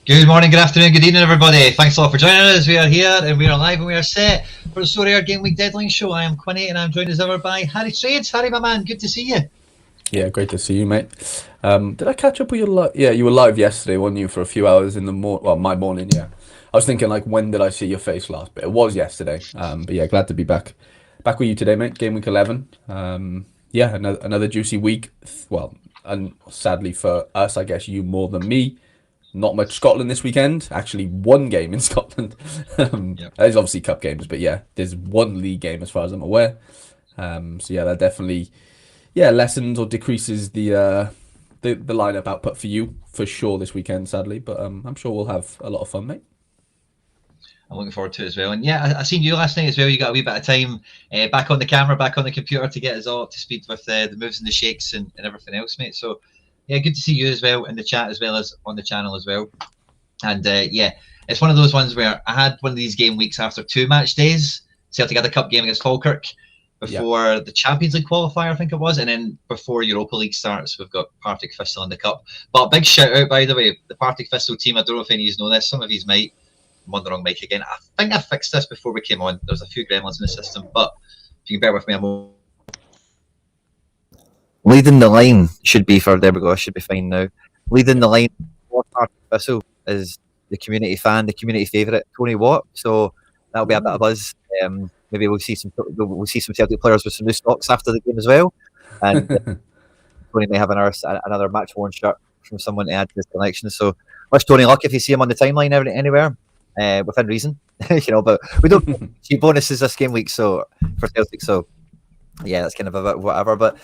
Good morning, good afternoon, good evening, everybody. Thanks a lot for joining us. We are here and we are live and we are set for the Sorare Gameweek Deadline Show. I am Quinny and I'm joined as ever by Harry Trades. Harry, my man, good to see you. Yeah, great to see you, mate. Did I catch up with you? Yeah, you were live yesterday, weren't you, for a few hours in the morning? Well, my morning, yeah. I was thinking, like, when did I see your face last? But it was yesterday. But yeah, glad to be back with you today, mate. Game week 11. Yeah, another juicy week. Well, and sadly for us, I guess you more than me. Not much Scotland this weekend. Actually, one game in Scotland. There's obviously cup games, but yeah, there's one league game as far as I'm aware. So yeah, that definitely lessens or decreases the lineup output for you for sure this weekend, sadly. But I'm sure we'll have a lot of fun, mate. I'm looking forward to it as well. And yeah, I seen you last night as well. You got a wee bit of time back on the camera, back on the computer to get us all up to speed with the moves and the shakes and everything else, mate. So yeah, good to see you as well in the chat as well as on the channel as well. And yeah, it's one of those ones where I had one of these game weeks after 2 match days. Celtic had a cup game against Falkirk before the Champions League qualifier, I think it was, and then before Europa League starts, we've got Partick Thistle in the cup. But a big shout out, by the way, the Partick Thistle team. I don't know if any of you know this. Some of you might. I'm on the wrong mic again. I think I fixed this before we came on. There's a few gremlins in the system, but if you can bear with me a moment. Leading the line should be for, there we go, I should be fine now. Leading the line for Partick Thistle is the community fan, the community favourite, Tony Watt. So that'll be a bit of buzz. Maybe we'll see some Celtic players with some new socks after the game as well. And Tony may have another match worn shirt from someone to add to this collection. So wish Tony luck if you see him on the timeline anywhere, within reason. But we don't cheap bonuses this game week for Celtic. So yeah, that's kind of a bit whatever. But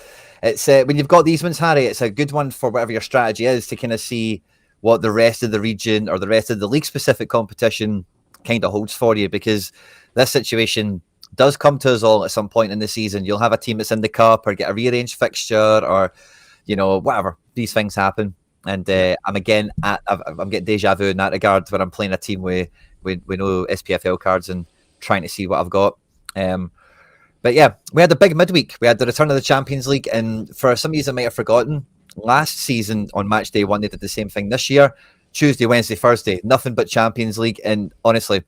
it's when you've got these ones, Harry, it's a good one for whatever your strategy is to kind of see what the rest of the region or the rest of the league-specific competition kind of holds for you, because this situation does come to us all at some point in the season. You'll have a team that's in the cup or get a rearranged fixture or, whatever. These things happen. And I'm getting deja vu in that regard when I'm playing a team with no SPFL cards and trying to see what I've got. But yeah, we had a big midweek. We had the return of the Champions League, and for some of you that might have forgotten, last season on match day 1 they did the same thing. This year, Tuesday, Wednesday, Thursday, nothing but Champions League. And honestly,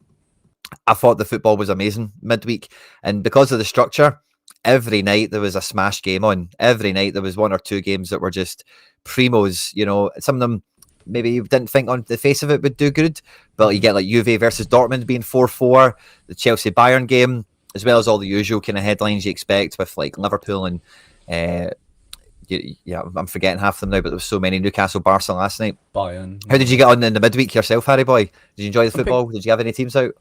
I thought the football was amazing midweek, and because of the structure, every night there was a smash game on. Every night there was 1 or 2 games that were just primos. Some of them maybe you didn't think on the face of it would do good, but you get like Juve versus Dortmund being 4-4, the Chelsea Bayern game, as well as all the usual kind of headlines you expect with like Liverpool and I'm forgetting half of them now, but there was so many. Newcastle, Barca last night. Bayern. How did you get on in the midweek yourself, Harry boy? Did you enjoy the football? Did you have any teams out?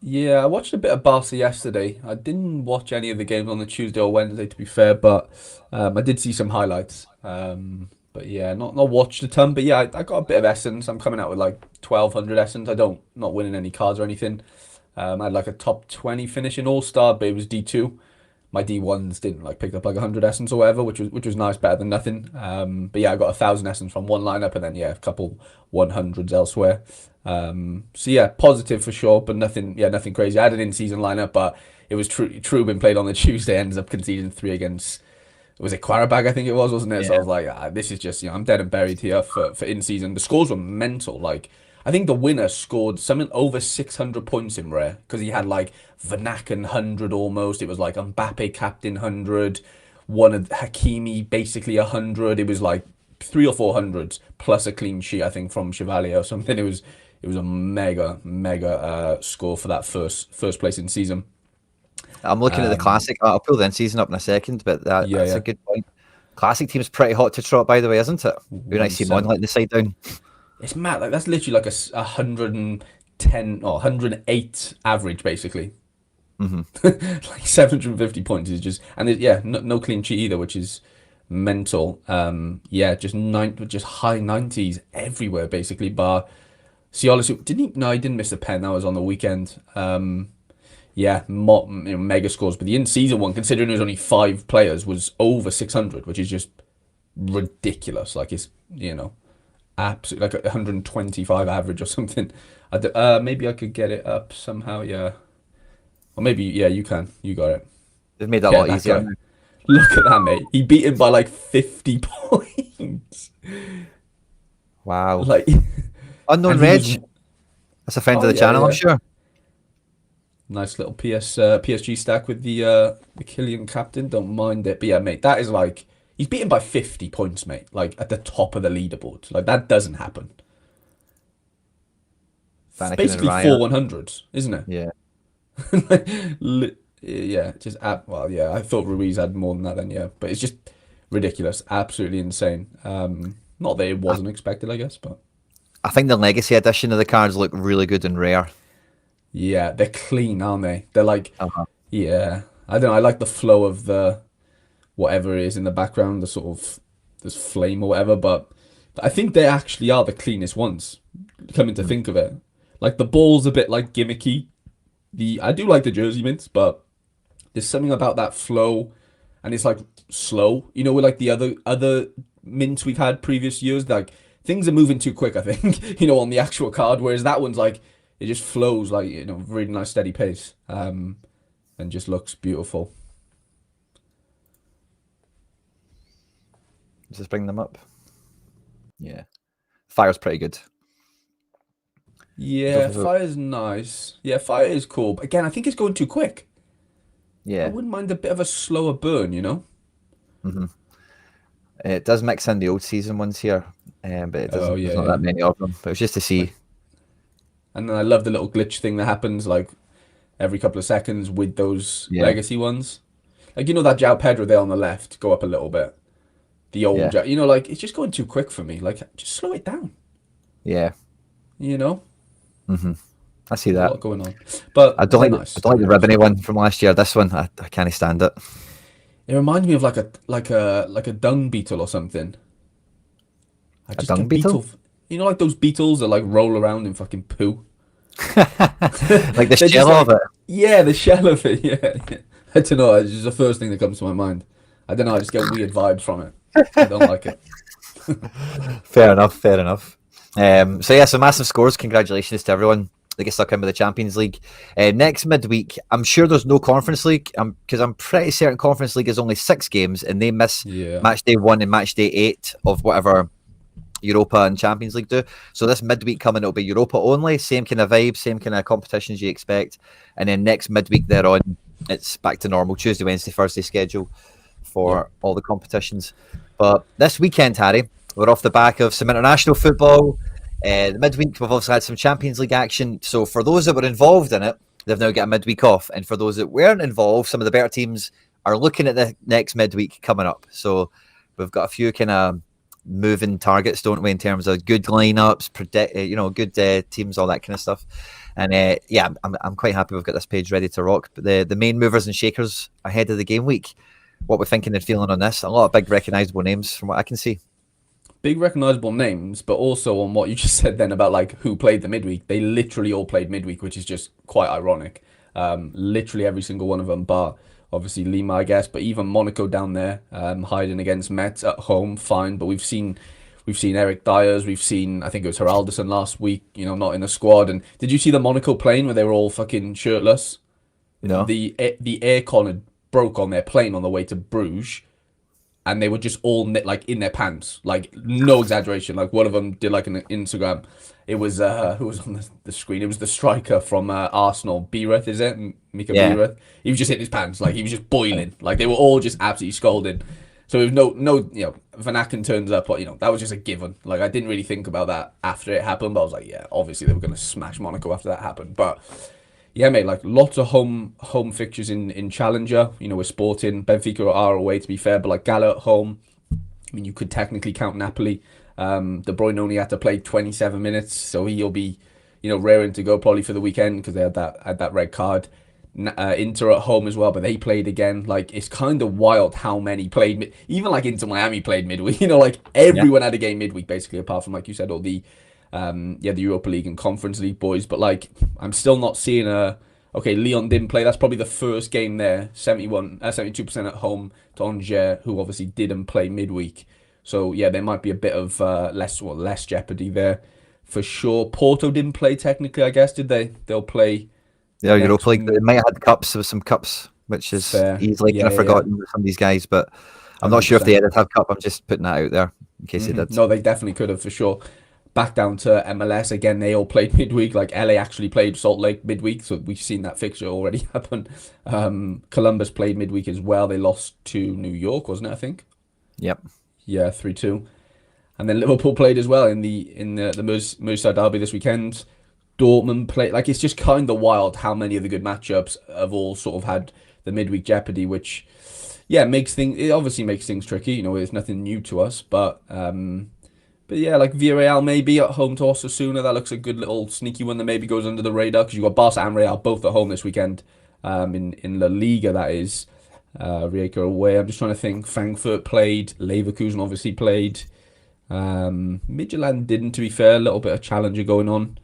Yeah, I watched a bit of Barca yesterday. I didn't watch any of the games on the Tuesday or Wednesday, to be fair, but I did see some highlights. But yeah, not watched a ton. But yeah, I got a bit of essence. I'm coming out with like 1,200 essence. Not winning any cards or anything. I had like a top 20 finish in All-Star, but it was D2. My D1s didn't pick up like 100 essence or whatever, which was nice, better than nothing. But yeah, I got 1,000 essence from one lineup, and then a couple 100s elsewhere. So yeah, positive for sure, but nothing crazy. I had an in-season lineup, but it was Trubin played on the Tuesday, ends up conceding 3 against, was it Qarabag, I think it was, wasn't it? Yeah. So I was like, this is just, I'm dead and buried here for in-season. The scores were mental. I think the winner scored something over 600 points in Rare, because he had like Vanaken 100 almost. It was like Mbappe captain 100, one of Hakimi basically 100. It was like 300 or 400s plus a clean sheet, I think, from Chevalier or something. It was a mega score for that first place in season. I'm looking at the Classic. I'll pull the in season up in a second, but that's a good point. Classic team's pretty hot to trot, by the way, isn't it? Be nice to see Mon letting the side down. It's mad. That's literally like a 110 or 108 average, basically. Mm-hmm. Like 750 points is just, and no clean sheet either, which is mental. Just high 90s everywhere, basically. Bar Cialis, he didn't miss a pen. That was on the weekend. Mega scores, but the in-season one, considering there's only 5 players, was over 600, which is just ridiculous. It's absolutely like 125 average or something. Maybe I could get it up somehow. Yeah, or maybe you can. You got it. They've made that a lot easier. Look at that, mate. He beat him by like 50 points. Wow. Unknown And he Reg. was- That's a friend Oh, of the yeah, channel, I'm yeah. sure. Nice little PSG stack with the Killian captain. Don't mind it. But yeah, mate, that is like he's beaten by 50 points, mate. Like at the top of the leaderboard. Like that doesn't happen. It's Vanaken and basically Raya. 400s, isn't it? Yeah. Yeah, just well, yeah. I thought Ruiz had more than that, then yeah, but it's just ridiculous, absolutely insane. Not that it wasn't expected, I guess, but I think the Legacy edition of the cards look really good and rare. yeah, they're clean, aren't they? They're like, Uh-huh. yeah, I don't know. I like the flow of the whatever it is in the background, the sort of this flame or whatever, but I think they actually are the cleanest ones. Coming to think of it, like the ball's a bit like gimmicky. I do like the jersey mints, but there's something about that flow, and it's like slow. You know, with like the other mints we've had previous years, like things are moving too quick. I think on the actual card, whereas that one's like it just flows like really nice steady pace, and just looks beautiful. Just bring them up. Yeah, Fire's pretty good. Yeah, Fire's nice. Yeah, Fire is cool. But again, I think it's going too quick. I Yeah. wouldn't mind a bit of a slower burn, Mm-hmm. It does mix in the old season ones here, but it doesn't. Oh, yeah, there's not yeah. that many of them. But it was just to see. And then I love the little glitch thing that happens like every couple of seconds with those Yeah. legacy ones. Like that João Pedro there on the left, go up a little bit. The old, Yeah. like it's just going too quick for me. Like just slow it down. Yeah. Mm-hmm. I see A that. lot going on. But I don't like. nice. I don't like the ribbony one from last year. This one, I can't stand it. It reminds me of like a dung beetle or something. A dung beetle? Like those beetles that like roll around in fucking poo. Like the They're just shell of it. Yeah, the shell of it. Yeah. I don't know. It's just the first thing that comes to my mind. I don't know. I just get weird vibes from it. I don't like it. Fair enough. Fair enough. So massive scores. Congratulations to everyone that gets stuck in with the Champions League. Next midweek, I'm sure there's no Conference League because I'm pretty certain Conference League is only 6 games and they miss match day 1 and match day 8 of whatever Europa and Champions League do. So this midweek coming, it'll be Europa only, same kind of vibe, same kind of competitions you expect. And then next midweek thereon, it's back to normal Tuesday, Wednesday, Thursday schedule for all the competitions. But this weekend, Harry, we're off the back of some international football. The midweek, we've also had some Champions League action. So for those that were involved in it, they've now got a midweek off. And for those that weren't involved, some of the better teams are looking at the next midweek coming up. So we've got a few kind of moving targets, don't we, in terms of good lineups, good teams, all that kind of stuff. And I'm quite happy we've got this page ready to rock. But the main movers and shakers ahead of the game week, what we're thinking and feeling on this, a lot of big recognisable names from what I can see. Big recognisable names, but also on what you just said then about like who played the midweek. They literally all played midweek, which is just quite ironic. Literally every single one of them, bar obviously Lima, I guess, but even Monaco down there, hiding against Metz at home, fine. But we've seen Eric Dyers, we've seen, I think it was Heralderson last week, not in the squad. And did you see the Monaco plane where they were all fucking shirtless? No. The aircon had broke on their plane on the way to Bruges, and they were just all like in their pants, like no exaggeration. Like one of them did like an Instagram. It was who was on the screen? It was the striker from Arsenal, Bereth, is it? Mika Bereth. He was just in his pants, like he was just boiling. Like they were all just absolutely scalding. So it was no, Van Aken turns up, but that was just a given. Like I didn't really think about that after it happened, but I was like, yeah, obviously they were going to smash Monaco after that happened. But yeah, mate, like lots of home fixtures in Challenger. We're Sporting. Benfica are away, to be fair, but like Gala at home. I mean, you could technically count Napoli. De Bruyne only had to play 27 minutes, so he'll be, raring to go probably for the weekend because they had that red card. Inter at home as well, but they played again. Like it's kind of wild how many played. Even like Inter Miami played midweek. Like everyone had a game midweek basically, apart from like you said, all the the Europa League and Conference League boys. But like I'm still not seeing okay, Lyon didn't play. That's probably the first game there. 72% at home to Angers, who obviously didn't play midweek. So yeah, there might be a bit of less jeopardy there for sure. Porto didn't play technically, I guess, did they? They'll play. Yeah, Europa League. They might have had cups. There was some cups, which is easily kind of forgotten with some of these guys. But I'm not sure if they did have cup. I'm just putting that out there in case they did. No, they definitely could have for sure. back down to MLS again. They all played midweek. Like LA actually played Salt Lake midweek, so we've seen that fixture already happen. Columbus played midweek as well. They lost to New York, wasn't it? I think. Yep. Yeah, 3-2. And then Liverpool played as well in the Merseyside derby this weekend. Dortmund played. Like, it's just kind of wild how many of the good matchups have all sort of had the midweek jeopardy, which it obviously makes things tricky. You know, it's nothing new to us, but yeah, like Villarreal maybe at home to Osasuna. That looks a good little sneaky one that maybe goes under the radar because you've got Barca and Real both at home this weekend. In La Liga, that is. Rijeka away. I'm just trying to think. Frankfurt played. Leverkusen obviously played. Midtjylland didn't, to be fair. A little bit of challenger going on.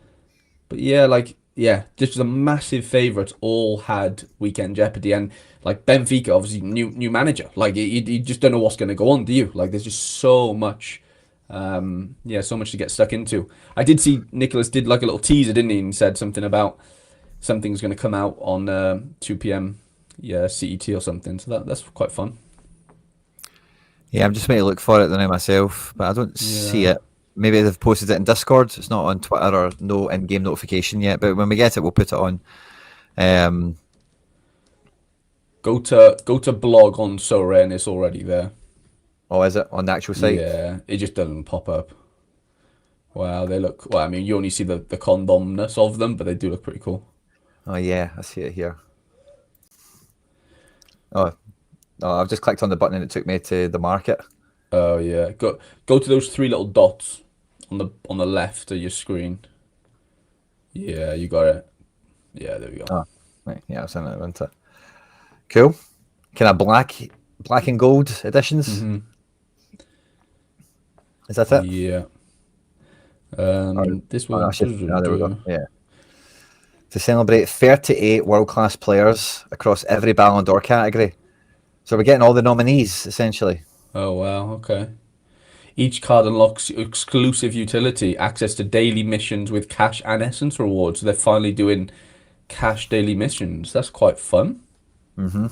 But just the massive favourites all had weekend jeopardy. And like Benfica, obviously new manager. Like you just don't know what's going to go on, do you? Like there's just so much. So much to get stuck into. I did see Nicholas did like a little teaser, didn't he? And said something about something's going to come out on 2 p.m. CET or something. So that's quite fun. Yeah, I'm just trying to look for it now myself, but I don't see it. Maybe they've posted it in Discord. It's not on Twitter or no in-game notification yet. But when we get it, we'll put it on. Go to blog on Sorare and it's already there. Oh, is it on the actual site? Yeah, it just doesn't pop up. Wow, they look. Well, I mean, you only see the condomness of them, but they do look pretty cool. Oh yeah, I see it here. Oh, I've just clicked on the button and it took me to the market. Oh yeah, go to those three little dots on the left of your screen. Yeah, you got it. Yeah, there we go. Oh, right. Yeah, I've seen it, isn't it? Cool. Kind of black and gold editions. Mm-hmm. Is that it? Yeah. This one. There we go. Yeah. To celebrate 38 world-class players across every Ballon d'Or category. So we're getting all the nominees, essentially. Oh, wow. Okay. Each card unlocks exclusive utility, access to daily missions with cash and essence rewards. So they're finally doing cash daily missions. That's quite fun. Mm-hmm.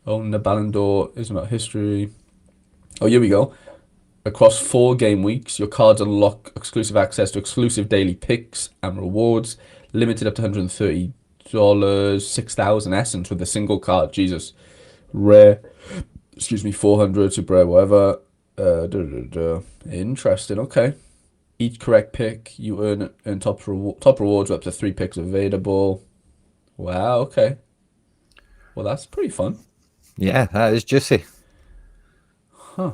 Own the Ballon d'Or is about history. Oh, here we go. Across 4 game weeks, your cards unlock exclusive access to exclusive daily picks and rewards, limited up to $130, 6,000 essence with a single card. Jesus. Rare. 400, super rare, whatever. Interesting. Okay. Each correct pick, you earn top rewards up to 3 picks available. Wow. Okay. Well, that's pretty fun. Yeah, that is juicy. Huh.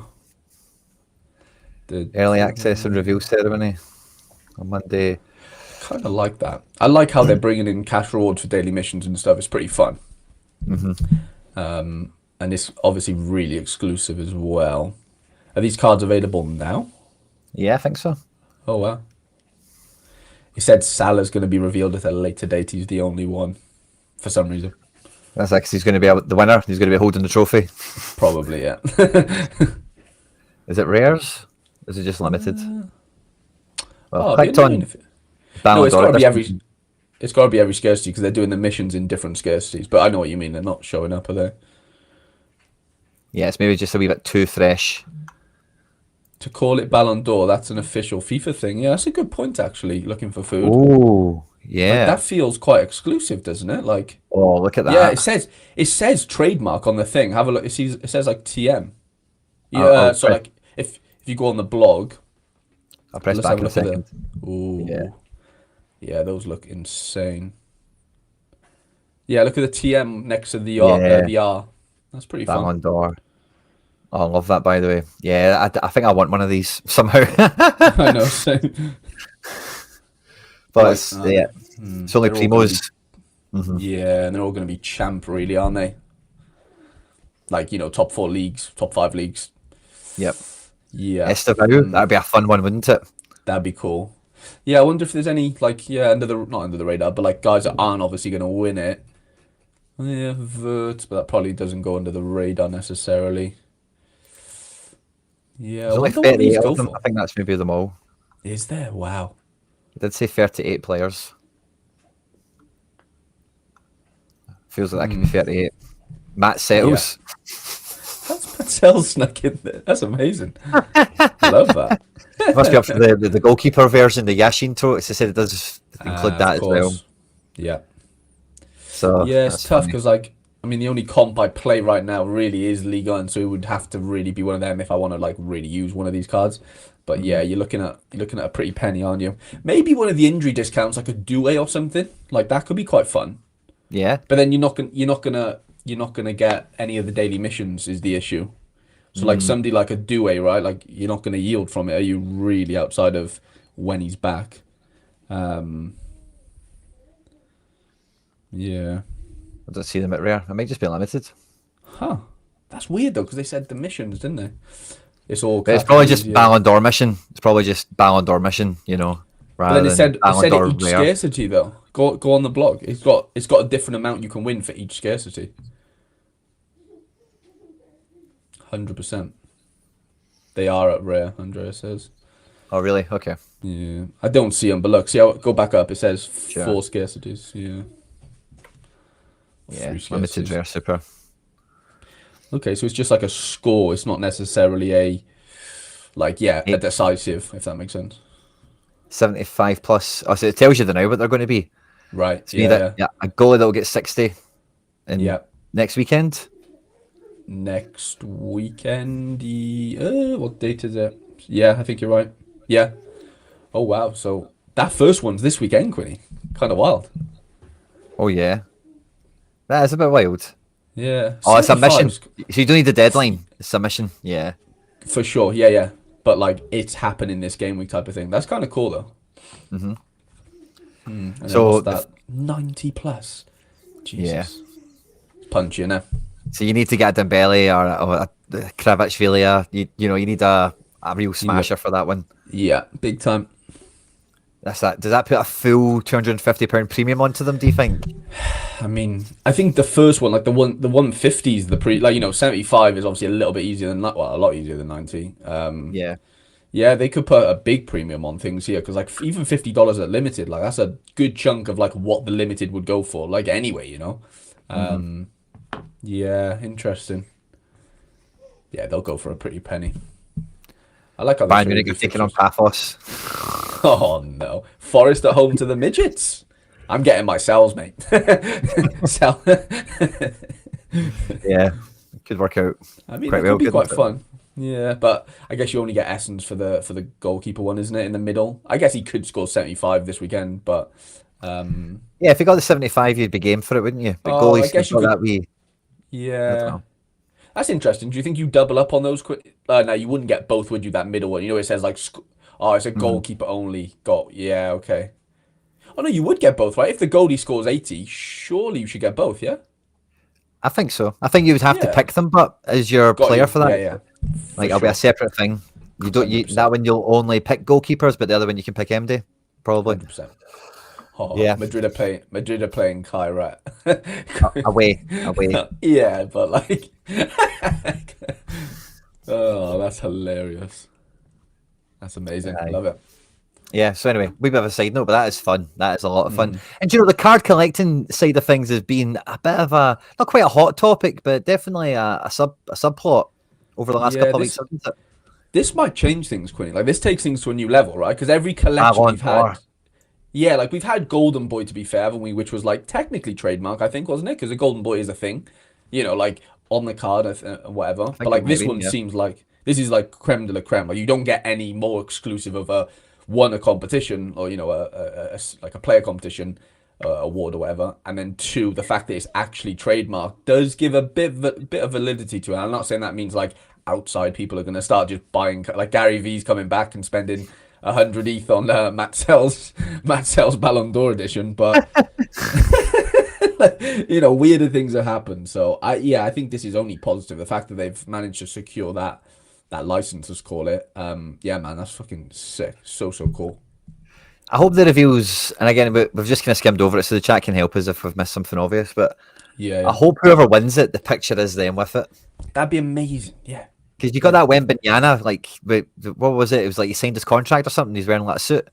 The early access and reveal ceremony on Monday. Kind of like that. I like how they're bringing in cash rewards for daily missions and stuff. It's pretty fun. Mm-hmm. And it's obviously really exclusive as well. Are these cards available now? Yeah, I think so. Oh, wow. He said Salah's going to be revealed at a later date. He's the only one for some reason. That's like he's going to be the winner. He's going to be holding the trophy. Probably, yeah. Is it rares? Is it just limited? Well, Oh, clicked on. No, it's got to be every. It's got to be every scarcity because they're doing the missions in different scarcities. But I know what you mean. They're not showing up, are they? Yeah, it's maybe just a wee bit too fresh. To call it Ballon d'Or, that's an official FIFA thing. Yeah, that's a good point, actually, looking for food. Oh, yeah. Like, that feels quite exclusive, doesn't it? Like, oh, look at that. Yeah, it says trademark on the thing. Have a look. It says like TM. Yeah, so like if you go on the blog, I'll press back in a second. Ooh. Yeah, those look insane. Yeah, look at the TM next to the R. That's pretty fun. Ballon d'Or. Oh, I love that, by the way. Yeah, I think I want one of these somehow. I know, same. But it's only Primos. Yeah, and they're all going to be champ, really, aren't they? Like, top 4 leagues, top 5 leagues. Yep. Yeah. Estavao, that'd be a fun one, wouldn't it? That'd be cool. Yeah, I wonder if there's any, like, not under the radar, but like guys that aren't obviously going to win it. Yeah, Vert, but that probably doesn't go under the radar necessarily. Yeah, there's only 38 of them. I think that's maybe them all. Is there? Wow. I did say 38 players. Feels like that could be 38. Matt Settles. Yeah. That's Patel snuck in there. That's amazing. Love that. must be up for the goalkeeper version, the Yashin throat. It said it does include that as well. Yeah. So Yeah, it's that's tough funny. because, like, I mean, the only comp I play right now really is Liga, and so it would have to really be one of them if I want to like really use one of these cards. But yeah, you're looking at a pretty penny, aren't you? Maybe one of the injury discounts, like a Due or something, like that could be quite fun. Yeah. But then you're not gonna get any of the daily missions is the issue. So like somebody like a Due, right? Like you're not gonna yield from it. Are you really outside of when he's back? Yeah. I don't see them at rare. It might just be limited. Huh. That's weird though, because they said the missions, didn't they? It's all. But it's probably just categories, yeah. Ballon d'Or mission. It's probably just Ballon d'Or mission, But then rather it than said Ballon it d'Or each rare. scarcity though. Go on the blog. It's got a different amount you can win for each scarcity. 100%. They are at rare. Andrea says. Oh, really? Okay. Yeah, I don't see them, but look, see how go back up. It says Sure. 4 scarcities. Yeah. Yeah, 3 limited scarcities. rare super. Okay, so it's just like a score. It's not necessarily a Eight. decisive, if that makes sense. 75 plus. Oh, so it tells you the now what they're going to be. Right. So you need a goalie that'll get 60 in Yeah. next weekend. Next weekend. What date is it? Yeah, I think you're right. Yeah. Oh wow. So that first one's this weekend, Quinny. Kind of wild. Oh, yeah. That is a bit wild. Yeah. Oh, it's a mission. 75's So you don't need the deadline. It's a mission. Yeah. for sure. Yeah, yeah. But like it's happening this game week type of thing. That's kind of cool though. And then So what's that 90 plus. Jesus. Yeah. It's punchy, innit? So you need to get a Dembele or a Kravachvilia. You need a real smasher for that one. Yeah, big time. That's that. Does that put a full £250 premium onto them? Do you think? I mean, I think the first one, like the 150s, the 75 is obviously a little bit easier than that. Well, a lot easier than 90. Yeah. Yeah, they could put a big premium on things here because like even $50 at limited, like that's a good chunk of like what the limited would go for. Like anyway, Yeah, interesting. Yeah, they'll go for a pretty penny. I like how they Bayern show Munich the are taking on fixtures. Paphos. Oh no, Forest at home to the midgets. I'm getting my cells, mate. Sell. Yeah, could work out. I mean, quite it well, could be couldn't quite it? fun. Yeah, but I guess you only get essence for the goalkeeper one, isn't it? In the middle, I guess he could score 75 this weekend, but Yeah, if you got the 75, you'd be game for it, wouldn't you? But Oh, I goalies, guess you got could- that wee. I don't yeah, know. that's interesting. Do you think you double up on those? No, you wouldn't get both, would you? That middle one, it says like, it's a goalkeeper only. Yeah, okay. Oh no, you would get both, right? If the goalie scores 80, surely you should get both, yeah. I think so. I think you would have to Yeah. pick them, but as your Got player you. for that, Yeah. like For it'll be a sure. separate thing. You don't. 100%. That one you'll only pick goalkeepers, but the other one you can pick MD, probably 100%. Oh, Yeah. Madrid are playing Kairat. away. Yeah, but like, oh, that's hilarious. That's amazing. Aye. Love it. Yeah. So anyway, we have a side note, but that is fun. That is a lot of Mm. fun. And the card collecting side of things has been a bit of a not quite a hot topic, but definitely a subplot over the last Yeah, couple of this- weeks, hasn't it? This might change things, Quinny. Like this takes things to a new level, right? Because every collection Ballon we've had, d'Or. yeah, like we've had Golden Boy to be fair, haven't we? Which was like technically trademark, I think, wasn't it? Because a Golden Boy is a thing, like on the card or whatever. But like it this might be, one yeah. seems like this is like creme de la creme. Like you don't get any more exclusive of a competition or like a player competition award or whatever, and then 2, the fact that it's actually trademarked does give a bit of validity to it. I'm not saying that means like outside people are going to start just buying, like Gary V's coming back and spending 100 ETH on Matt Sell's Ballon d'Or edition, but weirder things have happened. So I think this is only positive. The fact that they've managed to secure that license, let's call it. Yeah, man, that's fucking sick. So cool. I hope the reviews, and again, we've just kind of skimmed over it, so the chat can help us if we've missed something obvious. But Yeah, I hope whoever wins it, the picture is them with it. that'd be amazing. Yeah. Because you got that Wembanyama, like, what was it? It was like he signed his contract or something. He's wearing like a suit.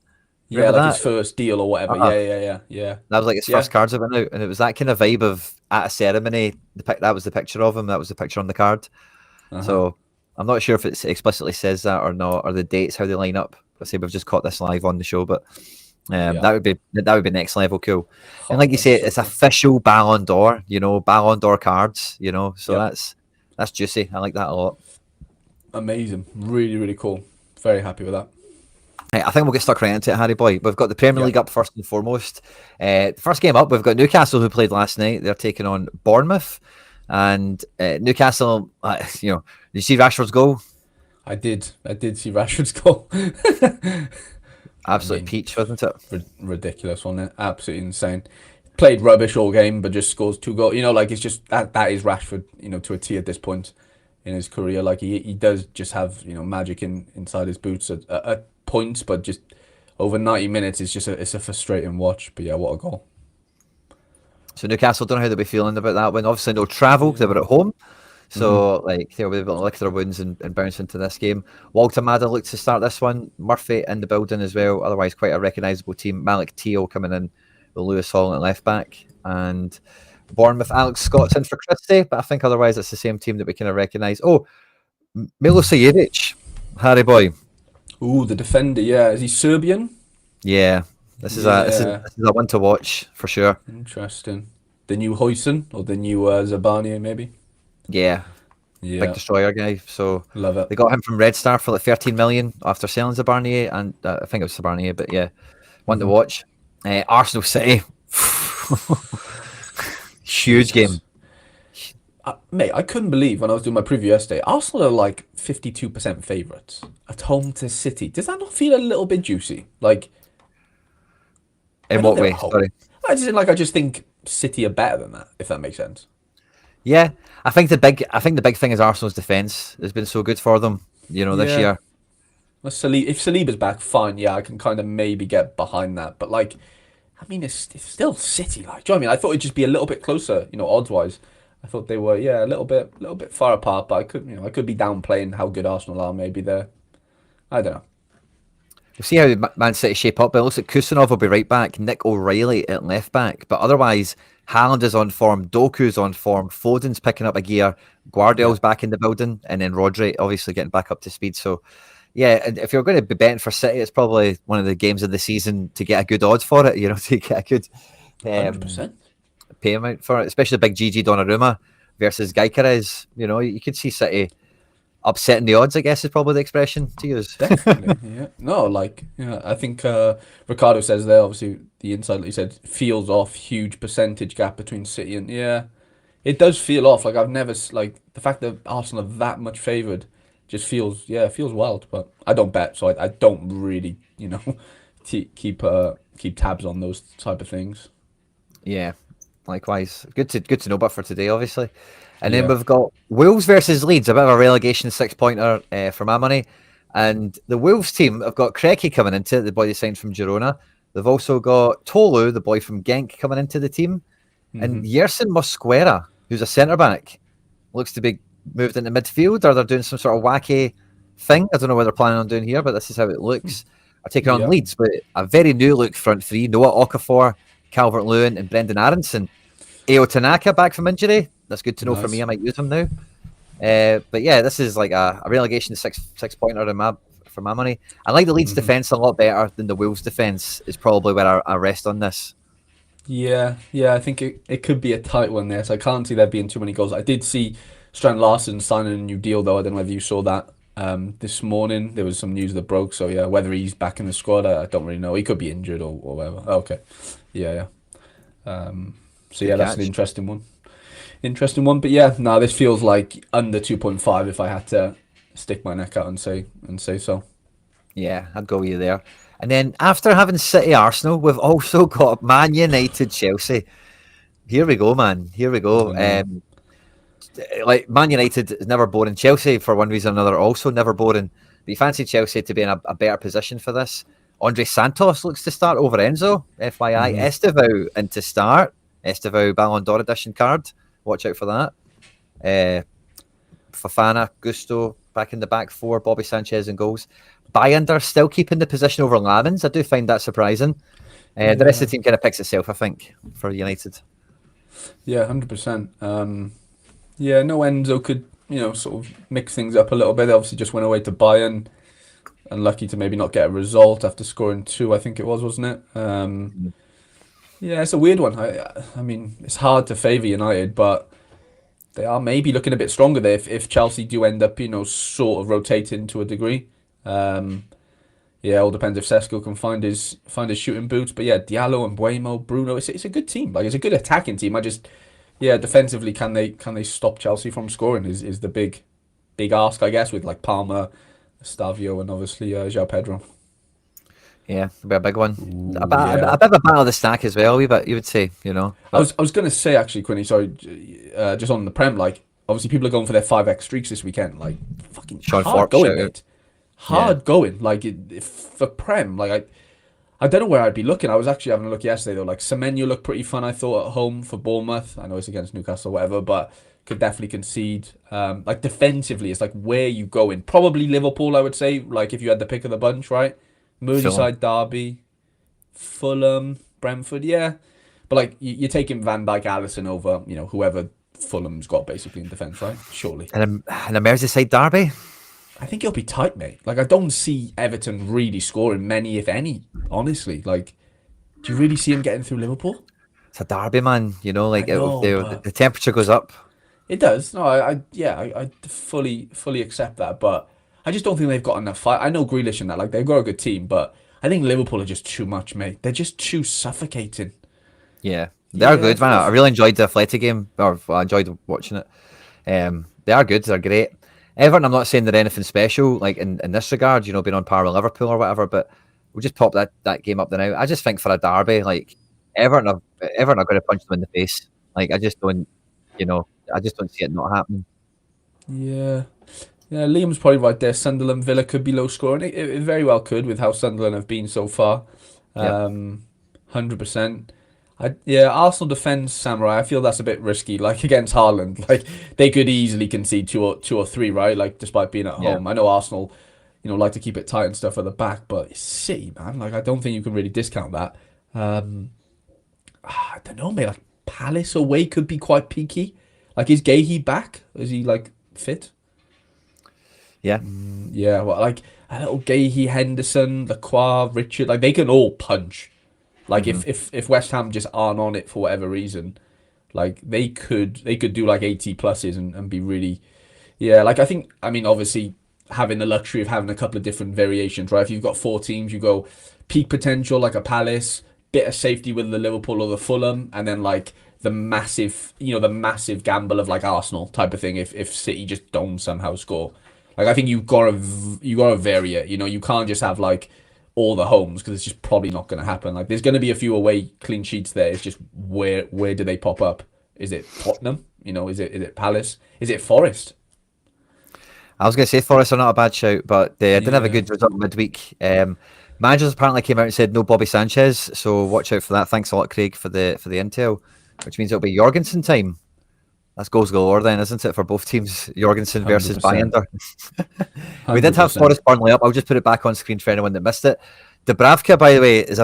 Yeah, Remember like that? his first deal or whatever. Uh-huh. Yeah. That was like his Yeah. first cards that went out, and it was that kind of vibe of at a ceremony. That was the picture of him. That was the picture on the card. Uh-huh. So I'm not sure if it explicitly says that or not, or the dates how they line up. I say we've just caught this live on the show, but Yeah. that would be next level cool. And like you that's say, so it's cool. official Ballon d'Or, Ballon d'Or cards, so Yep. that's juicy. I like that a lot. Amazing. Really, really cool. Very happy with that. Hey, I think we'll get stuck right into it, Harry boy. We've got the Premier Yeah. League up first and foremost. First game up, we've got Newcastle, who played last night. They're taking on Bournemouth, and Newcastle. Did you see Rashford's goal? I did see Rashford's goal. Absolute peach, wasn't it? Ridiculous, wasn't it? Absolutely insane. Played rubbish all game, but just scores 2 goals. It's just that is Rashford, to a T at this point in his career. Like he does just have magic inside his boots at points, but just over 90 minutes it's a frustrating watch. But yeah, what a goal. So Newcastle, don't know how they'll be feeling about that one. Obviously no travel, they were at home. So they'll be able to lick their wounds and bounce into this game. Walter Madden looks to start this one. Murphy in the building as well. Otherwise quite a recognisable team. Malik Teo coming in with Lewis Hall at left back. And Bournemouth, Alex Scott's in for Christie, but I think otherwise it's the same team that we kind of recognise. Oh, Milosevic, Harry boy. Ooh, the defender, yeah. Is he Serbian? Yeah. This is a one to watch for sure. Interesting. The new Huijsen or the new Zabania maybe? Yeah. Big destroyer guy. So love it. They got him from Red Star for like 13 million after selling Zabarnier, and I think it was Zabarnier, but yeah, one to watch. Arsenal City, huge game. Mate, I couldn't believe when I was doing my preview yesterday. Arsenal are like 52% favourites at home to City. Does that not feel a little bit juicy? Like, in what way? Sorry. I just think City are better than that. If that makes sense. Yeah, I think the big thing is Arsenal's defence has been so good for them, this year. If Saliba's back, fine. Yeah, I can kind of maybe get behind that. But like, I mean, it's still City. Like, do you know what I mean? I thought it'd just be a little bit closer, odds wise. I thought they were, a little bit far apart. But I could be downplaying how good Arsenal are. Maybe there. I don't know. We'll see how Man City shape up. But it looks like Kusanov will be right back. Nick O'Reilly at left back. But otherwise, Haaland is on form. Doku's on form. Foden's picking up a gear. Guardiola's back in the building. And then Rodri obviously getting back up to speed. So, yeah, and if you're going to be betting for City, it's probably one of the games of the season to get a good odds for it, to get a good 100%. pay amount for it. Especially big Gigi Donnarumma versus Gyökeres. You could see City upsetting the odds, I guess is probably the expression to use. Definitely, yeah. No, I think Ricardo says there, obviously, the insight, like you said, feels off, huge percentage gap between City and, it does feel off. Like, I've never, the fact that Arsenal are that much favoured just feels wild. But I don't bet, so I don't really, keep tabs on those type of things. Yeah, likewise. Good to know about for today, obviously. And then we've got Wolves versus Leeds, a bit of a relegation 6-pointer for my money. And the Wolves team have got Craigie coming into it, the boy they signed from Girona. They've also got Tolu, the boy from Genk, coming into the team. And Yerson Mosquera, who's a centre-back, looks to be moved into midfield, or they're doing some sort of wacky thing. I don't know what they're planning on doing here, but this is how it looks. Are taking on Leeds, but a very new look front three. Noah Okafor, Calvert-Lewin, and Brendan Aronson. Eo Tanaka back from injury. That's good to know for me. I might use him now. But yeah, this is like a relegation six-pointer for my money. I like the Leeds defence a lot better than the Wolves defence. Is probably where I rest on this. Yeah, I think it could be a tight one there. So I can't see there being too many goals. I did see Strand Larson signing a new deal though. I don't know whether you saw that this morning. There was some news that broke. So yeah, whether he's back in the squad, I don't really know. He could be injured or whatever. Okay, yeah. So yeah, that's an interesting one. But yeah, no, this feels like under 2.5 if I had to stick my neck out and say so. Yeah, I'd go with you there. And then after having City Arsenal, we've also got Man United Chelsea. Here we go, man. Here we go. Like Man United is never boring. Chelsea, for one reason or another, also never boring. But you fancy Chelsea to be in a better position for this. Andre Santos looks to start over Enzo, FYI. Estevao in to start. Estevao Ballon d'Or edition card. Watch out for that. Fofana, Gusto back in the back four. Bobby Sanchez in goals. Bayern still keeping the position over Lamens. I do find that surprising. The rest of the team kind of picks itself, I think, for United. Yeah, 100%. Yeah, no, Enzo could, sort of mix things up a little bit. They obviously just went away to Bayern. unlucky to maybe not get a result after scoring two, I think it was, wasn't it? Yeah, it's a weird one. I mean, it's hard to favour United, but they are maybe looking a bit stronger there if Chelsea do end up, sort of rotating to a degree. Yeah, all depends if Sesko can find his shooting boots. But yeah, Diallo and Buemo, Bruno, it's a good team. Like it's a good attacking team. Yeah, defensively, can they stop Chelsea from scoring? Is the big ask, I guess, with like Palmer, Stavio, and obviously João Pedro. Yeah, it'll be a big one. Ooh, A yeah. bit of a battle of the stack as well. You would say, I was gonna say actually, Quinny. Sorry, just on the Prem. Like, obviously, people are going for their 5x streaks this weekend. Like, fucking Sean hard Forbes going, shout out. mate. Hard going. Like, for Prem, like I don't know where I'd be looking. I was actually having a look yesterday though. Like, Semenyo looked pretty fun. I thought at home for Bournemouth. I know it's against Newcastle, or whatever, but could definitely concede. Like defensively, it's like where you going. Probably Liverpool, I would say. Like if you had the pick of the bunch, right? Fulham. Merseyside derby. Fulham, Brentford, yeah. But like you're taking Van Dijk, Allison over, whoever Fulham's got basically in defence, right? Surely. And a Merseyside derby. I think it'll be tight, mate. Like I don't see Everton really scoring many, if any. Honestly, like, do you really see him getting through Liverpool? It's a derby, man. I know, but The temperature goes up. it does. No, I fully accept that, but I just don't think they've got enough fight. I know Grealish and that, like they've got a good team, but I think Liverpool are just too much, mate. They're just too suffocating. Yeah, they are Yeah, good, man. I really enjoyed the Athletic game, or I enjoyed watching it. They are good. They're great. Everton, I'm not saying they're anything special, like in this regard, being on par with Liverpool or whatever, but we'll just pop that game up there now. I just think for a derby, like Everton are going to punch them in the face. Like I just don't see it not happening. Yeah. Yeah, Liam's probably right there. Sunderland Villa could be low scoring. It very well could with how Sunderland have been so far. Yep. 100%. Yeah, Arsenal defense Samurai. I feel that's a bit risky. Like against Haaland, like they could easily concede two or three, right? Like despite being at Yeah. home. I know Arsenal, like to keep it tight and stuff at the back, but it's City, man. Like I don't think you can really discount that. I don't know, mate. Like Palace away could be quite peaky. Like is Gahey back? Is he like fit? Yeah. Yeah, well, like a little Gahey, Henderson, Lacroix, Richard, like they can all punch. Like if West Ham just aren't on it for whatever reason, like they could do like 80 pluses and be really, yeah. Like I mean obviously having the luxury of having a couple of different variations, right? If you've got four teams, you go peak potential like a Palace, bit of safety with the Liverpool or the Fulham, and then like the massive gamble of like Arsenal type of thing. If City just don't somehow score. Like I think you gotta vary it. You can't just have like all the homes because it's just probably not going to happen. Like there's going to be a few away clean sheets there. It's just where do they pop up? Is it Tottenham? Is it Palace? Is it Forest? I was going to say Forest are not a bad shout, but they didn't have a Yeah. good result midweek. Managers apparently came out and said no Bobby Sanchez, so watch out for that. Thanks a lot, Craig, for the intel, which means it'll be Jorgensen time. That's goals galore then, isn't it, for both teams? Jorgensen versus 100%. Bayern. We did have 100%. Forest Burnley up. I'll just put it back on screen for anyone that missed it. Dubravka, by the way, is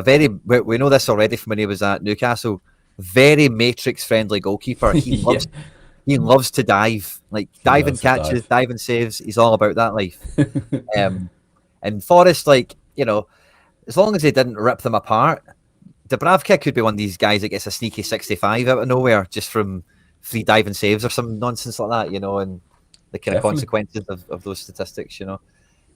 we know this already from when he was at Newcastle. Very Matrix friendly goalkeeper. He loves to dive, like diving loves to catches, dive. diving saves. He's all about that life. And Forest, like as long as they didn't rip them apart, Dubravka could be one of these guys that gets a sneaky 65 out of nowhere just from free diving saves or some nonsense like that, and the kind of Definitely. consequences of those statistics,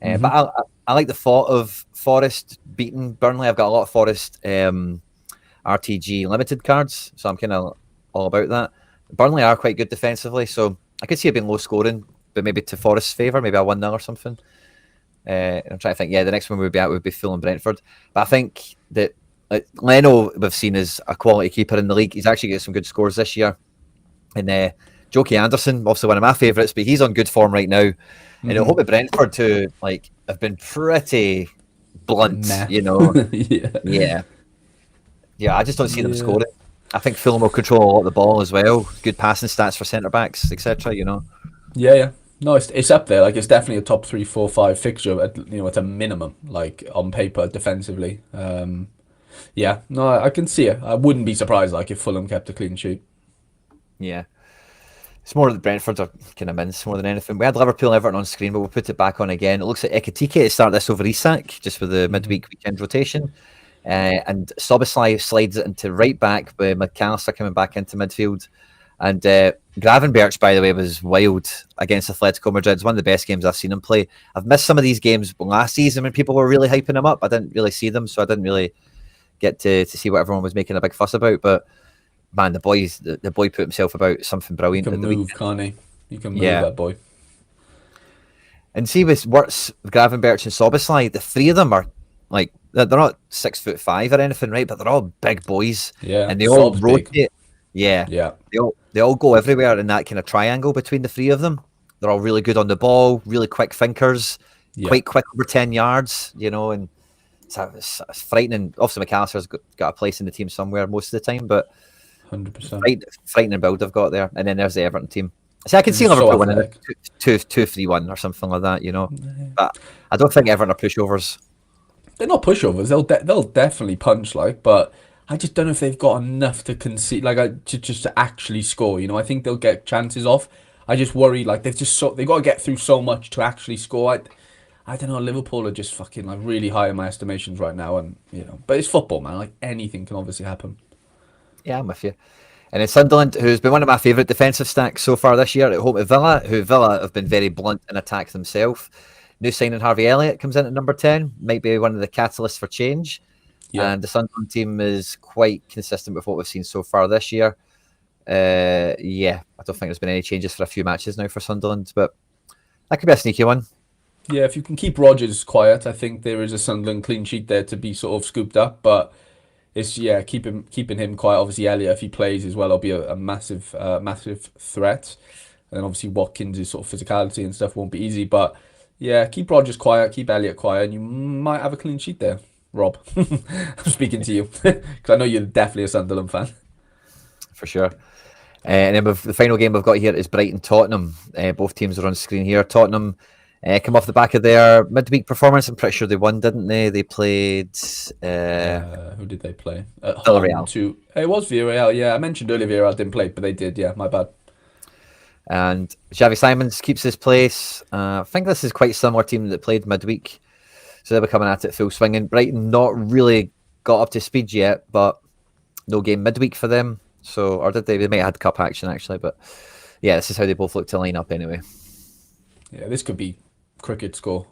But I like the thought of Forest beating Burnley. I've got a lot of Forest RTG limited cards, so I'm kind of all about that. Burnley are quite good defensively, so I could see it being low scoring, but maybe to Forest's favour, maybe a 1-0 or something. I'm trying to think, the next one would be Fulham Brentford. But I think that Leno we've seen as a quality keeper in the league. He's actually got some good scores this year. And Jokie Anderson, also one of my favourites, but he's on good form right now. And I hope at Brentford too, have been pretty blunt, Nah. Yeah. I just don't see them scoring. I think Fulham will control a lot of the ball as well. Good passing stats for centre backs, etc. Yeah. No, it's up there. Like it's definitely a top 3, 4, 5 fixture at a minimum. Like on paper, defensively. Yeah. No, I can see it. I wouldn't be surprised if Fulham kept a clean sheet. Yeah. It's more that Brentford are kind of mince more than anything. We had Liverpool and Everton on screen, but we'll put it back on again. It looks like Ekitike to start this over Isak, just with the midweek weekend rotation. And Soboslai slides it into right back with McAllister coming back into midfield. And Gravenberch, by the way, was wild against Atletico Madrid. It's one of the best games I've seen him play. I've missed some of these games last season when people were really hyping him up. I didn't really see them, so I didn't really get to see what everyone was making a big fuss about. But man, the boy put himself about something brilliant. He can move, can't he? He can move, that boy. And see with Wirtz, Gravenberch and Soboslai, the three of them are like, they're not 6'5" or anything, right? But they're all big boys. Yeah. And they all rotate. Big. Yeah. They all go everywhere in that kind of triangle between the three of them. They're all really good on the ball, really quick thinkers, quite quick over 10 yards, and it's frightening. Obviously, McAllister's got a place in the team somewhere most of the time, but 100%. Frightening build I've got there. And then there's the Everton team. See, I can see Liverpool winning it 2-3-1 or something like that, But I don't think Everton are pushovers. They're not pushovers. They'll definitely punch, but I just don't know if they've got enough to concede, to actually score. I think they'll get chances off. I just worry, they've got to get through so much to actually score. I don't know. Liverpool are just fucking really high in my estimations right now, and but it's football, man. Anything can obviously happen. Yeah, I'm with you. And then Sunderland, who's been one of my favourite defensive stacks so far this year, at home to Villa, who Villa have been very blunt in attack themselves. New signing Harvey Elliott comes in at number 10, might be one of the catalysts for change. Yeah. And the Sunderland team is quite consistent with what we've seen so far this year. I don't think there's been any changes for a few matches now for Sunderland, but that could be a sneaky one. Yeah, if you can keep Rodgers quiet, I think there is a Sunderland clean sheet there to be sort of scooped up, but it's keeping him quiet. Obviously, Elliott, if he plays as well, will be a massive threat. And then obviously Watkins' sort of physicality and stuff won't be easy. But yeah, keep Rodgers quiet, keep Elliott quiet, and you might have a clean sheet there, Rob. I'm speaking to you because I know you're definitely a Sunderland fan. For sure. And then the final game we've got here is Brighton-Tottenham. Both teams are on screen here. Tottenham come off the back of their midweek performance. I'm pretty sure they won, didn't they? They played... who did they play? Villarreal. It was Villarreal, yeah. I mentioned earlier Villarreal didn't play, but they did, yeah. My bad. And Xavi Simons keeps his place. I think this is quite a similar team that played midweek. So they'll be coming at it full swing. And Brighton not really got up to speed yet, but no game midweek for them. So, or did they? They might have had cup action actually, but yeah, this is how they both look to line up anyway. Yeah, this could be cricket score.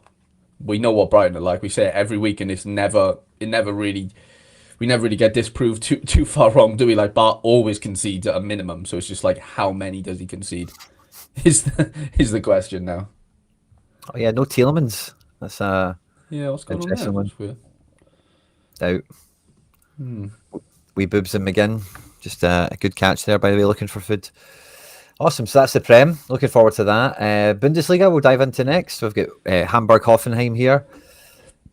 We know what Brighton are like. We say it every week, and we never really get disproved too far wrong, do we? Bart always concedes at a minimum, so it's just how many does he concede? Is the question now? Oh yeah, no Tielemans. That's what's going on there? Doubt. Wee boobs and McGinn. Just a good catch there, by the way, looking for food. Awesome. So that's the Prem. Looking forward to that. Bundesliga we'll dive into next. We've got Hamburg-Hoffenheim here.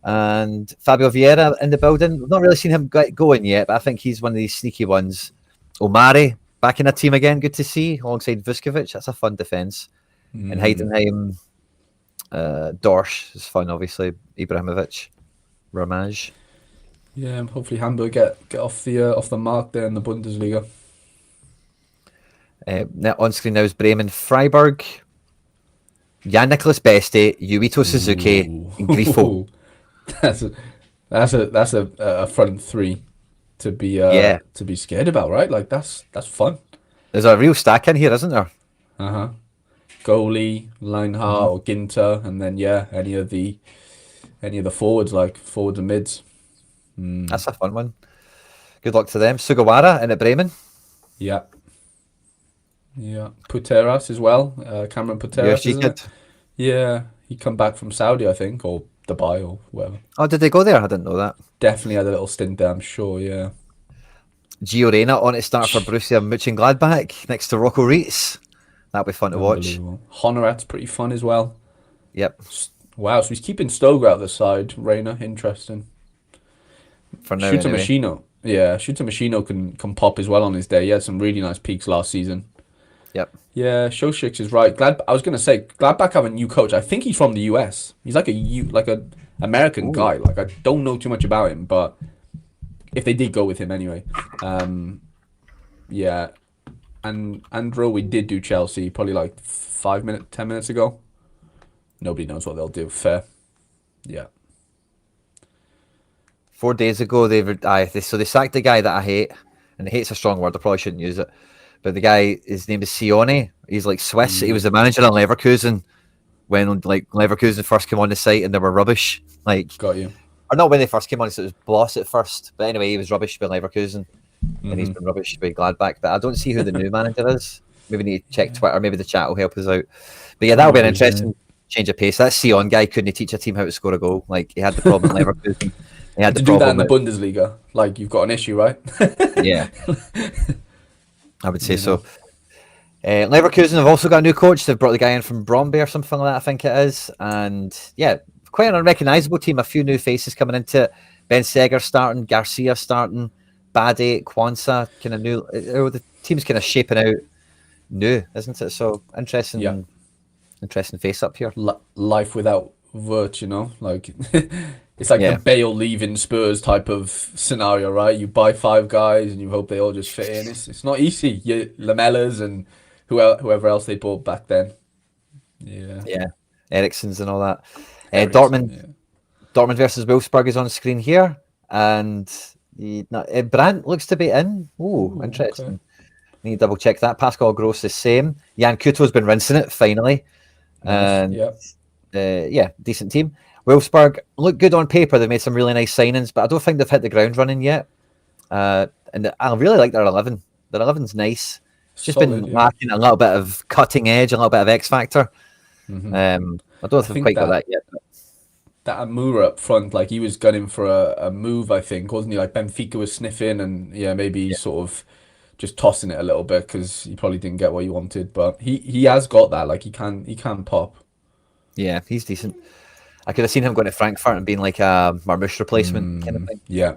And Fabio Vieira in the building. We've not really seen him get going yet, but I think he's one of these sneaky ones. Omari back in a team again. Good to see. Alongside Vuskovic. That's a fun defence. And Heidenheim. Dorsch is fun, obviously. Ibrahimovic. Ramaj. Yeah, and hopefully Hamburg get off the mark there in the Bundesliga. On screen now is Bremen Freiburg. Jan-Nicholas Beste, Yuito Suzuki, and Grifo. That's a front three to be scared about, right? That's fun. There's a real stack in here, isn't there? Goalie, Lineheart or Ginter, and then any of the forwards, forwards and mids. That's a fun one. Good luck to them. Sugawara in at Bremen. Yeah. Puteras as well. Cameron Puteras. Kid. Yeah, he come back from Saudi, I think, or Dubai or whatever. Oh, did they go there? I didn't know that. Definitely had a little stint there, I'm sure. Yeah. Gio Reyna on to start for Borussia Mönchengladbach next to Rocco Reitz. That'll be fun to watch. Honorat's pretty fun as well. Yep. Wow, so he's keeping Stoger out the side. Reyna, interesting. For now, Shooter anyway. Machino. Yeah, Shooter Machino can pop as well on his day. He had some really nice peaks last season. Yep. Yeah, Shoshiks is right. I was gonna say Gladbach have a new coach. I think he's from the US. He's like a American guy. I don't know too much about him, but if they did go with him anyway, yeah, Andrew, we did do Chelsea probably like 10 minutes ago. Nobody knows what they'll do. Fair. Yeah. 4 days ago, so they sacked the guy that I hate, and hate's a strong word. I probably shouldn't use it, but the guy, his name is Sione. He's like Swiss. He was the manager of Leverkusen when like Leverkusen first came on the site, and they were rubbish. Like, Got you. or not when they first came on, so it was Bloss at first. But anyway, he was rubbish by Leverkusen, and he's been rubbish by Gladbach. But I don't see who the new manager is. Maybe we need to check Twitter. Maybe the chat will help us out. But yeah, that'll be an interesting change of pace. That Sion guy couldn't teach a team how to score a goal. Like, he had the problem at Leverkusen. He had to do that in the Bundesliga, like, you've got an issue, right? Yeah, I would say so. Leverkusen have also got a new coach. They've brought the guy in from Bromby or something like that, I think it is. And yeah, quite an unrecognisable team. A few new faces coming into it. Ben Seger starting, Garcia starting, Bade, Kwanzaa, kind of new. The team's kind of shaping out new, isn't it? So interesting face up here. Life without Vert, you know, like it's like the Bale leaving Spurs type of scenario, right? You buy 5 guys and you hope they all just fit in. It's not easy. Lamellas and whoever else they bought back then. Yeah, Ericsson's and all that. Dortmund versus Wolfsburg is on the screen here, and Brandt looks to be in. Ooh, interesting. Okay. Need to double check that. Pascal Gross the same. Jan Kuto's been rinsing it finally, and decent team. Wolfsburg look good on paper. They've made some really nice signings, but I don't think they've hit the ground running yet. And I really like their 11. Their 11's nice. It's just been lacking a little bit of cutting edge, a little bit of X factor. I don't know if they've quite got that yet. But that Amura up front, like, he was gunning for a move, I think, wasn't he? Like, Benfica was sniffing, and maybe sort of just tossing it a little bit because he probably didn't get what he wanted. But he has got that. Like, he can pop. Yeah, he's decent. I could have seen him going to Frankfurt and being like a Marmoush replacement kind of thing. Yeah.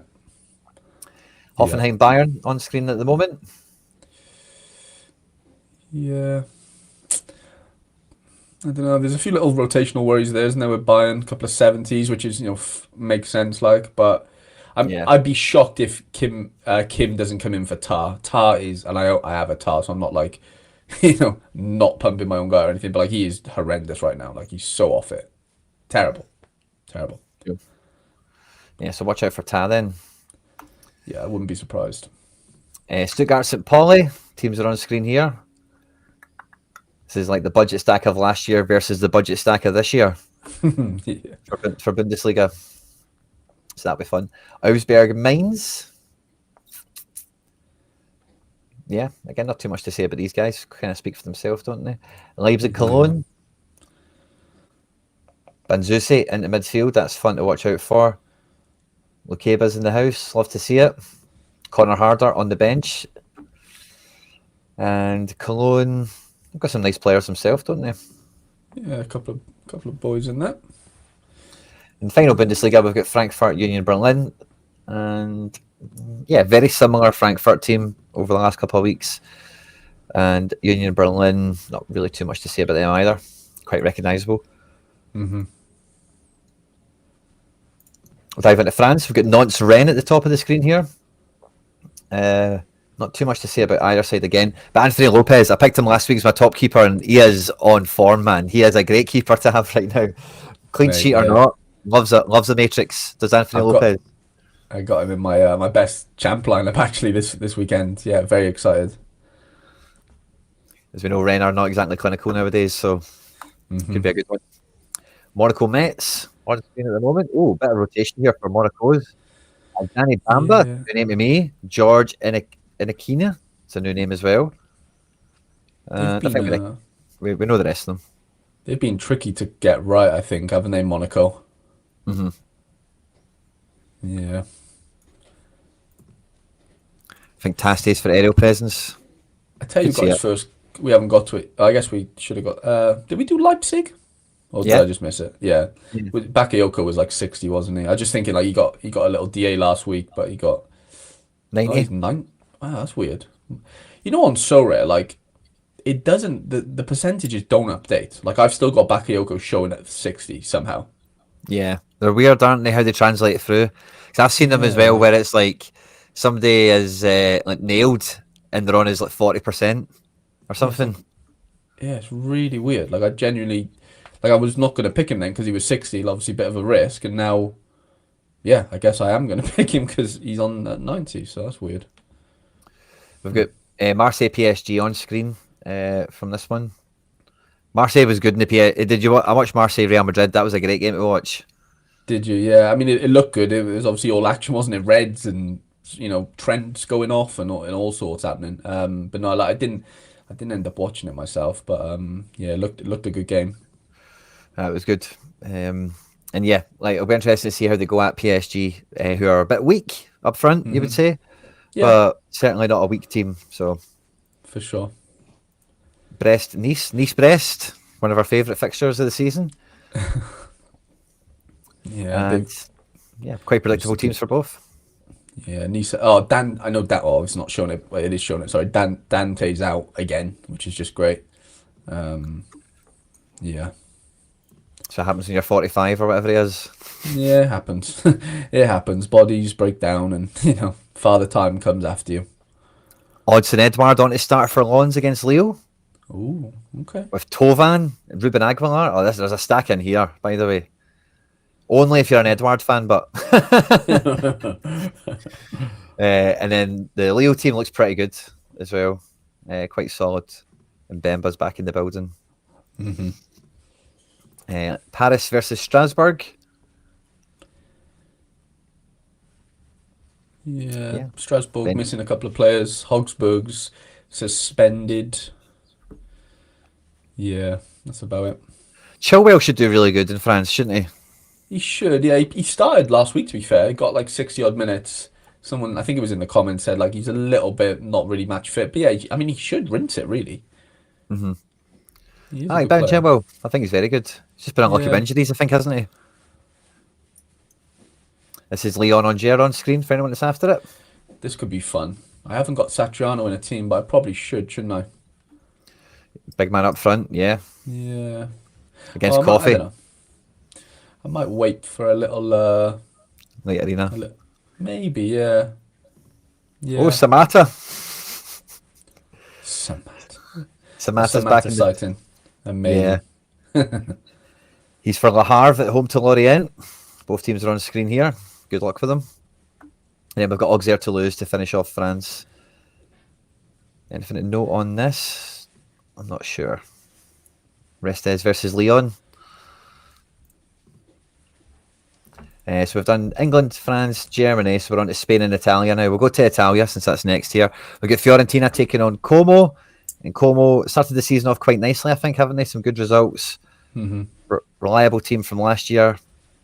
Hoffenheim Bayern on screen at the moment. Yeah. I don't know. There's a few little rotational worries there, isn't there, with Bayern? A couple of 70s, which is, makes sense, like. But I'd be shocked if Kim doesn't come in for Tar. Tar is, and I have a Tar, so I'm not like, not pumping my own guy or anything, but like, he is horrendous right now. Like, he's so off it. Terrible. Yeah, so watch out for Tar then. Yeah, I wouldn't be surprised. Stuttgart St. Pauli teams are on screen here. This is like the budget stack of last year versus the budget stack of this year for Bundesliga. So that'll be fun. Augsburg Mainz. Yeah, again, not too much to say about these guys. Kind of speak for themselves, don't they? Leipzig Cologne. Banzusi into midfield. That's fun to watch out for. Lukeba's in the house. Love to see it. Connor Harder on the bench. And Cologne, they've got some nice players themselves, don't they? Yeah, a couple of boys in that. In final Bundesliga, we've got Frankfurt, Union Berlin. And yeah, very similar Frankfurt team over the last couple of weeks. And Union Berlin, not really too much to say about them either. Quite recognisable. Mm-hmm. We'll dive into France. We've got Nantes Rennes at the top of the screen here. Not too much to say about either side again. But Anthony Lopez, I picked him last week as my top keeper, and he is on form, man. He is a great keeper to have right now. Clean sheet or not, loves the matrix. Does Anthony Lopez? I got him in my my best champ lineup actually this weekend. Yeah, very excited. As we know, Rennes are not exactly clinical nowadays, so could be a good one. Monaco Mets on screen at the moment. Oh, bit of rotation here for Monaco's. Danny Bamba, new name to me. George Inakina, it's a new name as well. I think we know the rest of them. They've been tricky to get right, I think, haven't they, Monaco? Mm-hmm. Yeah. I think Tastes for aerial presence. I tell you, guys first. We haven't got to it. I guess we should have got. Did we do Leipzig? Or did I just miss it? Yeah. Bakayoko was like 60, wasn't he? I was just thinking like he got a little DA last week, but he got 90. Wow, that's weird. On Sorare, like it doesn't the percentages don't update. Like I've still got Bakayoko showing at 60 somehow. Yeah, they're weird, aren't they? How they translate through? Because I've seen them as well, where it's like somebody is like nailed and they're on his like 40% or something. Yeah, it's really weird. Like I genuinely, like I was not going to pick him then because he was 60, obviously a bit of a risk, and now, yeah, I guess I am going to pick him because he's on at 90. So that's weird. We've got Marseille PSG on screen from this one. Marseille was good in the PSG. Did you? I watched Marseille Real Madrid. That was a great game to watch. Did you? Yeah, I mean, it looked good. It was obviously all action, wasn't it? Reds and trends going off and all sorts happening. But no, like I didn't end up watching it myself. But yeah, it looked a good game. It was good. And yeah, like it'll be interesting to see how they go at PSG, who are a bit weak up front, you would say, Yeah, but certainly not a weak team. So for sure. Nice-Brest, one of our favourite fixtures of the season. Yeah, And yeah, quite predictable teams for both. yeah, Nice. Oh, Dan. I know that. Oh, it's not showing it. Well, it is showing it. Sorry, Dante's out again, which is just great. Yeah. So it happens when you're 45 or whatever it is. Yeah, it happens. It happens. Bodies break down, and Father Time comes after you. Odsonne Edouard on to start for Lens against Leo Ooh, okay. with Tovan and Ruben Aguilar. Oh, there's a stack in here, by the way. Only if you're an Edouard fan, but and then the Leo team looks pretty good as well, quite solid. And Bemba's back in the building. Paris versus Strasbourg. Yeah. Strasbourg Ben- missing a couple of players. Hogsburg's suspended. Yeah, that's about it. Chilwell should do really good in France, shouldn't he? He should. Yeah, he started last week. To be fair, he got like 60 odd minutes. Someone, I think it was in the comments, said like he's a little bit not really match fit. But yeah, I mean he should rinse it really. He is a good Ben player. Chilwell. I think he's very good. He's just been unlucky with Yeah. injuries, I think, hasn't he? This is Leon Angers on screen for anyone that's after it. This could be fun. I haven't got Satriano in a team, but I probably should, shouldn't I? Big man up front, yeah. Yeah. Against I Coffee, don't know. I might wait for a little. late arena. Maybe, yeah. Yeah. Oh, Samata. Samata back in the... sighting. Amazing. Yeah. He's for Le Havre at home to Lorient. Both teams are on screen here. Good luck for them. And then we've got Auxerre Toulouse to finish off France. Anything to note on this? I'm not sure. Restes versus Lyon. So we've done England, France, Germany. So we're on to Spain and Italia now. We'll go to Italia since that's next here. We've got Fiorentina taking on Como. And Como started the season off quite nicely, I think, haven't they? Some good results. Reliable team from last year.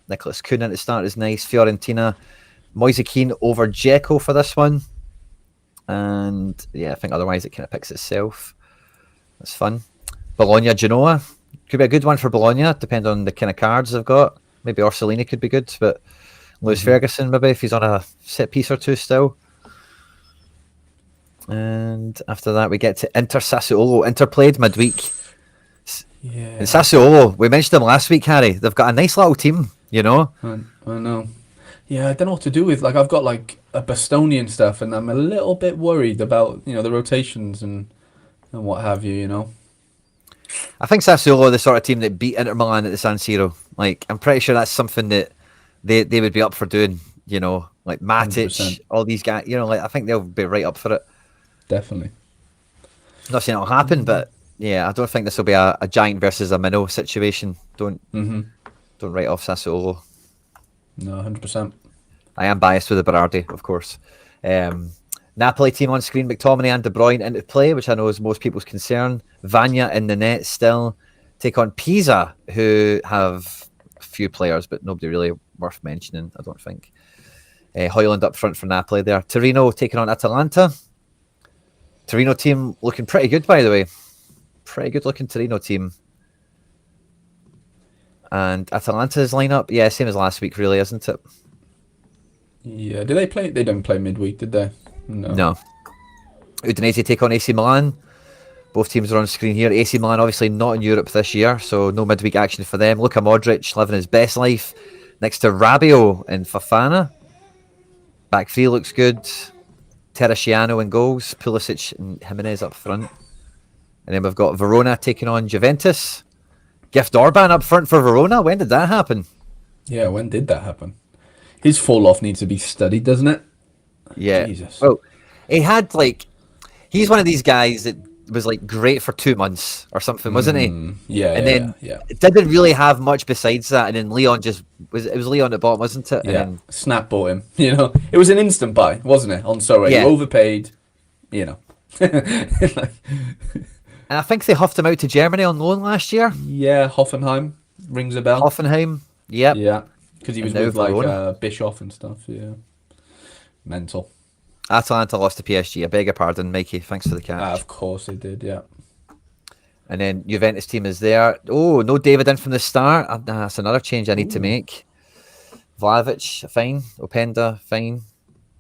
Nicholas Kuhn to start is nice. Fiorentina. Moise Kean over Dzeko for this one. And yeah, I think otherwise it kind of picks itself. That's fun. Bologna, Genoa. Could be a good one for Bologna, depending on the kind of cards they've got. Maybe Orsolini could be good, but Lewis Ferguson, maybe, if he's on a set piece or two still. And after that, we get to Inter Sassuolo. Inter played midweek. Yeah. And Sassuolo, we mentioned them last week, Harry. They've got a nice little team, you know? I know. Yeah, I don't know what to do with. Like, I've got like a Bastoni and stuff, and I'm a little bit worried about the rotations and what have you. I think Sassuolo are the sort of team that beat Inter Milan at the San Siro. Like, I'm pretty sure that's something that they would be up for doing, like Matic, 100%. all these guys, like I think they'll be right up for it. Definitely. Not saying it'll happen, but yeah, I don't think this will be a giant versus a minnow situation. Don't write off Sassuolo. No, 100%. I am biased with the Berardi, of course. Napoli team on screen, McTominay and De Bruyne into play, which I know is most people's concern. Vanya in the net still. Take on Pisa, who have a few players, but nobody really worth mentioning, I don't think. Højlund up front for Napoli there. Torino taking on Atalanta. Torino team looking pretty good, by the way. Pretty good looking Torino team. And Atalanta's lineup, yeah, same as last week, really, isn't it? Yeah. Did they play? They didn't play midweek, did they? No. Udinese take on AC Milan. Both teams are on screen here. AC Milan obviously not in Europe this year, so no midweek action for them. Luka Modric living his best life next to Rabiot and Fofana. Back three looks good. Terracciano in goals, Pulisic and Jimenez up front. And then we've got Verona taking on Juventus. Gift Orban up front for Verona. When did that happen? Yeah, when did that happen? His fall off needs to be studied, doesn't it? Yeah. Jesus. Well, he had he's one of these guys that was great for 2 months or something, wasn't he? Yeah, And yeah, then yeah. didn't really have much besides that. And then Leon it was Leon at bottom, wasn't it? Yeah, And then, Snap bought him. It was an instant buy, wasn't it? On Sorare, Yeah. you overpaid. and I think they huffed him out to Germany on loan last year. Yeah, Hoffenheim rings a bell. Hoffenheim. Yep. Yeah, because he was And now with Verona. Bischoff and stuff. Yeah, mental. Atalanta lost to PSG. I beg your pardon, Mikey. Thanks for the catch. Of course they did. Yeah. And then Juventus team is there. Oh, no David in from the start. That's another change I need to make. Vlahovic, fine. Openda, fine.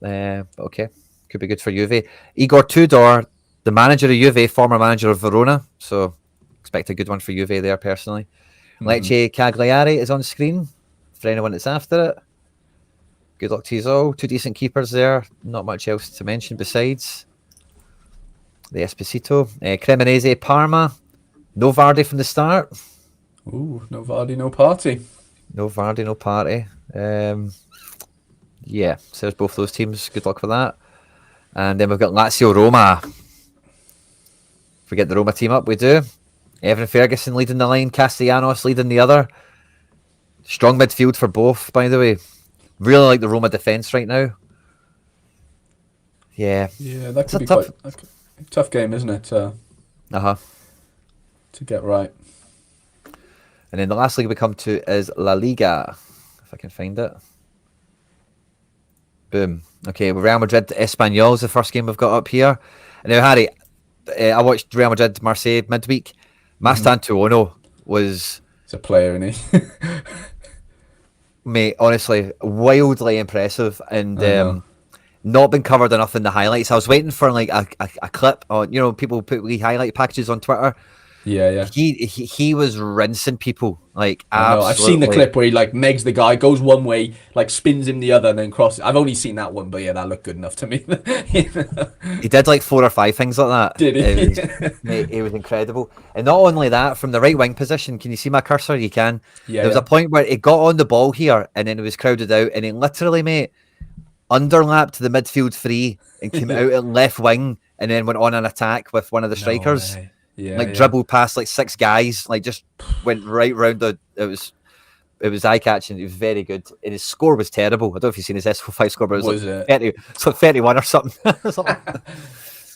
But okay. Could be good for Juve. Igor Tudor, the manager of Juve, former manager of Verona. So expect a good one for Juve there, personally. Lecce Cagliari is on screen for anyone that's after it. Good luck to you all. 2 decent keepers there. Not much else to mention besides. The Esposito. Cremonese, Parma. No Vardy from the start. Ooh, no Vardy, no party. No Vardy, no party. Yeah, so there's both those teams. Good luck with that. And then we've got Lazio Roma. If we get the Roma team up, we do. Evan Ferguson leading the line, Castellanos leading the other. Strong midfield for both, by the way. Really like the Roma defence right now. Yeah. Yeah, that It's could a be quite a tough game, isn't it? To get right. And then the last league we come to is La Liga. If I can find it. Boom. Okay, well, Real Madrid Espanyol is the first game we've got up here. And now, Harry, I watched Real Madrid Marseille midweek. Mastantuono was... He's a player, isn't he? Mate, honestly, wildly impressive and not been covered enough in the highlights. I was waiting for a clip on, people put wee highlight packages on Twitter. Yeah. He was rinsing people absolutely. I've seen the clip where he megs the guy, goes one way, spins him the other, and then crosses. I've only seen that one, but yeah, that looked good enough to me. He did 4 or 5 things like that. Did he? Mate, it was incredible. And not only that, from the right wing position, can you see my cursor? You can. Yeah. There was a point where it got on the ball here, and then it was crowded out, and it literally, mate, underlapped the midfield free and came out at left wing, and then went on an attack with one of the strikers. No way. Yeah, dribbled past 6 guys, just went right round the. It was eye catching. It was very good. And his score was terrible. I don't know if you've seen his SO5 score, but it was 30, 31 or something.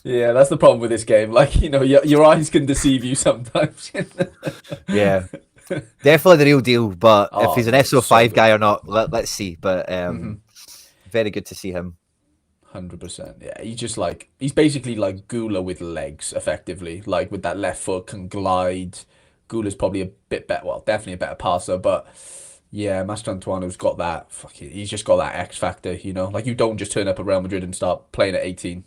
Yeah, that's the problem with this game. Your eyes can deceive you sometimes. Yeah, definitely the real deal. But if he's an SO5 so guy or not, let's see. But very good to see him. 100%. Yeah, he's basically like Gula with legs, effectively. With that left foot can glide. Gula's probably a bit better. Well, definitely a better passer, but yeah, Mastrantuano's got that. He's just got that X factor. You don't just turn up at Real Madrid and start playing at 18.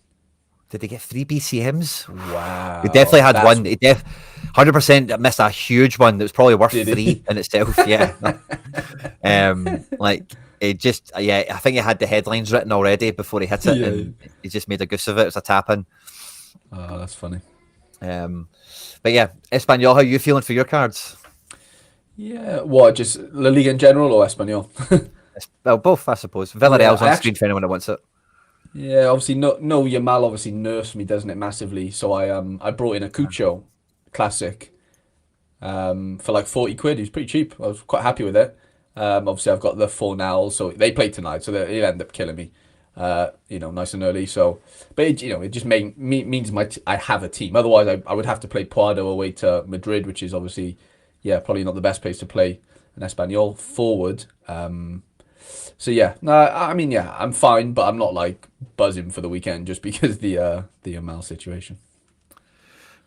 Did he get 3 BCMs? Wow. He definitely had one. He 100% missed a huge one that was probably worth 3 in itself. Yeah. It just, I think he had the headlines written already before he hit it, and he just made a goose of it. It was a tap in. Oh, that's funny. But yeah, Espanyol, how are you feeling for your cards? Yeah, what, just La Liga in general or Espanyol? Well, both, I suppose. Villarreal's on screen for anyone that wants it. Yeah, obviously, no, Yamal obviously nerfs me, doesn't it, massively? So I brought in a Cucho Classic for 40 quid. He was pretty cheap. I was quite happy with it. Obviously, I've got the 4 now, so they play tonight, so he'll end up killing me. Nice and early. So, but it just means I have a team. Otherwise, I would have to play Pardo away to Madrid, which is obviously, probably not the best place to play an Espanyol forward. So yeah, no, I'm fine, but I'm not buzzing for the weekend just because the Amal situation.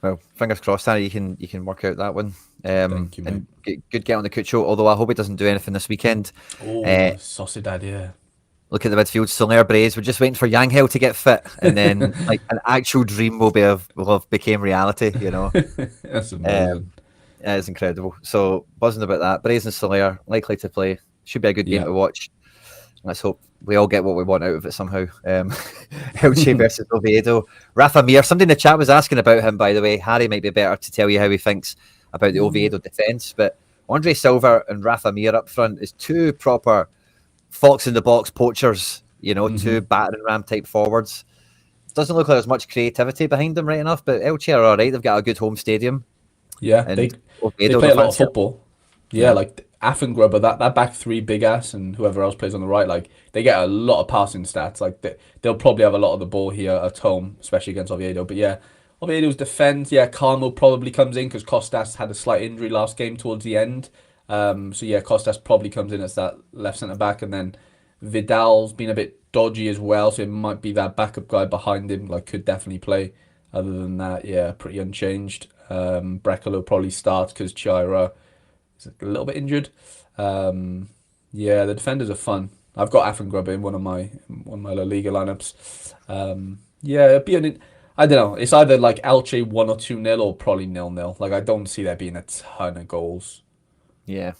Well, fingers crossed, Harry, you can work out that one. Thank you, mate. And good get on the Cucho, although I hope he doesn't do anything this weekend. Oh, Sociedad, yeah. Look at the midfield, Soler, Braze. We're just waiting for Yangel to get fit, and then an actual dream will have became reality. That's amazing. It's incredible. So buzzing about that. Braze and Soler likely to play. Should be a good game to watch. Let's hope we all get what we want out of it somehow. Elche versus Oviedo. Rafa Mir. Somebody in the chat was asking about him, by the way. Harry might be better to tell you how he thinks about the Oviedo defence. But Andre Silva and Rafa Mir up front is two proper fox in the box poachers, two battering ram type forwards. Doesn't look like there's much creativity behind them, right enough, but Elche are all right. They've got a good home stadium. Yeah, they play a lot of football. Yeah, like Affengrubber, that back three big ass, and whoever else plays on the right, like they get a lot of passing stats. Like they'll probably have a lot of the ball here at home, especially against Oviedo. But yeah, Oviedo's defense, Carmo probably comes in because Costas had a slight injury last game towards the end. So yeah, Costas probably comes in as that left centre back, and then Vidal's been a bit dodgy as well, so it might be that backup guy behind him. Like could definitely play. Other than that, yeah, pretty unchanged. Brecalo probably starts because Chira is a little bit injured. Yeah, the defenders are fun. I've got Affengrubber in one of my La Liga lineups. Yeah, it'd be I don't know. It's either like Elche 1 or 2-0 or probably 0-0. Like I don't see there being a ton of goals. Yeah,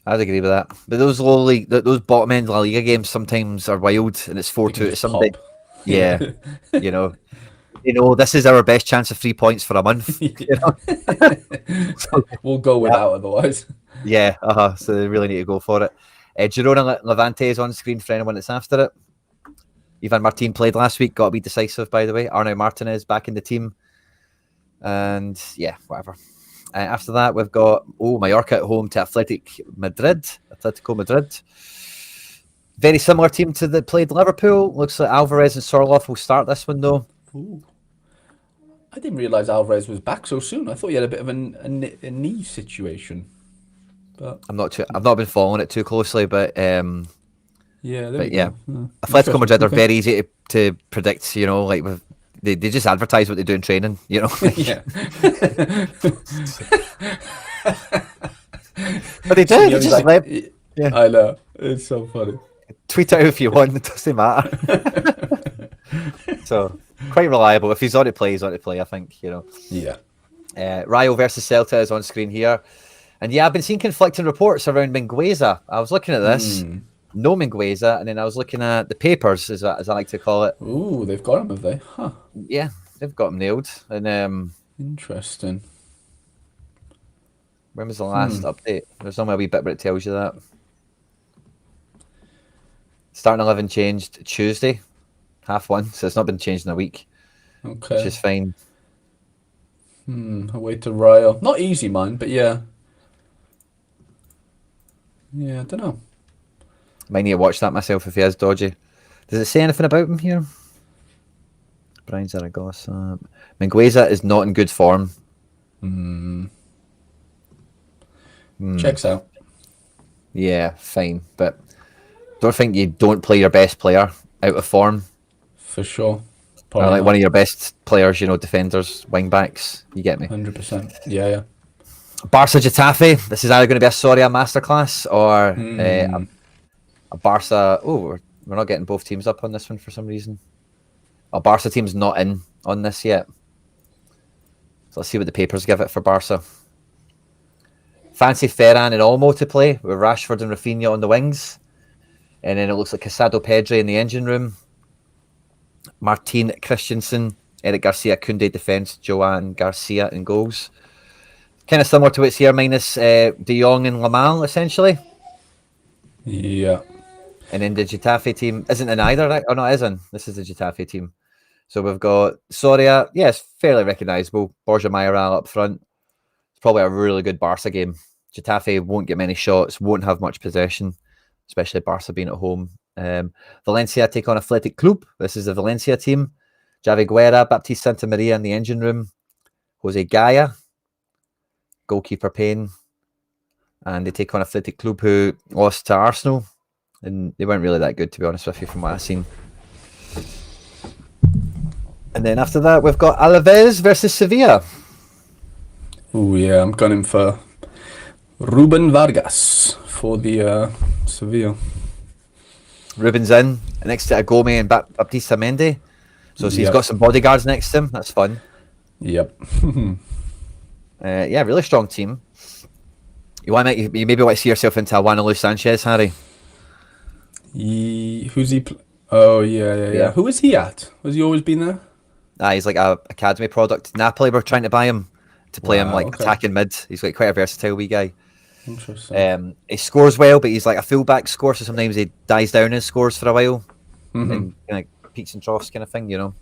I'd agree with that. But those those bottom end La Liga games sometimes are wild, and it's 4-2 to somebody. Yeah, this is our best chance of 3 points for a month. We'll go without otherwise. Yeah, so they really need to go for it. Girona Levante is on screen for anyone that's after it. Ivan Martin played last week, got to be decisive, by the way. Arnau Martinez back in the team. And yeah, whatever. After that, we've got Mallorca at home to Atletico Madrid. Very similar team to that played Liverpool. Looks like Alvarez and Sorloth will start this one, though. Ooh. I didn't realise Alvarez was back so soon. I thought he had a bit of a knee situation. But I've not been following it too closely, but Atletico Madrid are very easy to predict. Like they just advertise what they do in training. Yeah. But they do. They just I know. It's so funny. Tweet out if you want. It doesn't matter. So quite reliable. If he's on to play, he's on to play. I think Yeah. Rayo versus Celta is on screen here, and I've been seeing conflicting reports around Mingueza. I was looking at this, no Mingueza, and then I was looking at the papers, as I like to call it. Ooh, they've got him, have they? Huh. Yeah, they've got him nailed. And interesting. When was the last update? There's only a wee bit where it tells you that. Starting 11 changed Tuesday, 1:30, so it's not been changed in a week. Okay. Which is fine. Away to Rayo. Not easy, man, but yeah. Yeah, I don't know. Might need to watch that myself if he is dodgy. Does it say anything about him here? Brian Zaragoza. Mingueza is not in good form. Checks out. Yeah, fine. But don't think you don't play your best player out of form. For sure. Or like one of your best players, defenders, wing backs. You get me? 100%. Yeah. Barca Getafe. This is either going to be a Soria masterclass or a Barca. Oh, we're not getting both teams up on this one for some reason. A Barca team's not in on this yet. So let's see what the papers give it for Barca. Fancy Ferran and Olmo to play with Rashford and Rafinha on the wings. And then it looks like Casado Pedri in the engine room. Martin Christensen, Eric Garcia, Koundé defence, Joan Garcia in goals. Kind of similar to what's here, minus De Jong and Lamal, essentially. Yeah. And then the Getafe team isn't in either, right? Oh, no, it is in. This is the Getafe team. So we've got Soria. Yes, fairly recognisable. Borja Mayoral up front. It's probably a really good Barca game. Getafe won't get many shots, won't have much possession, especially Barca being at home. Valencia take on Athletic Club. This is the Valencia team. Javi Guerra, Baptiste Santa Maria in the engine room. Jose Gaya, goalkeeper Payne. And they take on Athletic Club, who lost to Arsenal. And they weren't really that good, to be honest with you, from what I've seen. And then after that, we've got Alaves versus Sevilla. Oh, yeah, I'm gunning for Ruben Vargas for the Sevilla. Ruben's in, next to Agome and Baptista Mendy. So he's got some bodyguards next to him. That's fun. Yep. Yeah, really strong team. You maybe want to see yourself into a Juan Luis Sanchez, Harry? Who's he? Oh, yeah. Yeah. Who is he at? Has he always been there? He's like a academy product. Napoli were trying to buy him to play him Wow, like okay. attacking mid. He's like quite a versatile wee guy. Interesting. He scores well, but he's like a fullback scorer, so sometimes he dies down and scores for a while, and kind of peaks and troughs kind of thing, you know.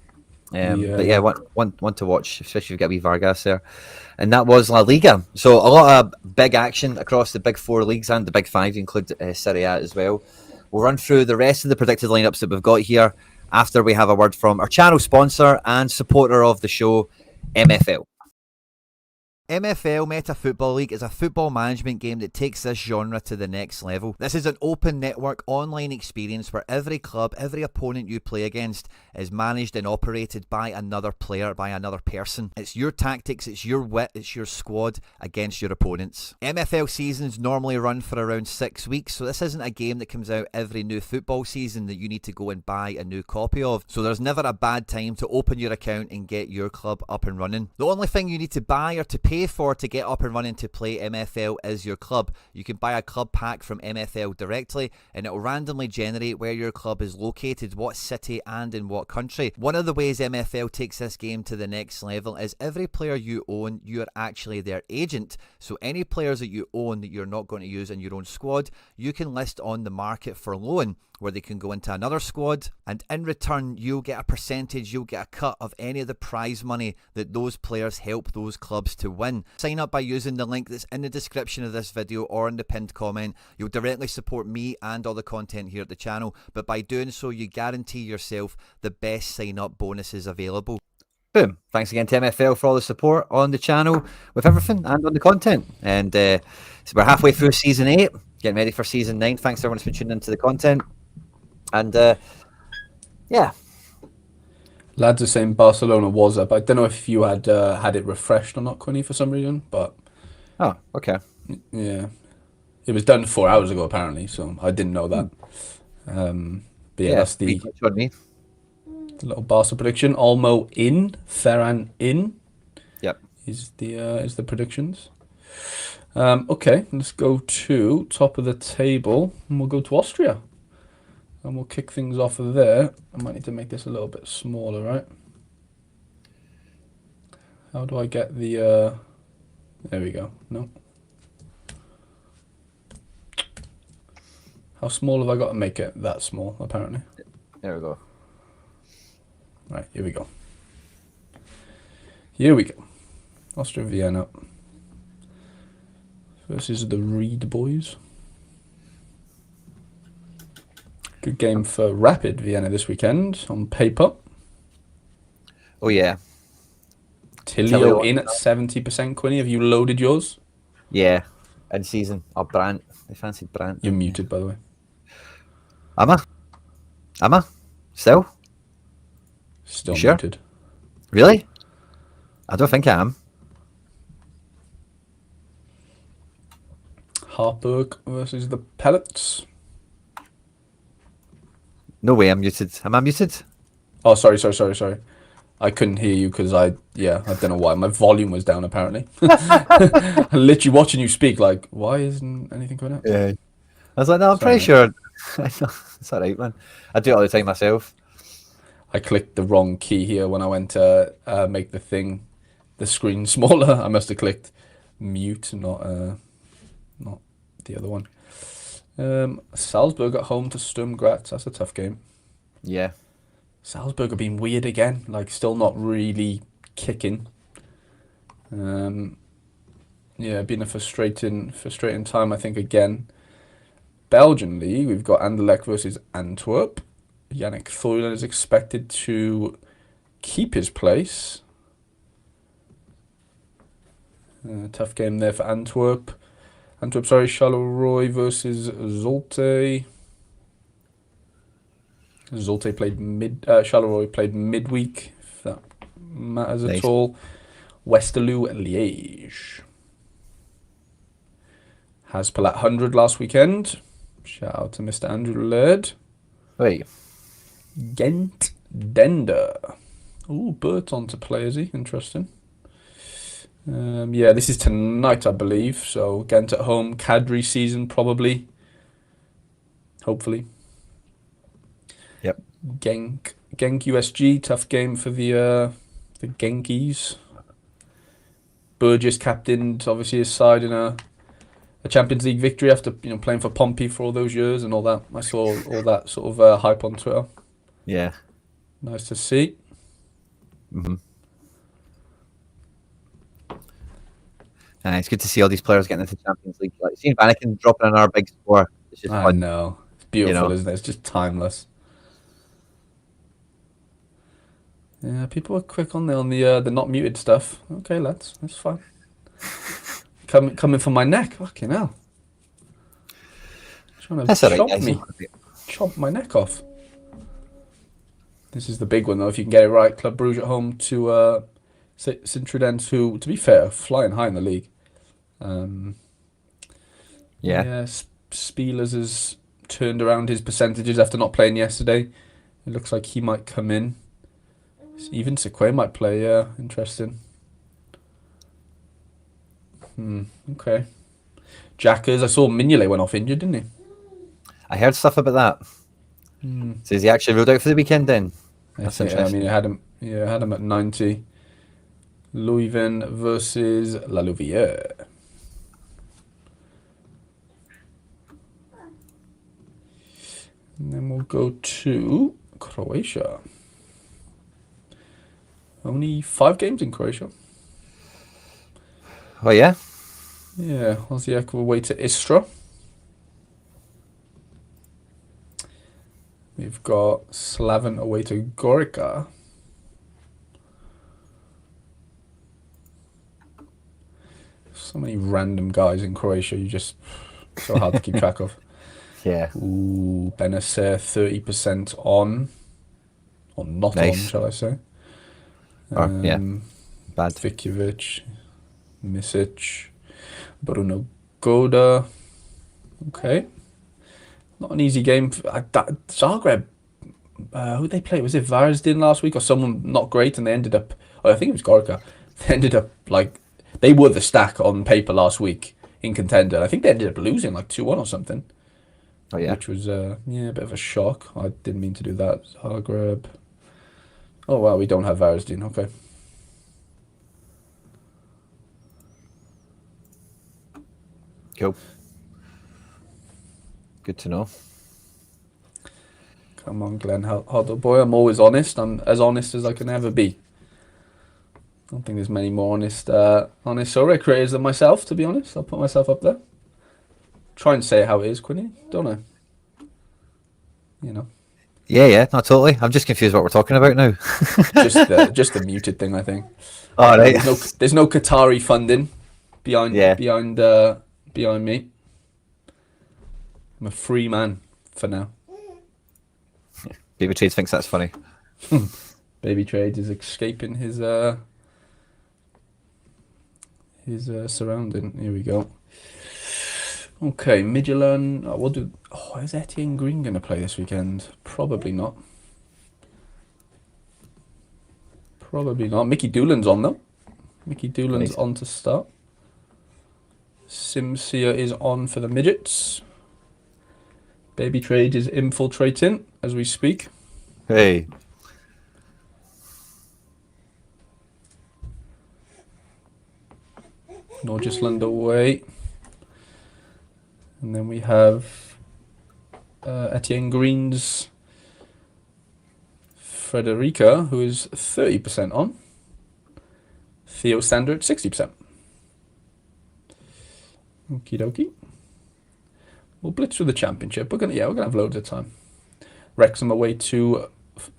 But yeah, one to watch, especially if you've got wee Vargas there. And that was La Liga. So a lot of big action across the big four leagues and the big five, include Serie A as well. We'll run through the rest of the predicted lineups that we've got here after we have a word from our channel sponsor and supporter of the show, MFL. MFL Meta Football League is a football management game that takes this genre to the next level. This is an open network online experience where every club, every opponent you play against is managed and operated by another player, by another person. It's your tactics, it's your wit, it's your squad against your opponents. MFL seasons normally run for around 6 weeks, so this isn't a game that comes out every new football season that you need to go and buy a new copy of. So there's never a bad time to open your account and get your club up and running. The only thing you need to buy or to pay for to get up and running to play MFL is your club. You can buy a club pack from MFL directly, and it will randomly generate where your club is located, what city and in what country. One of the ways MFL takes this game to the next level is every player you own, you are actually their agent. So any players that you own that you're not going to use in your own squad, you can list on the market for loan, where they can go into another squad, and in return you'll get a percentage, you'll get a cut of any of the prize money that those players help those clubs to win. Sign up by using the link that's in the description of this video or in the pinned comment. You'll directly support me and all the content here at the channel, but by doing so you guarantee yourself the best sign up bonuses available. Boom. Thanks again to MFL for all the support on the channel with everything and on the content. And so we're halfway through season 8, getting ready for season 9. Thanks to everyone who's been tuning into the content. And yeah, Lads are saying Barcelona was up. I don't know if you had had it refreshed or not, Quinny, for some reason, but oh, okay, yeah, it was done 4 hours ago apparently, so I didn't know that. But yeah, that's the little Barca prediction. Olmo in, Ferran in. Yep, is the predictions. Okay, let's go to top of the table, and we'll go to Austria. And we'll kick things off there. I might need to make this a little bit smaller, right? How do I get the... There we go. No. How small have I got to make it? That small, apparently. There we go. Right, here we go. Here we go. Austria Vienna versus the Reed boys. Good game for Rapid Vienna this weekend on paper. Oh yeah. Tilio in at 70%. Quinny, have you loaded yours? Yeah, in season. Oh, Brandt. I fancied Brandt. You're muted, by the way. Am I? Still? Still sure? Muted. Really? I don't think I am. Harburg versus the Pellets. No way I'm muted. Am I muted? Oh, sorry. I couldn't hear you because I don't know why. My volume was down, apparently. I'm literally watching you speak, like, why isn't anything going up? Yeah. I was like, no, I'm pretty sure. It's all right, man. I do it all the time myself. I clicked the wrong key here when I went to make the screen smaller. I must have clicked mute, not the other one. Salzburg at home to Sturm Graz. That's a tough game. Yeah. Salzburg have been weird again. Like, still not really kicking. Yeah, been a frustrating time, I think, again. Belgian league, we've got Anderlecht versus Antwerp. Yannick Thoylen is expected to keep his place. Tough game there for Antwerp. Charleroi versus Zulte. Zulte played Charleroi played midweek, if that matters at all. Westerlo Liège. Haspel at 100 last weekend. Shout out to Mr. Andrew Laird. Wait. Ghent Dender. Ooh, Burton to play, is he? Interesting. Yeah, this is tonight, I believe. So Ghent at home, Cadre season probably. Hopefully. Genk USG, tough game for the Genkies. Burgess captained obviously his side in a Champions League victory after playing for Pompey for all those years and all that. I saw all that sort of hype on Twitter. Yeah. Nice to see. Mm-hmm. It's good to see all these players getting into the Champions League. Like seeing Vanaken dropping another big score. It's just I fun. know. It's beautiful, isn't it? It's just timeless. Yeah, people are quick on the not muted stuff. Okay, lads, that's fine. Coming for my neck, fucking hell. Trying to chop my neck off. This is the big one though. If you can get it right, Club Brugge at home to Sint-Truiden, who, to be fair, flying high in the league. Spielers has turned around his percentages after not playing yesterday. It looks like he might come in. Even Sequay might play. Yeah, interesting. Okay. Jackers, I saw Mignolet went off injured, didn't he? I heard stuff about that. So is he actually ruled out for the weekend then? That's interesting. I mean, it had him at 90. Leuven versus La Louvière. And then we'll go to Croatia. Only 5 games in Croatia. Oh, yeah? Yeah, Osijek away to Istra. We've got Slaven away to Gorica. So many random guys in Croatia, so hard to keep track of. Yeah. Ooh, Benacer 30% on. Or not on, shall I say. Yeah. Bad. Vikjovic, Misic, Bruno Goda. Okay. Not an easy game. Zagreb, who they play? Was it Varazdin last week or someone not great? And they ended up, I think it was Gorica. They ended up they were the stack on paper last week in contender. I think they ended up losing 2-1 or something. Oh, yeah. Which was, a bit of a shock. I didn't mean to do that. Zagreb. Oh, wow, we don't have Varazdin. Okay. Cool. Good to know. Come on, Glenn Hoddle boy. I'm always honest. I'm as honest as I can ever be. I don't think there's many more honest Sorare creators than myself, to be honest. I'll put myself up there. Try and say it how it is, Quinny, don't I? Yeah, not totally. I'm just confused what we're talking about now. just the muted thing, I think. All right. There's no Qatari funding behind me. I'm a free man for now. Baby Trades thinks that's funny. Baby Trades is escaping his surrounding. Here we go. Okay, Midtjylland. Is Etienne Green going to play this weekend? Probably not. Mickey Doolan's on though. Mickey Doolan's on to start. Simsia is on for the midgets. Baby Trade is infiltrating as we speak. Hey. Norgisland away. And then we have Etienne Green's Frederica, who is 30% on. Theo Sander at 60%. Okie dokie. We'll blitz through the championship. We're gonna have loads of time. Wrexham away to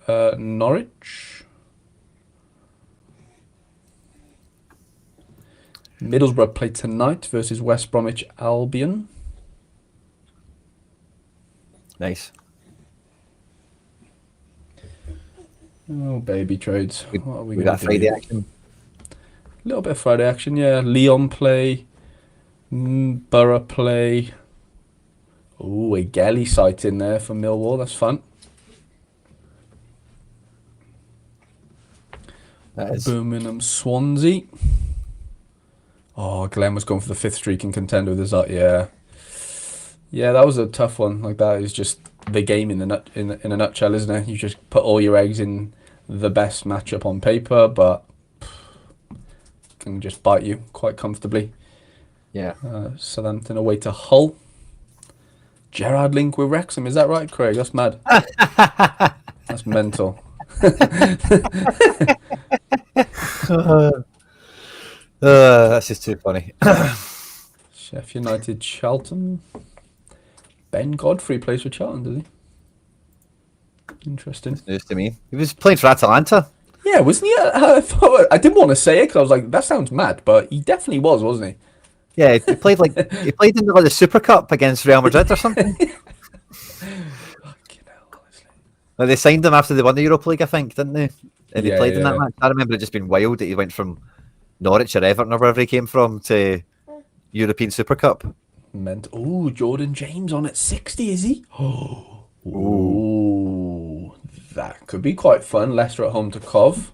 Norwich. Middlesbrough play tonight versus West Bromwich Albion. Nice. Oh, baby Trades. What are we going to do? Friday action. A little bit of Friday action, yeah. Leon play. Borough play. Oh, a Gelly site in there for Millwall. That's fun. That is. Birmingham Swansea. Oh, Glenn was going for the 5th streak in contender with his. Yeah. Yeah, that was a tough one. That is just the game in a nutshell, isn't it? You just put all your eggs in the best matchup on paper, but can just bite you quite comfortably. Yeah. Southampton away to Hull. Gerrard link with Wrexham, is that right, Craig? That's mad. That's mental. That's just too funny. Sheffield United, Charlton. Ben Godfrey plays for Charlton, does he? Interesting. News to me. He was playing for Atalanta. Yeah, wasn't he? I didn't want to say it because I was like, that sounds mad, but he definitely was, wasn't he? Yeah, he played in the Super Cup against Real Madrid or something. Like they signed him after they won the Europa League, I think, didn't they? And he played in that match. I remember it just being wild that he went from Norwich or Everton or wherever he came from to European Super Cup. Oh, Jordan James on at 60, is he? Ooh, that could be quite fun. Leicester at home to Cov.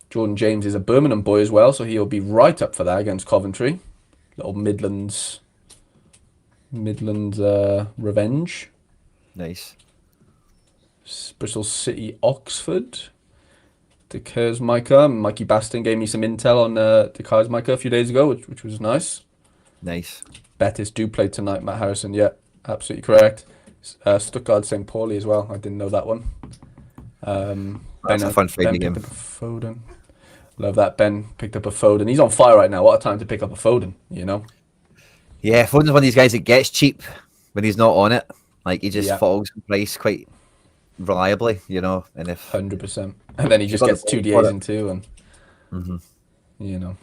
Jordan James is a Birmingham boy as well, so he'll be right up for that against Coventry. Little Midlands revenge. Nice. Bristol City, Oxford. De Kersmaker. Mikey Baston gave me some intel on De Kersmaker a few days ago, which was nice. Nice. Betis do play tonight, Matt Harrison. Yeah, absolutely correct. Stuttgart St. Pauli as well. I didn't know that one. That's a fun Friday game. Foden. Love that. Ben picked up a Foden. He's on fire right now. What a time to pick up a Foden, you know? Yeah, Foden's one of these guys that gets cheap when he's not on it. Like, he just falls in price quite reliably, you know? And if 100%. And then he just gets 2 DAs in too, and you know.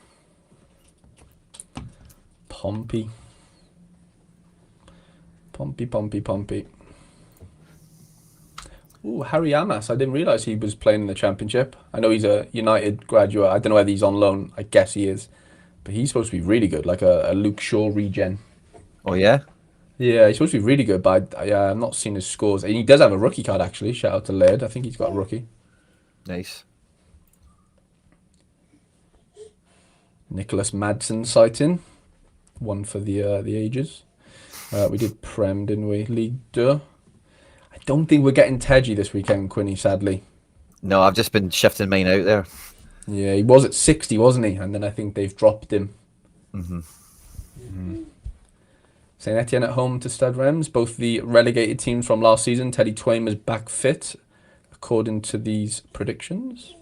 Pompey. Ooh, Harry Amas. I didn't realise he was playing in the Championship. I know he's a United graduate. I don't know whether he's on loan. I guess he is. But he's supposed to be really good, like a Luke Shaw regen. Oh, yeah? Yeah, he's supposed to be really good, but I've not seen his scores. And he does have a rookie card, actually. Shout out to Laird. I think he's got a rookie. Nice. Nicholas Madsen sighting. One for the ages. We did Prem, didn't we? League 2. I don't think we're getting Teji this weekend, Quinny, sadly. No, I've just been shifting mine out there. Yeah, he was at 60, wasn't he? And then I think they've dropped him. St Etienne at home to Stade Reims. Both the relegated teams from last season. Teddy Twain is back fit, according to these predictions.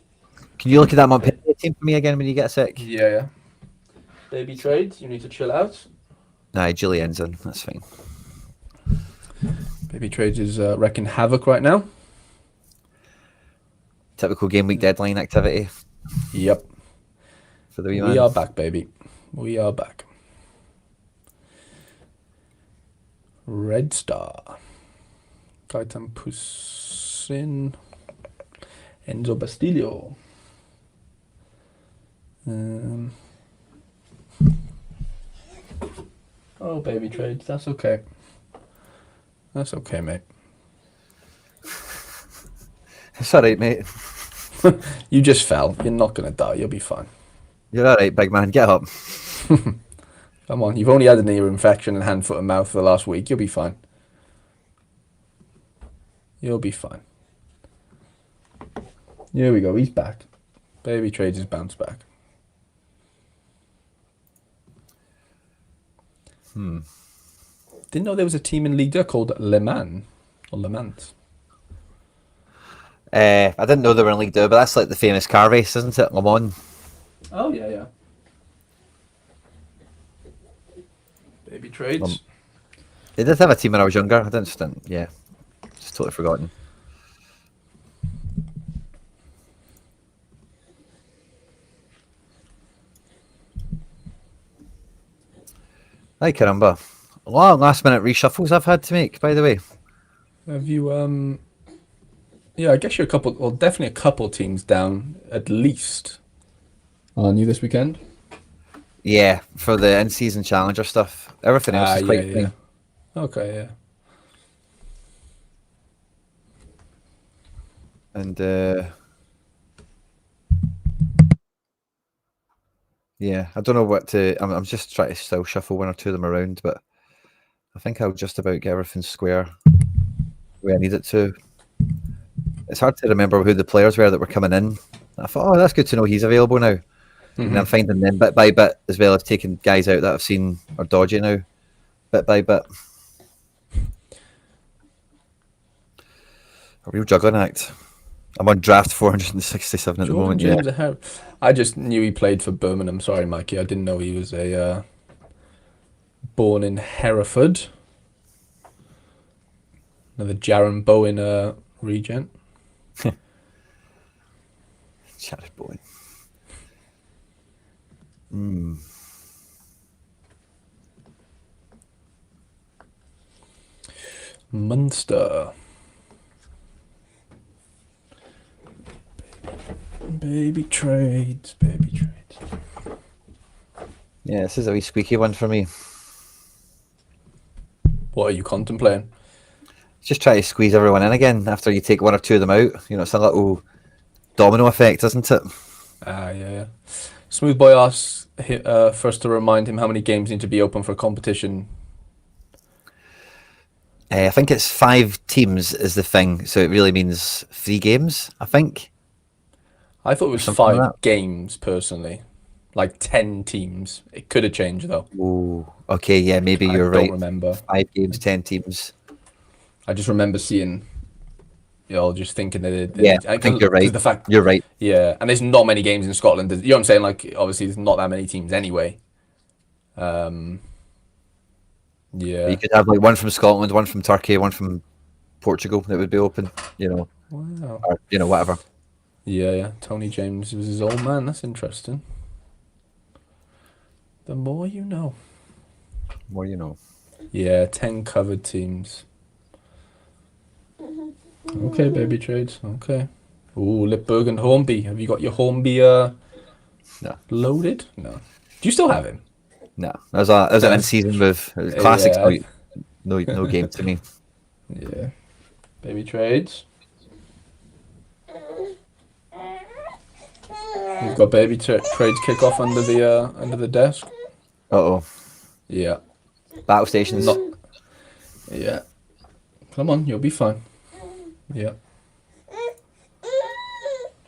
Can you look at that Montpellier team for me again when you get sick? Yeah. Baby trades, you need to chill out. Nah, Julian's in. That's fine. Baby trades is wrecking havoc right now. Typical game week deadline activity. Yep. For the We are back, baby. We are back. Red Star. Gaetan Poussin. Enzo Bastillo. Oh, baby trades. That's okay. That's okay, mate. It's alright, mate. You just fell. You're not going to die. You'll be fine. You're alright, big man. Get up. Come on. You've only had an ear infection and hand, foot and mouth for the last week. You'll be fine. You'll be fine. Here we go. He's back. Baby trades is bounced back. Didn't know there was a team in Ligue 2 called Le Mans or Le Mans. I didn't know they were in League 2, but that's like the famous car race, isn't it? Le Mans. Oh, yeah. Baby trades. They did have a team when I was younger. I just totally forgotten. Ay, caramba. A lot of last minute reshuffles I've had to make, by the way. Have you, yeah, I guess you're definitely a couple teams down, at least. Aren't you this weekend? Yeah, for the in-season challenger stuff. Everything else is quite clean. Okay, yeah. And, yeah, I don't know what to... I'm just trying to still shuffle one or two of them around, but I think I'll just about get everything square. where I need it to. It's hard to remember who the players were that were coming in. I thought, oh, that's good to know he's available now. And I'm finding them bit by bit as well as taking guys out that I've seen are dodgy now, bit by bit. A real juggling act. I'm on draft 467 at the moment. James I just knew he played for Birmingham. Sorry, Mikey. I didn't know he was a born in Hereford. Another Jaron Bowen regent. Jared Bowen. Munster. Baby trades. Yeah, this is a wee squeaky one for me. What are you contemplating? Just try to squeeze everyone in again after you take one or two of them out. You know, it's a little domino effect, isn't it? Yeah. Smooth Boy asks first to remind him how many games need to be open for competition. I think it's 5 teams is the thing, so it really means 3 games, I think. I thought it was Something 5 like that. games, personally. Like 10 teams. It could have changed, though. Oh, okay, yeah, maybe you're I don't right. remember. 5 games, 10 teams. I just remember seeing, just thinking that Yeah, I think you're right. The fact, You're right. yeah, and there's not many games in Scotland. You know what I'm saying? Like, obviously, there's not that many teams anyway. Yeah. You could have like one from Scotland, one from Turkey, one from Portugal that would be open, Wow. or whatever. Yeah. Tony James was his old man. That's interesting. The more you know. More you know. Yeah, 10 covered teams. Okay, baby trades. Okay. Ooh, Lipberg and Hornby. Have you got your Hornby No. loaded? No. Do you still have him? No. That was an in-season move. It was classic. Yeah. No game to me. Yeah. Baby trades. You've got baby trades kickoff under the desk. Uh-oh. Yeah. Battle stations. Yeah. Come on, you'll be fine. Yeah.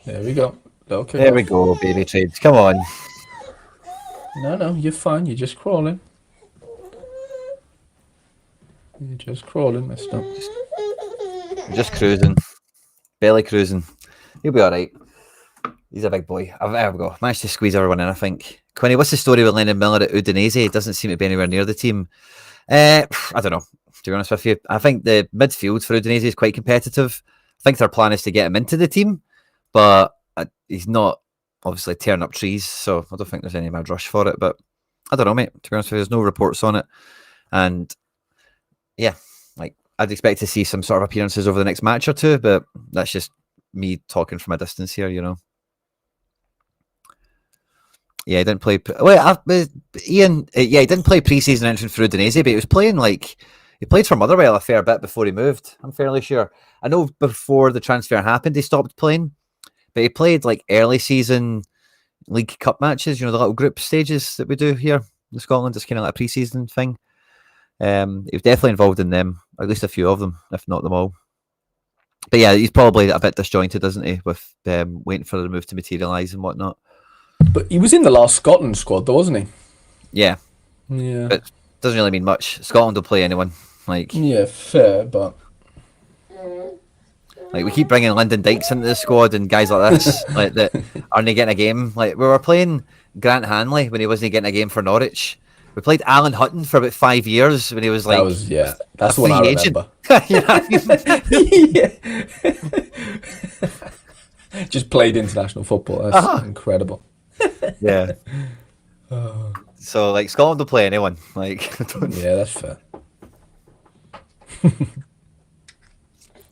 There we go. Okay. There we go, baby trades. Come on. No, you're fine. You're just crawling. You're just crawling, mister. Just cruising. Belly cruising. He'll be alright. He's a big boy. There we go. Managed to squeeze everyone in, I think. Quinny, what's the story with Lennon Miller at Udinese? It doesn't seem to be anywhere near the team. I don't know, to be honest with you. I think the midfield for Udinese is quite competitive. I think their plan is to get him into the team, but he's not obviously tearing up trees, so I don't think there's any mad rush for it. But I don't know, mate. To be honest with you, there's no reports on it. And yeah, like I'd expect to see some sort of appearances over the next match or two, but that's just me talking from a distance here, Yeah, he didn't play. Ian. Yeah, he didn't play pre-season entering for Udinese, but he was playing he played for Motherwell a fair bit before he moved. I'm fairly sure. I know before the transfer happened, he stopped playing, but he played early season League Cup matches. The little group stages that we do here in Scotland. It's kind of like a pre-season thing. He was definitely involved in them, at least a few of them, if not them all. But yeah, he's probably a bit disjointed, isn't he, with waiting for the move to materialise and whatnot. But he was in the last Scotland squad, though, wasn't he? Yeah. Yeah. But doesn't really mean much. Scotland will play anyone. Yeah, fair, but we keep bringing Lyndon Dykes into the squad and guys like this, that aren't getting a game. We were playing Grant Hanley when he wasn't getting a game for Norwich. We played Alan Hutton for about 5 years when he was that's the one I remember. Just played international football. That's incredible. Yeah. So Scotland will play anyone. Yeah, that's fair.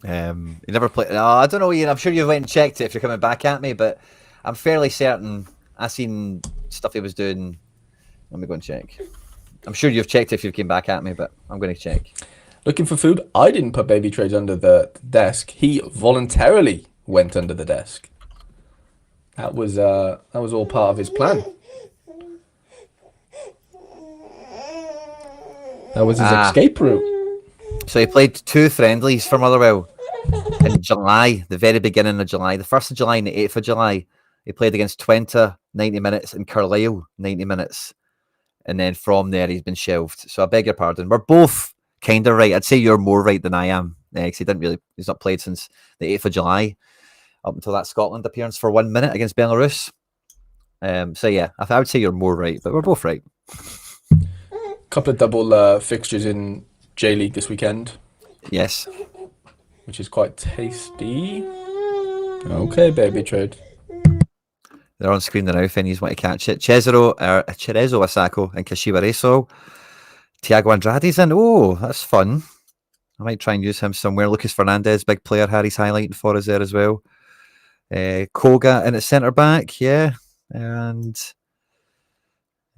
You never play. No, I don't know, Ian. I'm sure you went and checked it if you're coming back at me, but I'm fairly certain I seen stuff he was doing. Let me go and check. I'm sure you've checked if you came back at me, but I'm going to check. Looking for food. I didn't put baby trades under the desk. He voluntarily went under the desk. That was all part of his plan. That was his escape route. So he played 2 friendlies for Motherwell in July, the very beginning of July. The 1st of July and the 8th of July. He played against Twente, 90 minutes, and Carlisle, 90 minutes. And then from there, he's been shelved. So I beg your pardon. We're both kind of right. I'd say you're more right than I am. Because he's not played since the 8th of July, up until that Scotland appearance for 1 minute against Belarus. So yeah, I would say you're more right, but we're both right. Couple of double fixtures in J League this weekend. Yes. Which is quite tasty. Okay, baby trade. They're on screen now if any want to catch it. Cerezo Asako and Kashiwa Reso. Thiago Andrade's in. Oh, that's fun. I might try and use him somewhere. Lucas Fernandez, big player. Harry's highlighting for us there as well. Koga in at centre back, yeah. And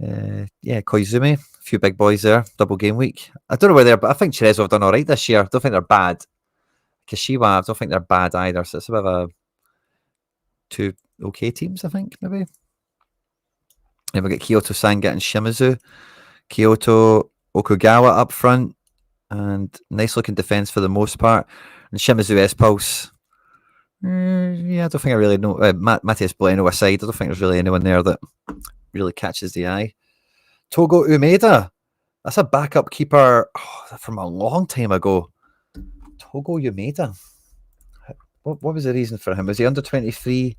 Koizumi. A few big boys there. Double game week. I don't know where they're, but I think Cerezo have done all right this year. I don't think they're bad. Kashiwa, I don't think they're bad either. So it's a bit of a 2 okay teams, I think, maybe. Then we get Kyoto Sanga and Shimizu. Kyoto Okugawa up front. And nice looking defence for the most part. And Shimizu S-Pulse. Yeah, I don't think I really know. Matthias Bueno aside, I don't think there's really anyone there that really catches the eye. Togo Umeda. That's a backup keeper from a long time ago. Togo Umeda. What was the reason for him? Was he under 23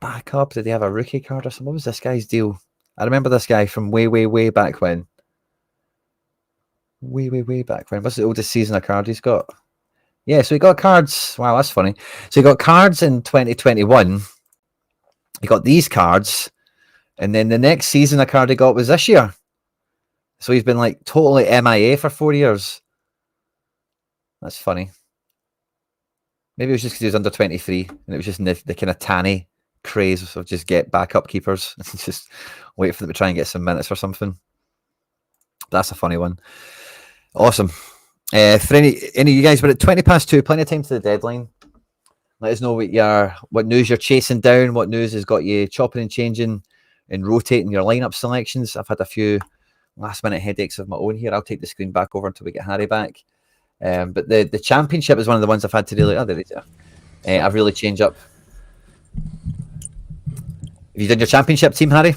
backup? Did he have a rookie card or something? What was this guy's deal? I remember this guy from way back when. Way back when. What's the oldest season of card he's got? Yeah, so he got cards. Wow, that's funny. So he got cards in 2021. He got these cards. And then the next season a card he got was this year. So he's been like totally MIA for 4 years. That's funny. Maybe it was just because he was under 23 and it was just the kind of tanny craze of just get backup keepers and just wait for them to try and get some minutes or something. That's a funny one. Awesome. For any of you guys, we're at 2:20, plenty of time to the deadline. Let us know what news you're chasing down, what news has got you chopping and changing and rotating your lineup selections. I've had a few last minute headaches of my own here. I'll take the screen back over until we get Harry back. But the championship is one of the ones I've had to really I've really changed up. Have you done your championship team, Harry?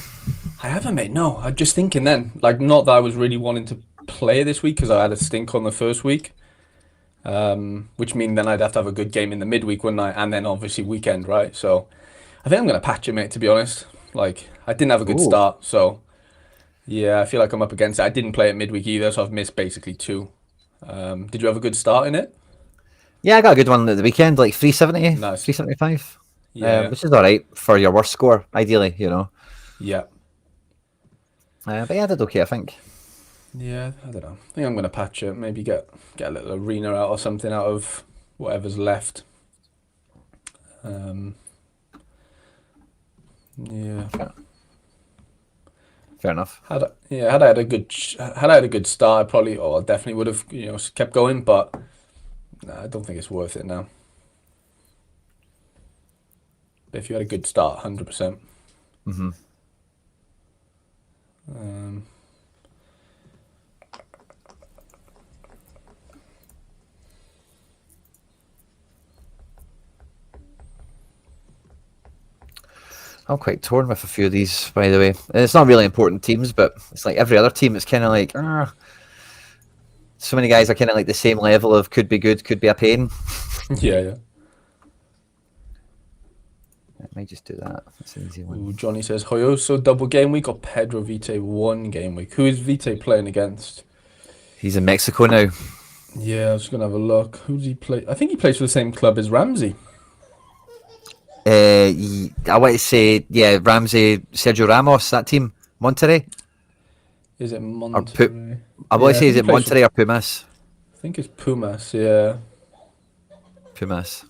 I haven't, mate. No, I'm just thinking then. Like, not that I was really wanting to play this week because I had a stink on the first week. Which means then I'd have to have a good game in the midweek, wouldn't I? And then obviously weekend, right? So I think I'm going to patch it, mate, to be honest. Like, I didn't have a good start. So yeah, I feel like I'm up against it. I didn't play it midweek either, so I've missed basically 2. Did you have a good start in it? Yeah, I got a good one at the weekend, like 370, nice. 375. Yeah. Which is all right for your worst score, ideally, you know. Yeah. But yeah, I did okay, I think. Yeah, I don't know. I think I'm going to patch it. Maybe get a little arena out or something out of whatever's left. Yeah. Fair enough. Had I had a good start, I definitely would have kept going. But I don't think it's worth it now. But if you had a good start, 100%. Mm-hmm. I'm quite torn with a few of these, by the way. And it's not really important teams, but it's like every other team. It's kind of like, so many guys are kind of like the same level of could be good, could be a pain. Yeah. I might just do that. That's an easy one. Ooh, Johnny says, Hoyoso double game week or Pedro Vite 1 game week? Who is Vite playing against? He's in Mexico now. Yeah, I was going to have a look. Who does he play? I think he plays for the same club as Ramsey. I want to say, Ramsey, Sergio Ramos, that team. Monterrey? Is it Monterrey? I want to say, is it Monterrey or Pumas? I think it's Pumas, yeah. Pumas.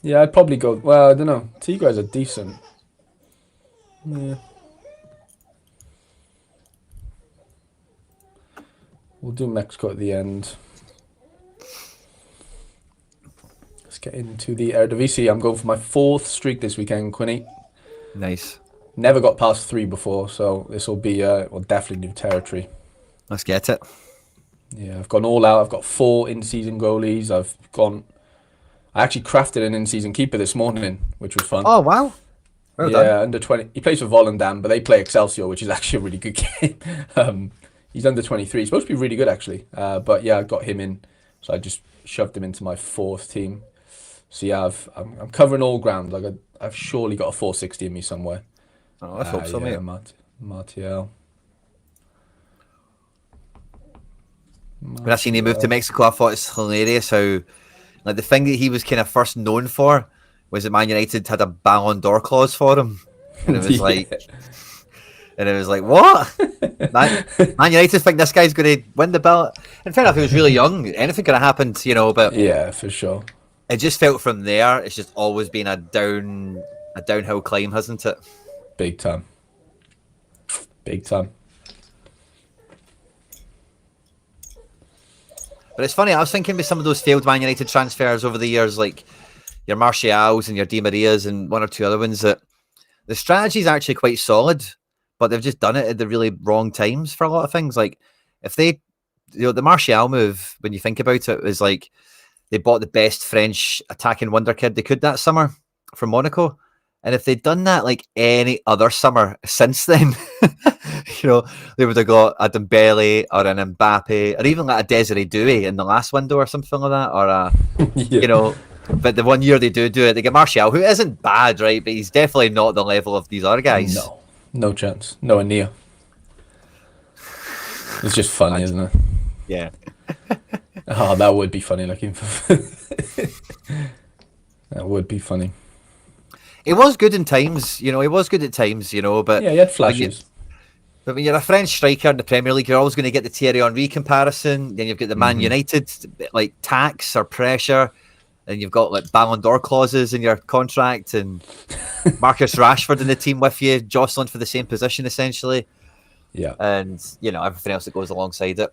Yeah, I'd probably go... Well, I don't know. Tigres are decent. Yeah. We'll do Mexico at the end. Let's get into the Eredivisie. I'm going for my 4th streak this weekend, Quinny. Nice. Never got past 3 before, so this will be definitely new territory. Let's get it. Yeah, I've gone all out. I've got 4 in-season goalies. I actually crafted an in-season keeper this morning, which was fun. Oh, wow. Well done. Yeah, under 20. He plays for Volendam, but they play Excelsior, which is actually a really good game. He's under 23. He's supposed to be really good, actually. But yeah, I got him in, so I just shoved him into my 4th team. So yeah, I'm covering all ground. Like I've surely got a 460 in me somewhere. Oh, let's hope so, mate. Martial. When I seen he moved to Mexico, I thought it's hilarious how, like, the thing that he was kind of first known for was that Man United had a Ballon d'Or clause for him, and it was like, what? Man United think this guy's going to win the Ballon. And fair enough, he was really young. Anything could have happened, But yeah, for sure. It just felt from there. It's just always been a downhill climb, hasn't it? Big time. Big time. But it's funny, I was thinking with some of those failed Man United transfers over the years, like your Martials and your Di Marias and 1 or 2 other ones, that the strategy is actually quite solid, but they've just done it at the really wrong times for a lot of things. Like, if they, the Martial move, when you think about it, is like they bought the best French attacking wonder kid they could that summer from Monaco. And if they'd done that like any other summer since then, they would have got a Dembele or an Mbappe or even like a Desiree Doué in the last window or something like that. Or but the one year they do it, they get Martial, who isn't bad, right? But he's definitely not the level of these other guys. No chance. Nowhere near. It's just funny, isn't it? Yeah. Oh, that would be funny looking for. That would be funny. It was good in times, he was good at times, but yeah, he had flashes. But when you're a French striker in the Premier League, you're always going to get the Thierry Henry comparison. Then you've got the Man United like tax or pressure, and you've got like Ballon d'Or clauses in your contract, and Marcus Rashford in the team with you, jostling for the same position essentially. Yeah, and everything else that goes alongside it.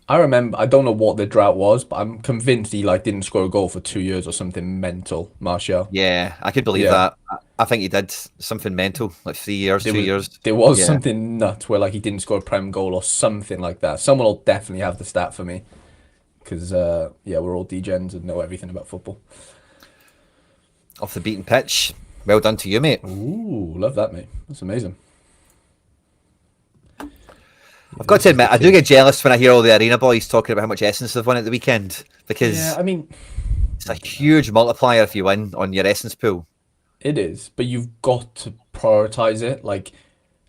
I remember, I don't know what the drought was, but I'm convinced he didn't score a goal for 2 years or something mental, Martial. Yeah, I could believe that. I think he did something mental, like 3 years, 2 years. There was something nuts where he didn't score a Prem goal or something like that. Someone will definitely have the stat for me because, we're all degens and know everything about football. Off the beaten pitch. Well done to you, mate. Ooh, love that, mate. That's amazing. I've got to admit, I do get jealous when I hear all the Arena boys talking about how much Essence they've won at the weekend, because it's a huge multiplier if you win on your Essence pool. It is, but you've got to prioritize it,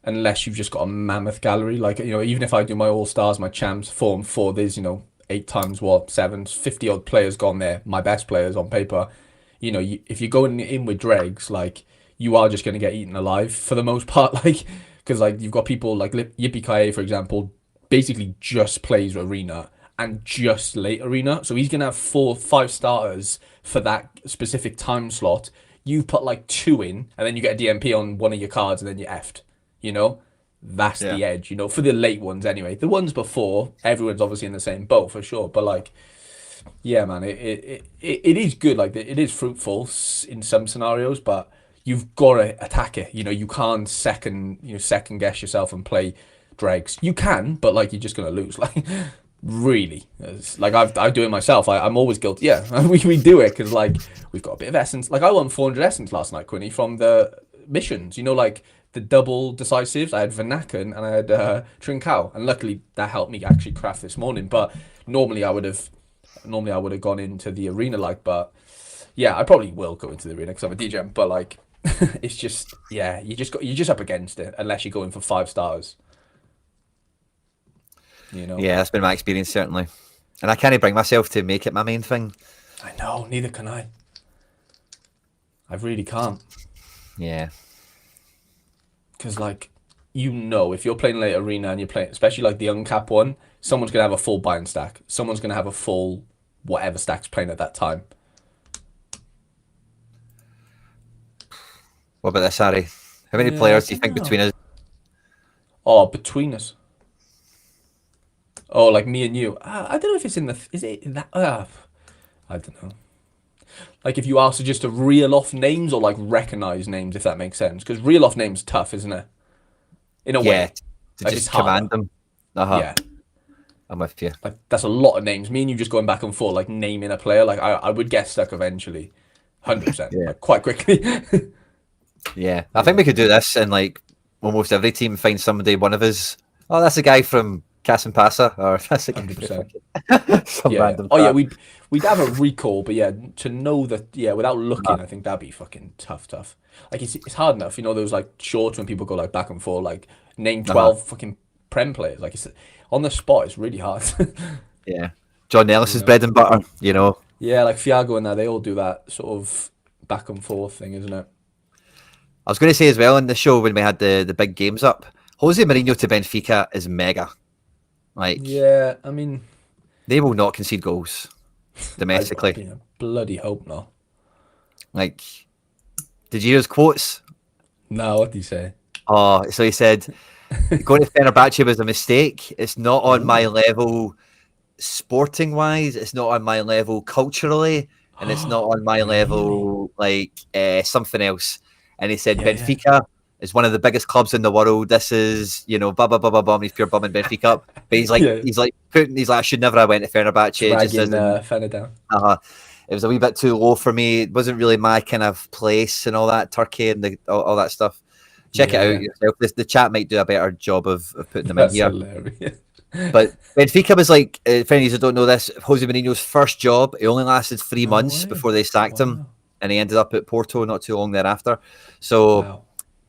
unless you've just got a mammoth gallery. Even if I do my All-Stars, my Champs, 4 and 4, there's, 8 times 7, 50 odd players gone there, my best players on paper. If you're going in with dregs, you are just going to get eaten alive for the most part, because you've got people like Yippee Kaye, for example, basically just plays Arena and just late Arena. So he's going to have 4 5 starters for that specific time slot. You put 2 in, and then you get a DMP on one of your cards, and then you're effed. That's the edge, for the late ones anyway. The ones before, everyone's obviously in the same boat for sure. But yeah, man, it is good. It is fruitful in some scenarios, but you've got to attack it. You can't second guess yourself and play dregs. You can, but you're just gonna lose. Really, I do it myself. I'm always guilty. Yeah, we do it because we've got a bit of essence. I won 400 essence last night, Quinny, from the missions. The double decisives. I had Vanaken and I had Trincao, and luckily that helped me actually craft this morning. But normally I would have gone into the arena. But yeah, I probably will go into the arena because I'm a DJ. But it's just you're just up against it unless you're going for 5 stars. Yeah, that's been my experience certainly, and I can't bring myself to make it my main thing. I know, neither can I. I really can't. Yeah, because if you're playing late arena and you're playing, especially the uncap one, someone's gonna have a full bind stack. Someone's gonna have a full whatever stack's playing at that time. What about this, Harry? How many players do you think between us? Oh, between us. Oh, me and you. I don't know if it's in the. Is it that? I don't know. If you ask just to reel off names or recognize names, if that makes sense. Because reel off names tough, isn't it? In a way. To just command them. Yeah. I'm with you. Like that's a lot of names. Me and you just going back and forth, like naming a player. Like I would get stuck eventually, 100%, Yeah. like quite quickly. Yeah, I think we could do this in like almost every team. Find somebody, one of us. Oh, that's a guy from Passa, or that's a guy 100%. some Yeah. random. Oh yeah, crap. we'd have a recall, but yeah, to know that, yeah, without looking, I think that'd be fucking tough. Like it's hard enough, those like shorts when people go like back and forth, like name 12 fucking Prem players. Like it's on the spot, it's really hard. Yeah, John Ellis's Yeah. bread and butter. You know, Yeah, like Thiago and that, they all do that sort of back and forth thing, isn't it? I was going to say as well in the show when we had the big games up, Jose Mourinho to Benfica is mega. Like, Yeah, I mean, they will not concede goals domestically. I bloody hope not. Like, did you hear his quotes? No, what do you say? Oh, so he said, going to Fenerbahce was a mistake. It's not on my level sporting wise. It's not on my level culturally. And it's not on my level like something else. And he said, Yeah, Benfica is one of the biggest clubs in the world. This is, blah, blah, blah, blah, blah. And he's pure bumming Benfica up. But he's like, Yeah. he's like, I should never have went to Fenerbahce. It just Dragging isn't. Fener down. It was a wee bit too low for me. It wasn't really my kind of place and all that, Turkey and all that stuff. Check it out yourself. The chat might do a better job of putting them in here. Hilarious. But Benfica was like, for any who don't know this, Jose Mourinho's first job. It only lasted 3 months before they sacked him, and he ended up at Porto not too long thereafter. So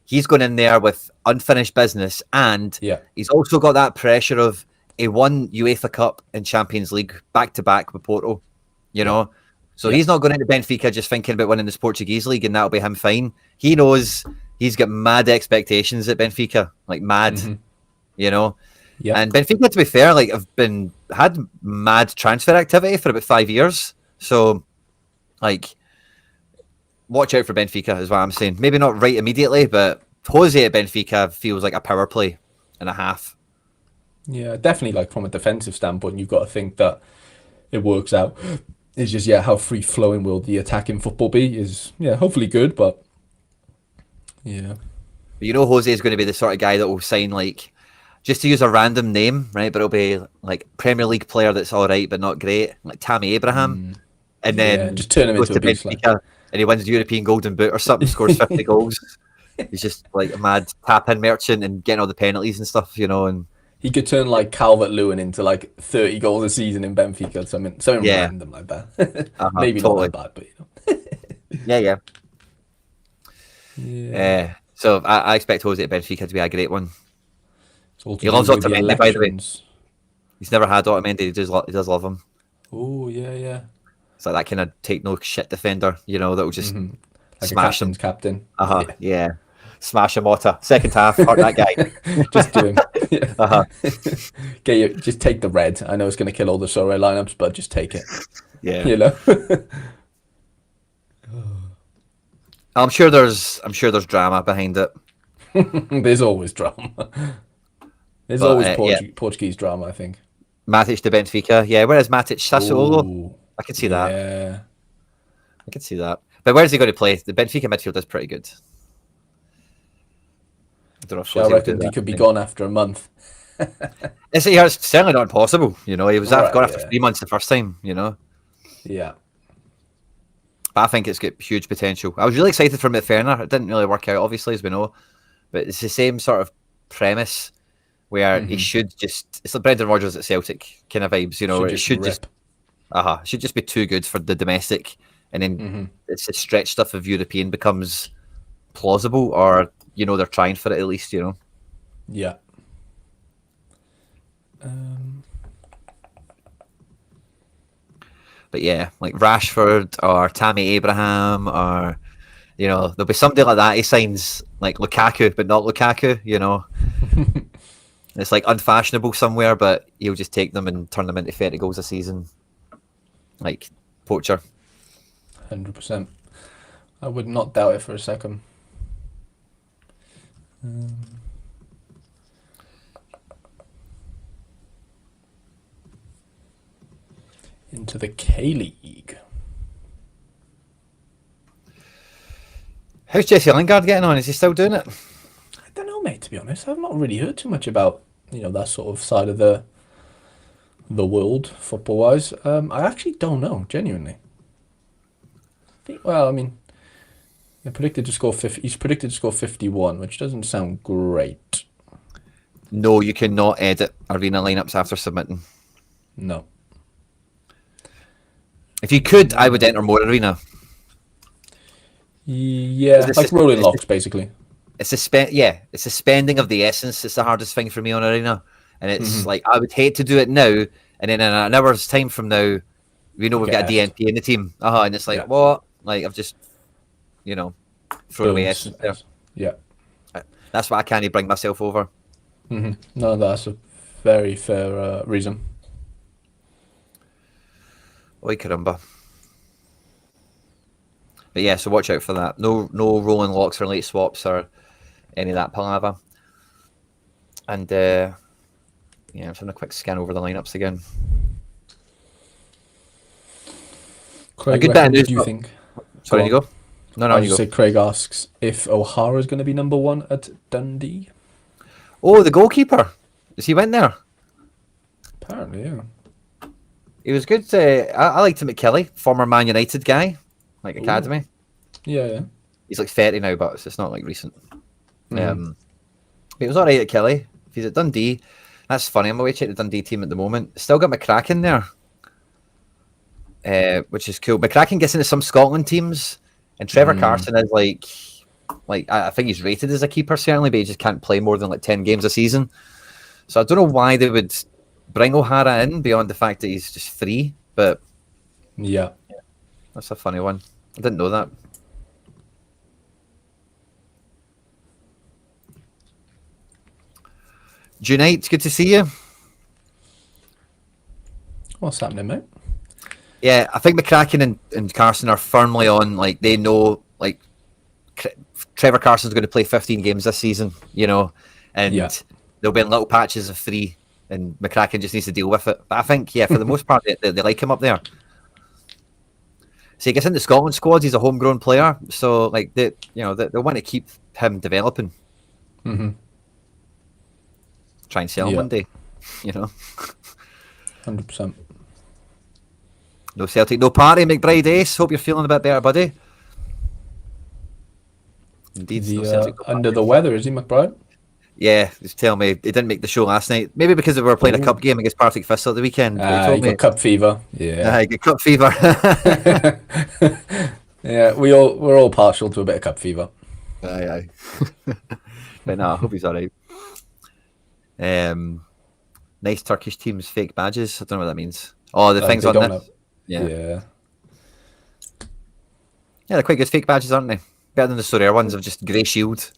he's going in there with unfinished business, and he's also got that pressure of he won UEFA Cup and Champions League back to back with Porto, know. So he's not going into Benfica just thinking about winning this Portuguese league, and that'll be him fine. He knows he's got mad expectations at Benfica, like mad, Yeah. And Benfica, to be fair, like have had mad transfer activity for about 5 years. So, like, watch out for Benfica is what I'm saying. Maybe not right immediately, but Jose at Benfica feels like a power play and a half. Yeah, definitely. Like from a defensive standpoint, you've got to think that it works out. It's just how free flowing will the attacking football be? Is hopefully good, but But Jose is going to be the sort of guy that will sign like. Just to use a random name, right? But it'll be like Premier League player that's all right but not great, like Tammy Abraham, and then just turn him into a beast, Benfica, and he wins the European Golden Boot or something, scores 50 goals. He's just like a mad tap-in merchant and getting all the penalties and stuff, And he could turn like Calvert-Lewin into like 30 goals a season in Benfica, something random like that. Maybe totally. Not that bad, but yeah. So I expect Jose at Benfica to be a great one. He loves Otamendi, by the way. He's never had Otamendi. He does love him. Oh, yeah. It's like that kind of take no shit defender, that will just like smash him. Captain. Yeah. Smash him, Otta. Second half, hurt that guy. Just do him. Just take the red. I know it's going to kill all the Sorare lineups, but just take it. Yeah. I'm sure there's drama behind it. There's always drama. There's always Portuguese drama, I think. Matic to Benfica. Yeah, where is Matic? Sassuolo? I can see that. Yeah. I can see that. But where is he going to play? The Benfica midfield is pretty good. I don't know if I reckon he could be gone after a month. It's certainly not impossible. He was gone after 3 months the first time, Yeah. But I think it's got huge potential. I was really excited for him at Ferner. It didn't really work out, obviously, as we know. But it's the same sort of premise where he should just... It's like Brendan Rodgers at Celtic kind of vibes, It should just be too good for the domestic. And then it's the stretch stuff of European becomes plausible, or, they're trying for it at least, Yeah. But yeah, like Rashford or Tammy Abraham or... there'll be somebody like that. He signs like Lukaku, but not Lukaku, It's like unfashionable somewhere, but he'll just take them and turn them into 30 goals a season. Like poacher. 100%. I would not doubt it for a second. Into the K-League. How's Jesse Lingard getting on? Is he still doing it? I don't know, mate, to be honest. I've not really heard too much about, that sort of side of the the world football-wise. I actually don't know, genuinely. Well, I mean, he's predicted to score 51, which doesn't sound great. No, you cannot edit arena lineups after submitting. No. If you could, I would enter more arena. Yeah, like rolling locks, basically. It's it's the spending of the essence. It's the hardest thing for me on arena, and it's like I would hate to do it now, and then in an hour's time from now, we've got a DNP in the team. And it's like what? Like I've just, thrown away essence there. Yeah, that's why I can't bring myself over. No, that's a very fair reason. Oi caramba. But yeah, so watch out for that. No rolling locks or late swaps or any of that palaver. And I'm just having a quick scan over the lineups again. Craig, a good bit of news. Do you think? Sorry, you go. No, you go. Say Craig asks if O'Hara's going to be number 1 at Dundee. Oh, the goalkeeper. Is he went there? Apparently, yeah. He was good. I liked him at Kelly, former Man United guy, like academy. Yeah. He's like 30 now, but it's not like recent. But he was alright at Kelly. If he's at Dundee, that's funny. I'm away check the Dundee team at the moment. Still got McCracken there, which is cool. McCracken gets into some Scotland teams, and Trevor Carson is like I think he's rated as a keeper certainly, but he just can't play more than like 10 games a season. So I don't know why they would bring O'Hara in beyond the fact that he's just free, but yeah, that's a funny one. I didn't know that. Junite, good to see you. What's happening, mate? Yeah, I think McCracken and Carson are firmly on, like, they know, like, Trevor Carson's going to play 15 games this season, and they'll be in little patches of free, and McCracken just needs to deal with it. But I think, for the most part, they like him up there. So he gets into the Scotland squad. He's a homegrown player, so like they want to keep him developing. Try and sell him one day, 100%. No Celtic, no party. McBride Ace. Hope you're feeling a bit better, buddy. Indeed, no Celtic, no under the weather, is he, McBride? Yeah, he's telling me he didn't make the show last night. Maybe because we were playing a cup game against Partick Thistle at the weekend. He got cup fever. Yeah, he got cup fever. Yeah, we're all partial to a bit of cup fever. Aye. But no, I hope he's alright. Nice Turkish teams, fake badges. I don't know what that means. Oh, the things on this. Yeah, they're quite good fake badges, aren't they? Better than the Sorare ones of just grey shield.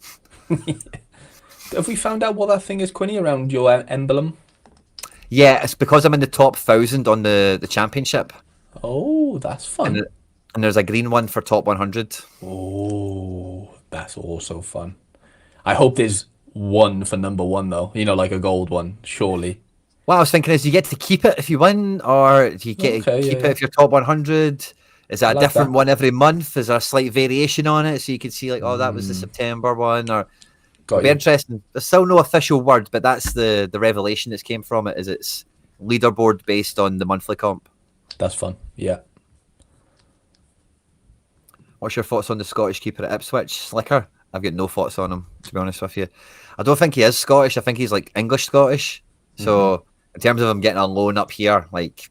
Have we found out what that thing is, Quinny, around your emblem? Yeah, it's because I'm in the top 1,000 on the championship. Oh, that's fun. And there's a green one for top 100. Oh, that's also fun. I hope there's one for number 1, though. Like a gold one, surely. What I was thinking is, you get to keep it if you win, or do you get to keep it if you're top 100? Is that a different one every month? Is there a slight variation on it? So you can see, like, that was the September one, or... It'll be interesting. There's still no official word, but that's the revelation that's came from it, is it's leaderboard based on the monthly comp. That's fun, yeah. What's your thoughts on the Scottish keeper at Ipswich, Slicker? I've got no thoughts on him, to be honest with you. I don't think he is Scottish. I think he's like English Scottish. So in terms of him getting on loan up here, like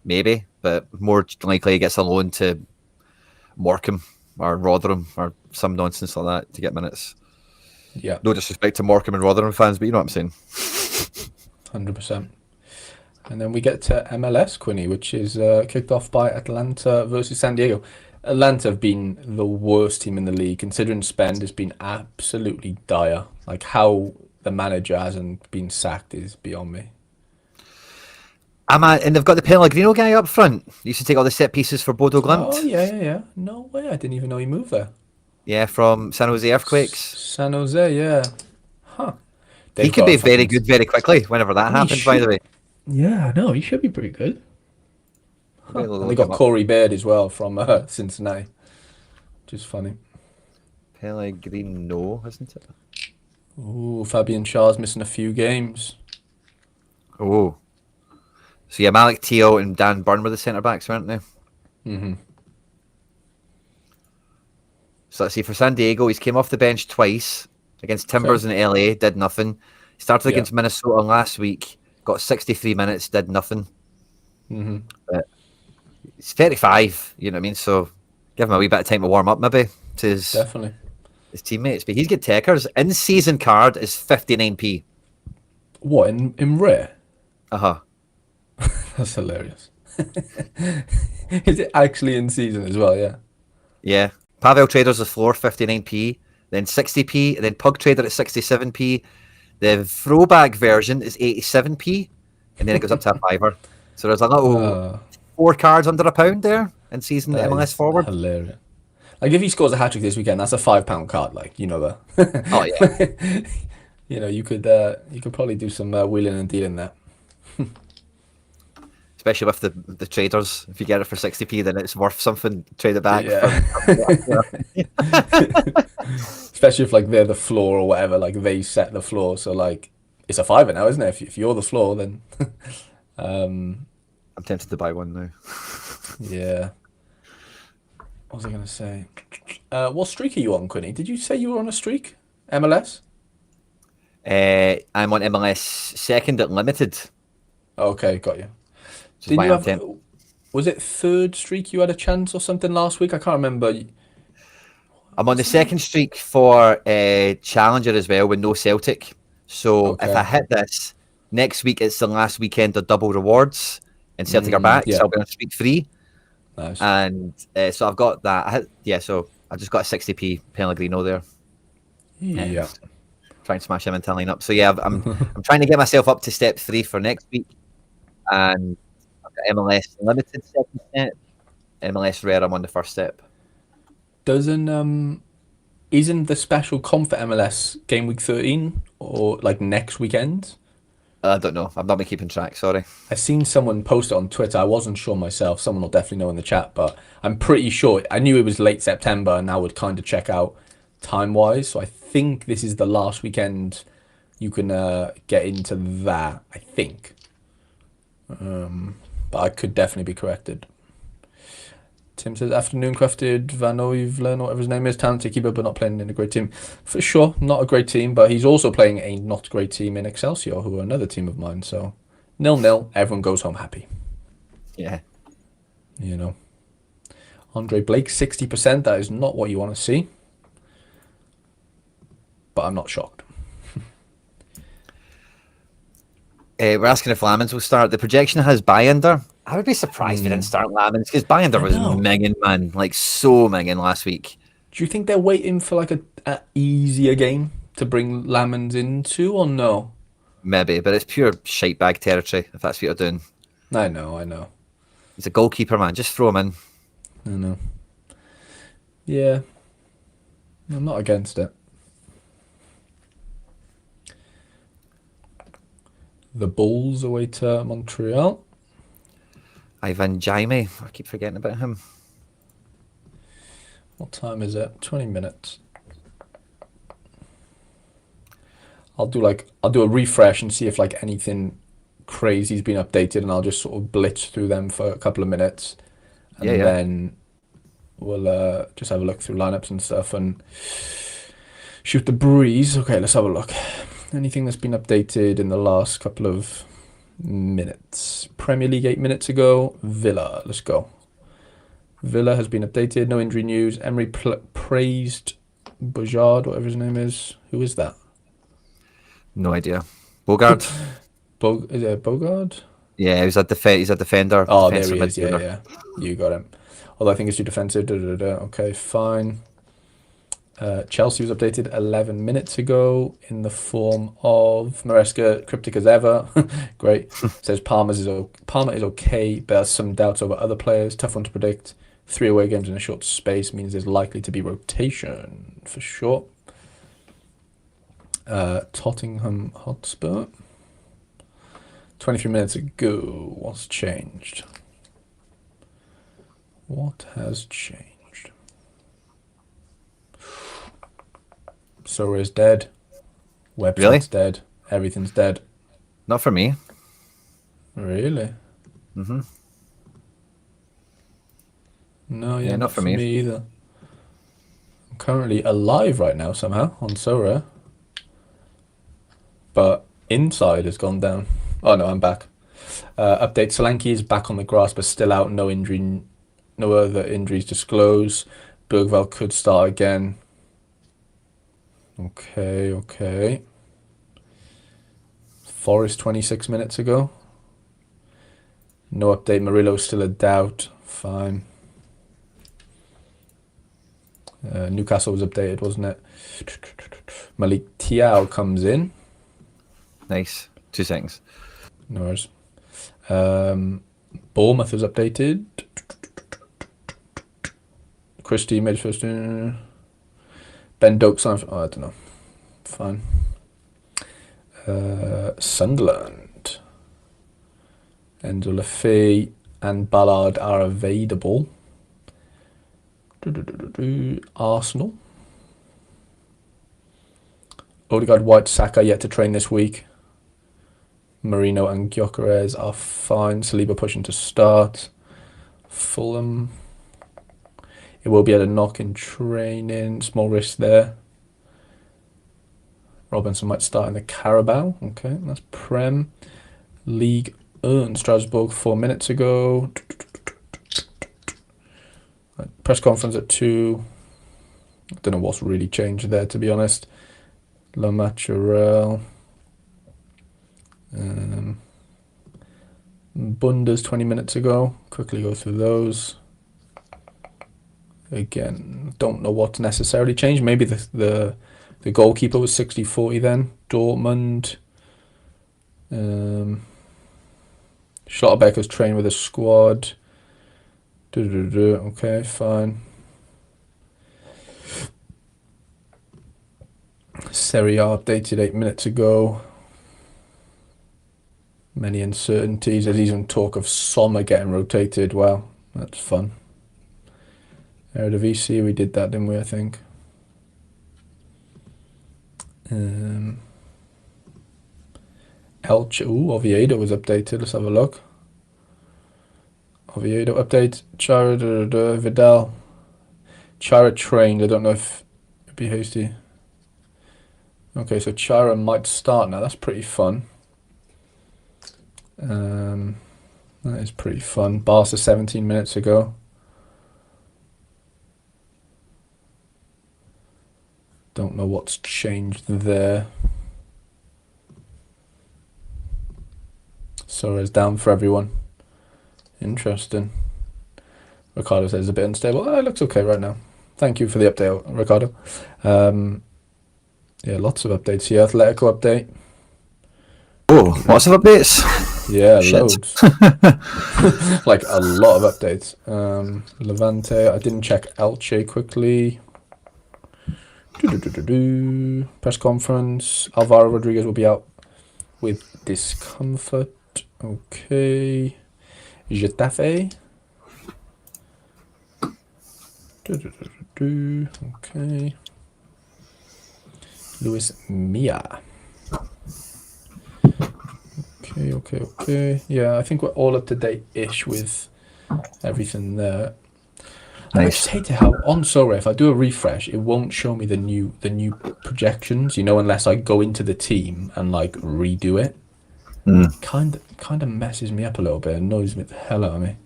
maybe, but more likely he gets a loan to Morecambe or Rotherham or some nonsense like that to get minutes. Yeah. No disrespect to Morecambe and Rotherham fans, but you know what I'm saying. 100%. And then we get to MLS, Quinny, which is kicked off by Atlanta versus San Diego. Atlanta have been the worst team in the league, considering spend has been absolutely dire. Like, how the manager hasn't been sacked is beyond me. And they've got the Pellegrino guy up front. He used to take all the set pieces for Bodo Glimt. Oh, yeah. No way. I didn't even know he moved there. Yeah, from San Jose Earthquakes. San Jose, yeah. Huh. He could be very good very quickly whenever that happens, by the way. Yeah, no, he should be pretty good. Huh. And they got Corey Baird as well from Cincinnati, which is funny. Pellegrino, isn't it? Ooh, Fabian Schär's missing a few games. Oh. So yeah, Malik Teal and Dan Burn were the centre backs, weren't they? Mm-hmm. So let's see, for San Diego, he's came off the bench twice against Timbers in LA, did nothing. He started against Minnesota last week, got 63 minutes, did nothing. Mm-hmm. But he's 35, you know what I mean? So give him a wee bit of time to warm up, maybe, to his teammates. But he's got takers. In season card is 59p. What, in rare? Uh-huh. That's hilarious. Is it actually in season as well? Yeah. Yeah. Pavel Trader's the floor, 59p, then 60p, then Pug Trader at 67p. The throwback version is 87p, and then it goes up to a fiver. So there's a little 4 cards under £1 there in season MLS forward. Hilarious. Like if he scores a hat-trick this weekend, that's a £5 card. Like, you know that. Oh yeah. You know, you could probably do some wheeling and dealing there. Especially with the traders. If you get it for 60p, then it's worth something. Trade it back. Yeah. Especially if like they're the floor or whatever, like they set the floor. So like it's a fiver now, isn't it? If you're the floor, then I'm tempted to buy one now. Yeah. What was I going to say? What streak are you on, Quinny? Did you say you were on a streak? MLS? I'm on MLS second at limited. Okay, got you. Did you have, was it third streak you had a chance or something last week? I can't remember. I'm on the second streak for Challenger as well with no Celtic. So if I hit this, next week it's the last weekend of double rewards and Celtic are back. So I'll be on streak 3. Nice. And so I've got that. So I just got a 60p Pellegrino there. Yeah. Trying to smash him into lineup. So yeah, I'm trying to get myself up to step 3 for next week. And I've got MLS limited second step. MLS rare, I'm on the first step. Isn't the special comp for MLS game week 13 or like next weekend? I don't know. I've not been keeping track, sorry. I seen someone post it on Twitter. I wasn't sure myself. Someone will definitely know in the chat, but I'm pretty sure. I knew it was late September and I would kind of check out time-wise. So I think this is the last weekend you can get into that, I think. But I could definitely be corrected. Tim says, afternoon crafted Van Oivlen, whatever his name is, talented keeper, but not playing in a great team. For sure, not a great team, but he's also playing a not great team in Excelsior, who are another team of mine. So 0-0, everyone goes home happy. Yeah. You know. Andre Blake, 60%. That is not what you want to see. But I'm not shocked. We're asking if Lamans will start. The projection has Byender. I would be surprised if he didn't start Lamans because Byender was minging, man. Like, so minging last week. Do you think they're waiting for like a easier game to bring Lamans into or no? Maybe, but it's pure shite bag territory if that's what you're doing. I know. He's a goalkeeper, man. Just throw him in. I know. Yeah. I'm not against it. The Bulls away to Montreal. Ivan Jaime. I keep forgetting about him. What time is it? 20 minutes. I'll do a refresh and see if like anything crazy's been updated, and I'll just sort of blitz through them for a couple of minutes, and then we'll just have a look through lineups and stuff and shoot the breeze. Okay, let's have a look. Anything that's been updated in the last couple of minutes? Premier League 8 minutes ago. Villa, let's go. Villa has been updated. No injury news. Emery praised Bojard, whatever his name is. Who is that? No idea. Bogard. Is it Bogard? Yeah, he's a defender. Oh, there he is. Yeah. You got him. Although I think it's too defensive. Okay, fine. Chelsea was updated 11 minutes ago in the form of Maresca, cryptic as ever. Great. Says Palmer is okay, but has some doubts over other players. Tough one to predict. 3 away games in a short space means there's likely to be rotation for sure. Tottenham Hotspur. 23 minutes ago. What's changed? What has changed? Sorare's dead. Website's dead. Everything's dead. Not for me. Really? Mm-hmm. No, Yeah, not for me either. I'm currently alive right now somehow on Sorare. But inside has gone down. Oh no, I'm back. Update: Solanke is back on the grass, but still out. No other injuries disclosed. Bergvall could start again. Okay. Forest 26 minutes ago. No update. Murillo's still a doubt. Fine. Newcastle was updated, wasn't it? Malik Tiao comes in. Nice. 2 seconds. No worries. Bournemouth was updated. Christie made first. Ben Doak signed. Oh, I don't know. Fine. Sunderland. Enzo Lafay and Ballard are available. Arsenal. Odegaard, White, Saka yet to train this week. Marino and Gyökeres are fine. Saliba pushing to start. Fulham. It will be at a knock in training. Small risk there. Robinson might start in the Carabao. Okay, that's Prem. League Strasbourg 4 minutes ago. Press conference at 2. I don't know what's really changed there, to be honest. La Maturel. Bundes 20 minutes ago. Quickly go through those. Again, don't know what's necessarily changed. Maybe the goalkeeper was 60-40 then. Dortmund. Schlotterbeck has trained with a squad. Okay, fine. Serie A updated 8 minutes ago. Many uncertainties. There's even talk of Sommer getting rotated. Wow, that's fun. Eredivisie, we did that, didn't we, I think? Oviedo was updated. Let's have a look. Oviedo update. Chara, Vidal. Chara trained. I don't know if it'd be hasty. Okay, so Chara might start now. That's pretty fun. That is pretty fun. Barca 17 minutes ago. Don't know what's changed there. Sorare's down for everyone. Interesting. Ricardo says it's a bit unstable. It looks okay right now. Thank you for the update, Ricardo. Yeah, lots of updates here. Atletico update. Oh, lots of updates. Yeah, Shit. loads. Like a lot of updates. Levante. I didn't check Elche quickly. Press conference. Alvaro Rodriguez will be out with discomfort. Okay. Getafe. Okay. Luis Mia. Okay. Yeah, I think we're all up to date-ish with everything there. Nice. I just hate it how on Sorare, if I do a refresh, it won't show me the new projections. Unless I go into the team and like redo it. Kind of messes me up a little bit. Annoys me the hell out of me.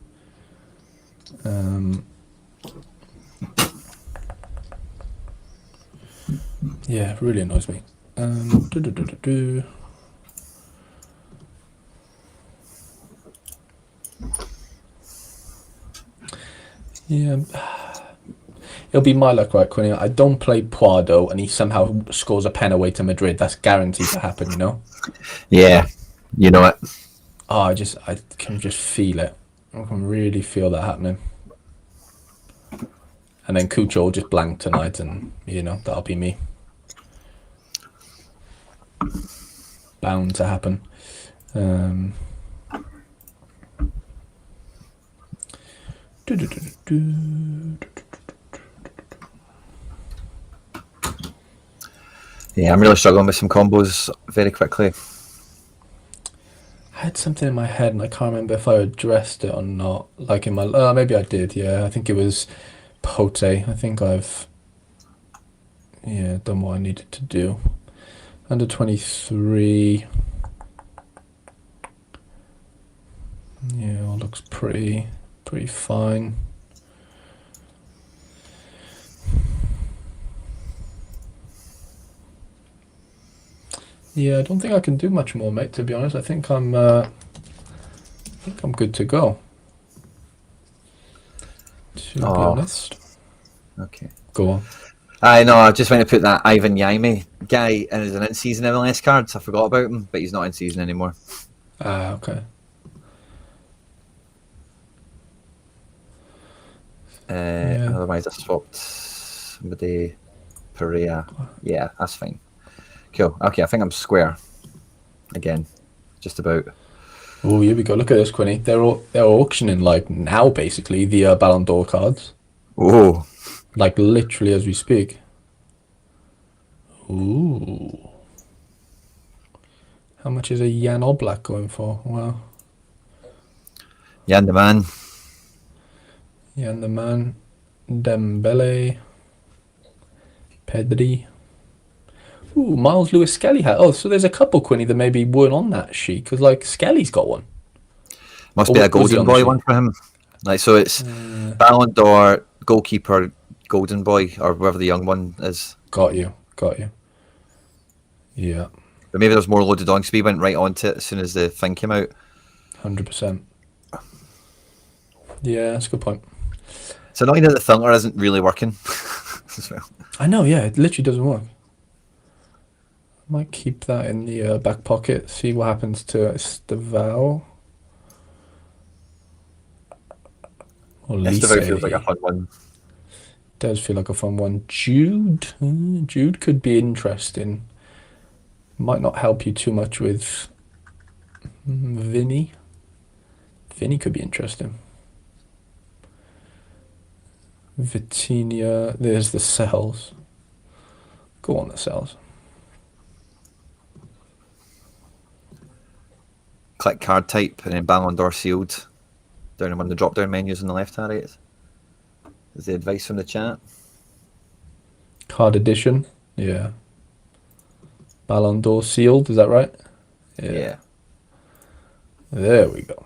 Yeah, it really annoys me. Yeah, it'll be my luck, right, Quinny? I don't play Puado, and he somehow scores a pen away to Madrid. That's guaranteed to happen, Yeah, you know it. Oh, I can just feel it. I can really feel that happening. And then Cucho will just blank tonight, and that'll be me. Bound to happen. Yeah, I'm really struggling with some combos very quickly. had something in my head and I can't remember if I addressed it or not. Like in my, maybe I did. Yeah, I think it was Pote. I think I've, yeah, done what I needed to do. Under 23. Yeah, all looks pretty fine. Yeah, I don't think I can do much more, mate, to be honest. I think I'm good to go. To be honest. Okay. Go on. I know, I just went to put that Ivan Yaime guy in as an in-season MLS card. I forgot about him, but he's not in season anymore. Okay. And otherwise, I swapped somebody. Perea. Yeah, that's fine. Cool. Okay, I think I'm square again. Just about. Oh, here we go. Look at this, Quinny. They're auctioning like now, basically, the Ballon d'Or cards. Oh. Like literally as we speak. Ooh. How much is a Jan Oblak going for? Wow. Jan the man. Jan the man. Dembele. Pedri. Ooh, Miles Lewis Skelly hat. Oh, so there's a couple, Quinny, that maybe weren't on that sheet because like Skelly's got one. Must be a golden boy one for him. Like so, it's Ballon d'Or, goalkeeper, golden boy, or whatever the young one is. Got you. Yeah. But maybe there's more loaded on because we went right onto it as soon as the thing came out. 100%. Yeah, that's a good point. So not that the filter isn't really working as well. I know, yeah, it literally doesn't work. Might keep that in the back pocket, see what happens to Esteval. Esteval feels like a fun one. Does feel like a fun one. Jude could be interesting. Might not help you too much with Vinny. Vinny could be interesting. Vitinha, there's the cells. Go on, the cells. Click card type and then Ballon d'Or sealed down in one of the drop down menus on the left, Harry. Is the advice from the chat? Card edition, yeah. Ballon d'Or sealed, is that right? Yeah. There we go.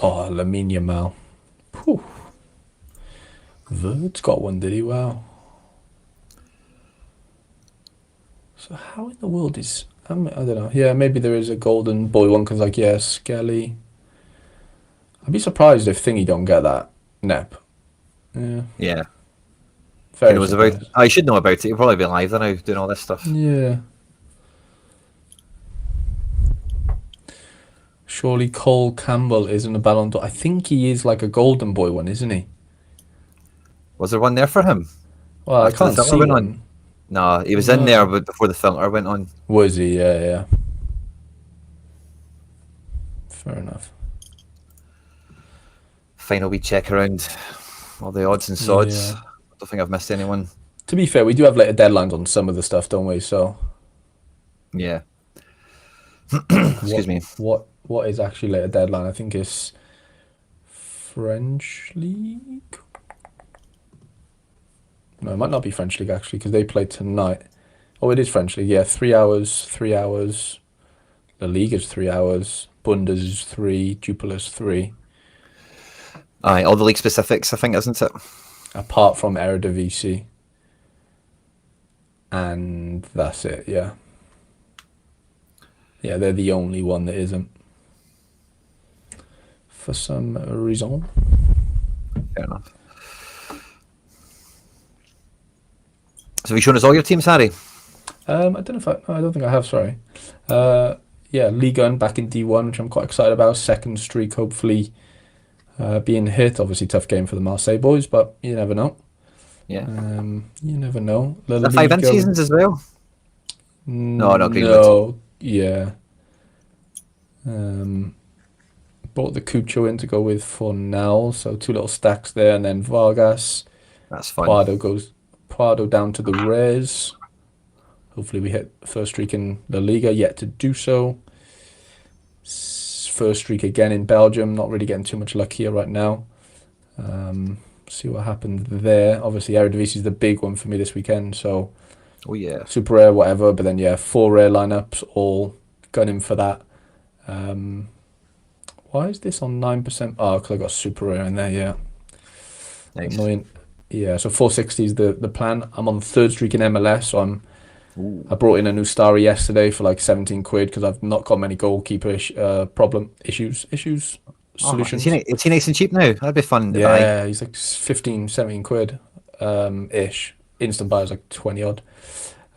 Oh, Lamine Yamal. Verd's got one, did he? Wow. So how in the world is... I don't know. Yeah, maybe there is a golden boy one because, like, yeah, Skelly. I'd be surprised if Thingy don't get that. Nep. Yeah. Very was about. I should know about it. He'll probably be live now doing all this stuff. Yeah. Surely Cole Campbell isn't a Ballon d'Or. I think he is like a golden boy one, isn't he? Was there one there for him? Well, I can't see one. On? No, he was in there but before the filter went on. Was he? Yeah. Fair enough. Final wee check around all the odds and sods. Yeah. I don't think I've missed anyone. To be fair, we do have later deadlines on some of the stuff, don't we? So yeah. Excuse me. What is actually later deadline? I think it's French League. No, it might not be French League actually because they play tonight. Oh, it is French League. Yeah, 3 hours. 3 hours. La Ligue is 3 hours. Bundes is 3. Jupiler is 3. Aye, all the league specifics, I think, isn't it? Apart from Eredivisie. And that's it, yeah. Yeah, they're the only one that isn't. For some reason. Fair enough. So have you shown us all your teams, Harry? I don't know if I don't think I have, sorry. Yeah, Ligue 1 back in D1, which I'm quite excited about. Second streak, hopefully being hit. Obviously, tough game for the Marseille boys, but you never know. Yeah. You never know. Is that 5 end seasons as well? No, Greenwood. No, yeah. Brought the Cucho in to go with Fornal, so 2 little stacks there, and then Vargas. That's fun. Prado down to the Res. Hopefully we hit first streak in La Liga, yet to do so. First streak again in Belgium, not really getting too much luck here right now. See what happens there. Obviously, Eredivisie is the big one for me this weekend, so Oh yeah. super rare, whatever. But then, yeah, 4 rare lineups, all gunning for that. Why is this on 9%? Oh, because I got super rare in there, yeah. Nice. Annoying. Yeah, so 460 is the plan. I'm on third streak in MLS, so Ooh. I brought in a new starter yesterday for like 17 quid because I've not got many goalkeeper issues, solutions. Is he nice and cheap now? That'd be fun to buy. Yeah, he's like 15, 17 quid ish. Instant buy is like 20 odd.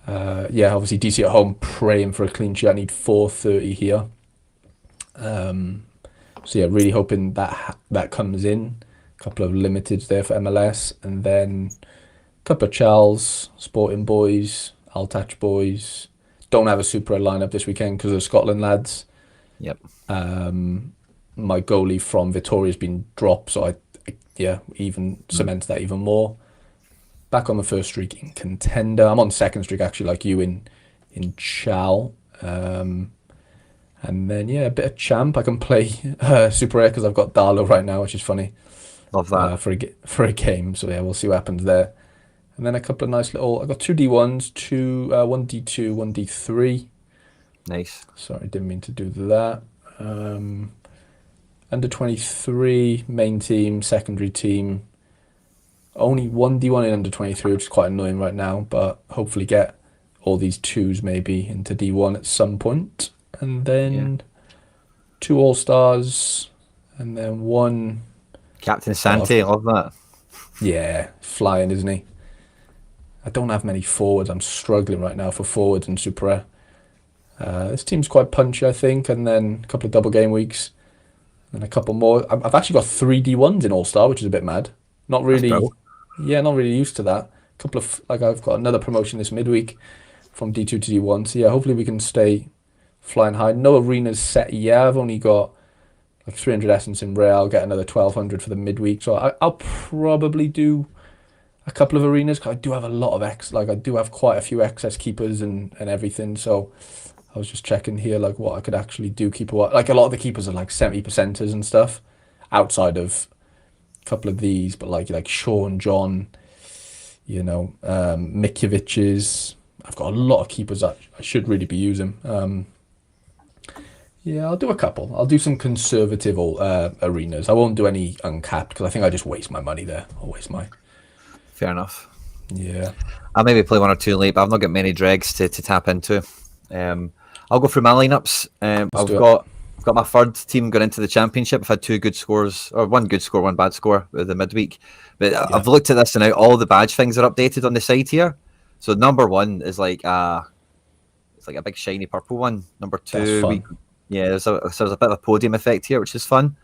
Yeah, obviously DC at home praying for a clean sheet. I need 430 here. So yeah, really hoping that comes in. A couple of limiteds there for MLS, and then a couple of Charles, Sporting boys, Altach boys. Don't have a super lineup this weekend because of Scotland lads. Yep. My goalie from Victoria's been dropped, so I even cements that even more. Back on the first streak in Contender. I'm on second streak actually, like you in Chal. And then yeah, a bit of Champ. I can play Super Rare because I've got Darlow right now, which is funny. Love that. For a game. So yeah, we'll see what happens there. And then a couple of nice little. I got 2 D1s, one D2, one D3. Nice. Sorry, didn't mean to do that. Under 23 main team, secondary team. Only 1 D1 in under 23, which is quite annoying right now. But hopefully get all these 2s maybe into D1 at some point. And then 2 All-Stars, and then 1... Captain Sante, love that. Yeah, flying, isn't he? I don't have many forwards. I'm struggling right now for forwards and Super Rare. This team's quite punchy, I think, and then a couple of double game weeks, and a couple more. I've actually got 3 D1s in All-Star, which is a bit mad. Not really... not really used to that. A couple of... I've got another promotion this midweek from D2 to D1. So yeah, hopefully we can stay flying high. No arenas set yet. I've only got like 300 essence in rare. I'll get another 1200 for the midweek. So I'll probably do a couple of arenas. Cause I do have a lot of I do have quite a few excess keepers and everything. So I was just checking here like what I could actually do keeper. Like a lot of the keepers are like 70%ers and stuff outside of a couple of these, but like Sean, John, Mikovic's. I've got a lot of keepers that I should really be using. Yeah, I'll do a couple. I'll do some conservative arenas. I won't do any uncapped because I think I just waste my money there. I'll waste my... Fair enough. Yeah. I'll maybe play 1 or 2 late, but I've not got many dregs to tap into. I'll go through my lineups. I've got my third team going into the championship. I've had 2 good scores, or 1 good score, 1 bad score with the midweek. But I've looked at this and now all the badge things are updated on the site here. So number 1 is like it's like a big shiny purple one. Number 2, there's a bit of a podium effect here, which is fun.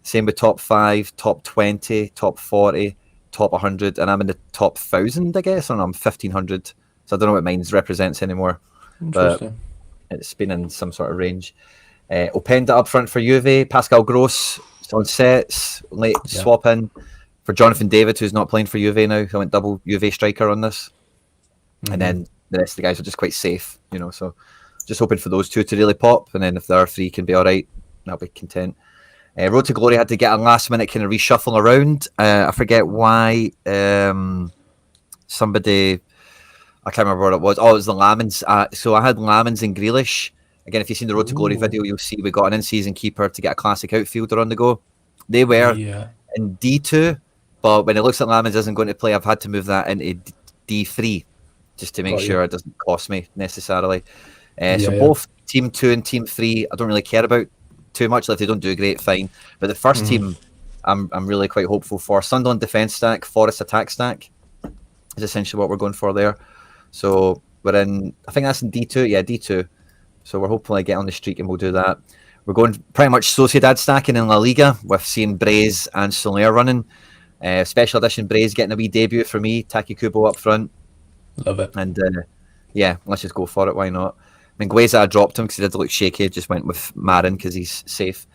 Same with top 5, top 20, top 40, top 100, and I'm in the top 1,000, I guess. I don't know, I'm 1,500, so I don't know what mine represents anymore. But it's been in some sort of range. Openda up front for Juve, Pascal Gross on sets, late swap in for Jonathan David, who's not playing for Juve now. I went double Juve striker on this. And then the rest of the guys are just quite safe, so just hoping for those 2 to really pop, and then if the other 3 can be all right, I'll be content. Road to Glory had to get a last minute kind of reshuffle around. I forget why. Somebody, I can't remember what it was. Oh, it was the Lamans. So I had Lamans and Grealish. Again, if you've seen the Road to Glory video, you'll see we got an in-season keeper to get a classic outfielder on the go. They were in D2, but when it looks like Lamans isn't going to play, I've had to move that into D3 just to make sure it doesn't cost me necessarily. Both Team 2 and Team 3, I don't really care about too much. If they don't do great, fine. But the first team, I'm really quite hopeful for. Sunderland defence stack, Forest attack stack is essentially what we're going for there. So we're in, I think that's in D2. Yeah, D2. So we're hopefully get on the streak and we'll do that. We're going pretty much Sociedad stacking in La Liga with seeing Braze and Soler running. Special edition Braze getting a wee debut for me. Taki Kubo up front. Love it. And let's just go for it. Why not? Mingueza, I dropped him because he did look shaky. Just went with Marin because he's safe.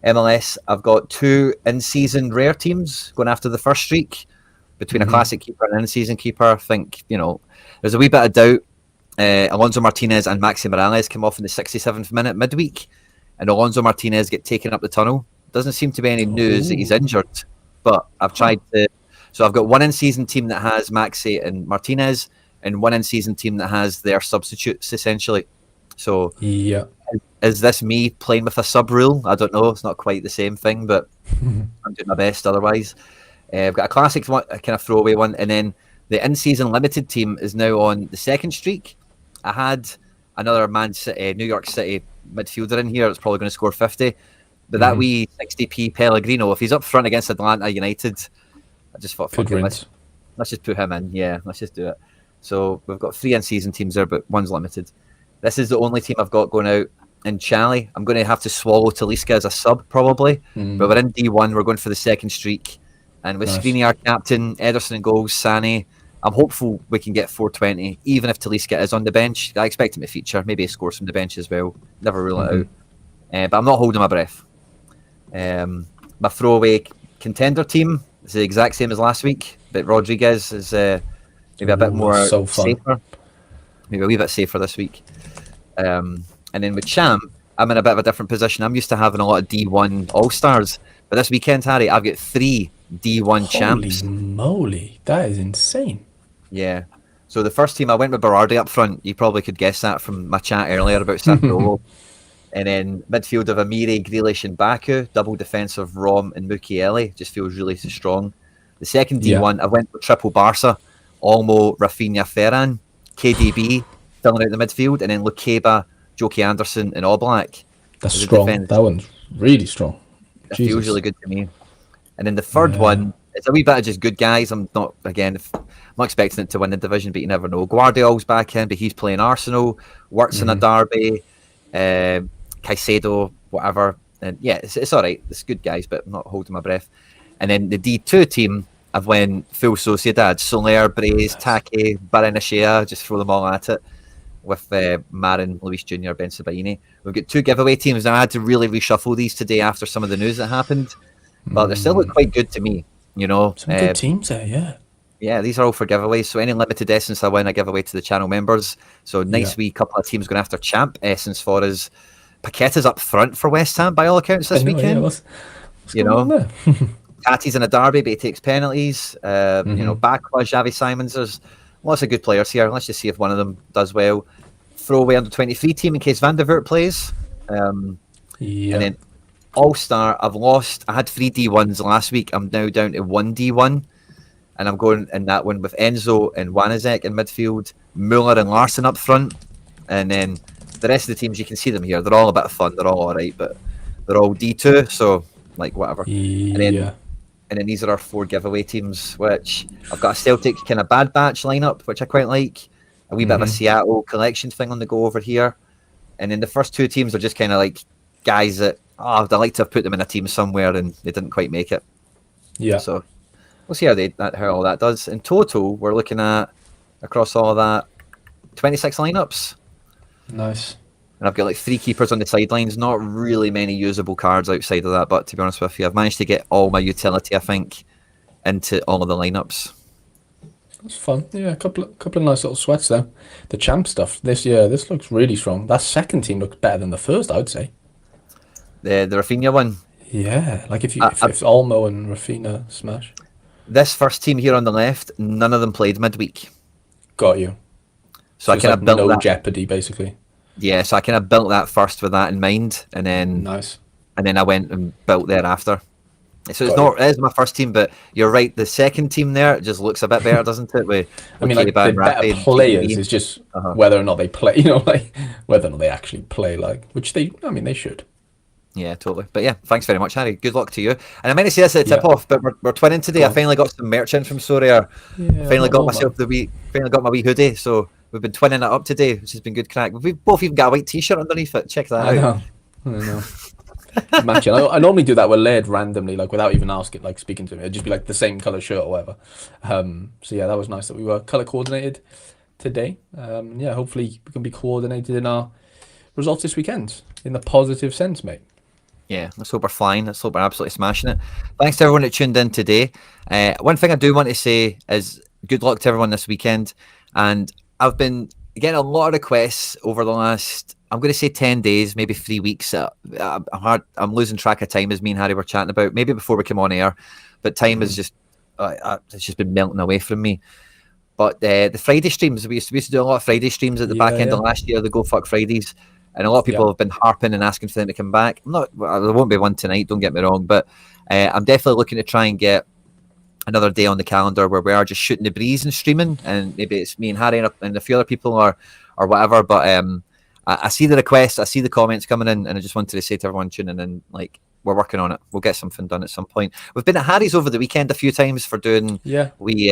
MLS, I've got 2 in-season rare teams going after the first streak between a classic keeper and an in-season keeper. I think, there's a wee bit of doubt Alonso Martinez and Maxi Morales came off in the 67th minute midweek, and Alonso Martinez get taken up the tunnel. Doesn't seem to be any news that he's injured, but I've tried to. So I've got one in-season team that has Maxi and Martinez, and one in-season team that has their substitutes essentially. So yeah, is this me playing with a sub rule? I don't know. It's not quite the same thing, but I'm doing my best otherwise. I've got a classic one, a kind of throwaway one, and then the in-season limited team is now on the second streak. I had another New York City midfielder in here. It's probably going to score 50, but that wee 60p Pellegrino, if he's up front against Atlanta United, I just thought, fuck it, let's just put him in. Yeah, let's just do it. So we've got 3 in-season teams there, but one's limited. This is the only team I've got going out in Chali. I'm going to have to swallow Talisca as a sub probably, but we're in D1. We're going for the second streak, and with Quinny, our captain, Ederson in goals, Sane. I'm hopeful we can get 420, even if Talisca is on the bench. I expect him to feature. Maybe he scores from the bench as well. Never rule it out. But I'm not holding my breath. My throwaway contender team is the exact same as last week, but Rodriguez is maybe a bit more safer. Maybe a wee bit safer this week. And then with Champ, I'm in a bit of a different position. I'm used to having a lot of D1 All-Stars, but this weekend, Harry, I've got 3 D1 champs. Holy moly, that is insane. Yeah. So the first team, I went with Berardi up front. You probably could guess that from my chat earlier about Satara. And then midfield of Amiri, Grealish and Baku. Double defence of Rom and Mukiele. Just feels really strong. The second D1, I went with triple Barca. Olmo, Rafinha, Ferran. KDB, filling out the midfield. And then Lukeba, Joki Anderson and Oblak. That's strong. Defense. That one's really strong. It feels really good to me. And then the third one, it's a wee bit of just good guys. I'm not expecting it to win the division, but you never know. Guardiola's back in, but he's playing Arsenal. Works in a derby. Caicedo, whatever. And yeah, it's all right. It's good guys, but I'm not holding my breath. And then the D2 team, I've went full Sociedad. Soler, Braze, Take, Baranachea, just throw them all at it. With Marin, Luis Jr., Ben Sebaini. We've got 2 giveaway teams. Now I had to really reshuffle these today after some of the news that happened. But they still look quite good to me, you know. Some good teams there, yeah. Yeah, these are all for giveaways. So any limited essence I win, I give away to the channel members. So nice wee couple of teams going after champ essence for us. Paqueta's up front for West Ham by all accounts this weekend. Yeah, what's you know, Tati's in a derby, but he takes penalties. You know, Bakwa, Xavi Simons. There's lots of good players here. Let's just see if one of them does well. Throwaway under 23 team in case Van der Voort plays. And then All-Star, I've lost. I had 3 D1s last week. I'm now down to 1 D1. And I'm going in that one with Enzo and Wanizek in midfield, Muller and Larson up front. And then the rest of the teams, you can see them here. They're all a bit of fun. They're all right, but they're all D2. So, like, whatever. And then these are our 4 giveaway teams, which I've got a Celtic kind of Bad Batch lineup, which I quite like. A wee bit of a Seattle collection thing on the go over here. And then the first 2 teams are just kind of like guys that, I'd like to have put them in a team somewhere and they didn't quite make it. Yeah. So we'll see how all that does. In total, we're looking at, across all of that, 26 lineups. Nice. And I've got like 3 keepers on the sidelines. Not really many usable cards outside of that, but to be honest with you, I've managed to get all my utility, I think, into all of the lineups. That's fun. Yeah, a couple of nice little sweats there. The champ stuff this year, this looks really strong. That second team looks better than the first, I would say. The Rafinha one. Yeah, like if Olmo and Rafinha smash. This first team here on the left, none of them played midweek. Got you. So I kind of built no that. jeopardy, basically. Yeah, so I kind of built that first with that in mind, and then and then I went and built thereafter. So it is my first team, but you're right. The second team there just looks a bit better, doesn't it? I mean, like the better players is just whether or not they play. You know, like whether or not they actually play. Like they should. Yeah, totally. But yeah, thanks very much, Harry. Good luck to you. And I meant to say this at the tip off, but we're twinning today. I finally got some merch in from Sorare. Finally got myself finally got my wee hoodie. So we've been twinning it up today, which has been good crack. We've both even got a white t-shirt underneath it. Check that out. I know. Matching. I normally do that with Laird randomly, like without even asking, like speaking to me. It'd just be like the same colour shirt or whatever. So yeah, that was nice that we were colour coordinated today. Yeah, hopefully we can be coordinated in our results this weekend in the positive sense, mate. Yeah, let's hope we're flying. Let's hope we're absolutely smashing it. Thanks to everyone that tuned in today. One thing I do want to say is good luck to everyone this weekend. And I've been getting a lot of requests over the last, I'm going to say 10 days, maybe 3 weeks. I'm losing track of time, as me and Harry were chatting about, maybe before we came on air, but time has just, it's just been melting away from me. But the Friday streams, we used to do a lot of Friday streams at the back end of last year, the Go Fuck Fridays. And a lot of people have been harping and asking for them to come back. There won't be one tonight, don't get me wrong, but I'm definitely looking to try and get another day on the calendar where we are just shooting the breeze and streaming, and maybe it's me and Harry and a few other people or whatever. But I see the requests, I see the comments coming in, and I just wanted to say to everyone tuning in, like, we're working on it. We'll get something done at some point. We've been at Harry's over the weekend a few times for doing we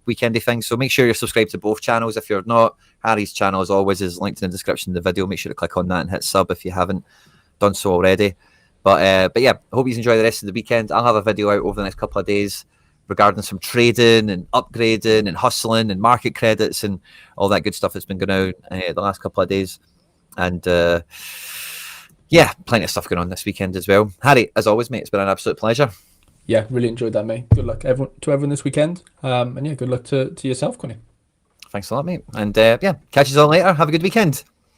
weekendy things. So make sure you're subscribed to both channels. If you're not, Harry's channel, as always, is linked in the description of the video. Make sure to click on that and hit sub if you haven't done so already. But yeah, I hope you enjoy the rest of the weekend. I'll have a video out over the next couple of days regarding some trading and upgrading and hustling and market credits and all that good stuff that's been going out the last couple of days. And yeah, plenty of stuff going on this weekend as well. Harry, as always, mate, it's been an absolute pleasure. Yeah, really enjoyed that, mate. Good luck to everyone this weekend. And yeah, good luck to yourself, Quinny. Thanks a lot, mate. And yeah, catch you all later. Have a good weekend.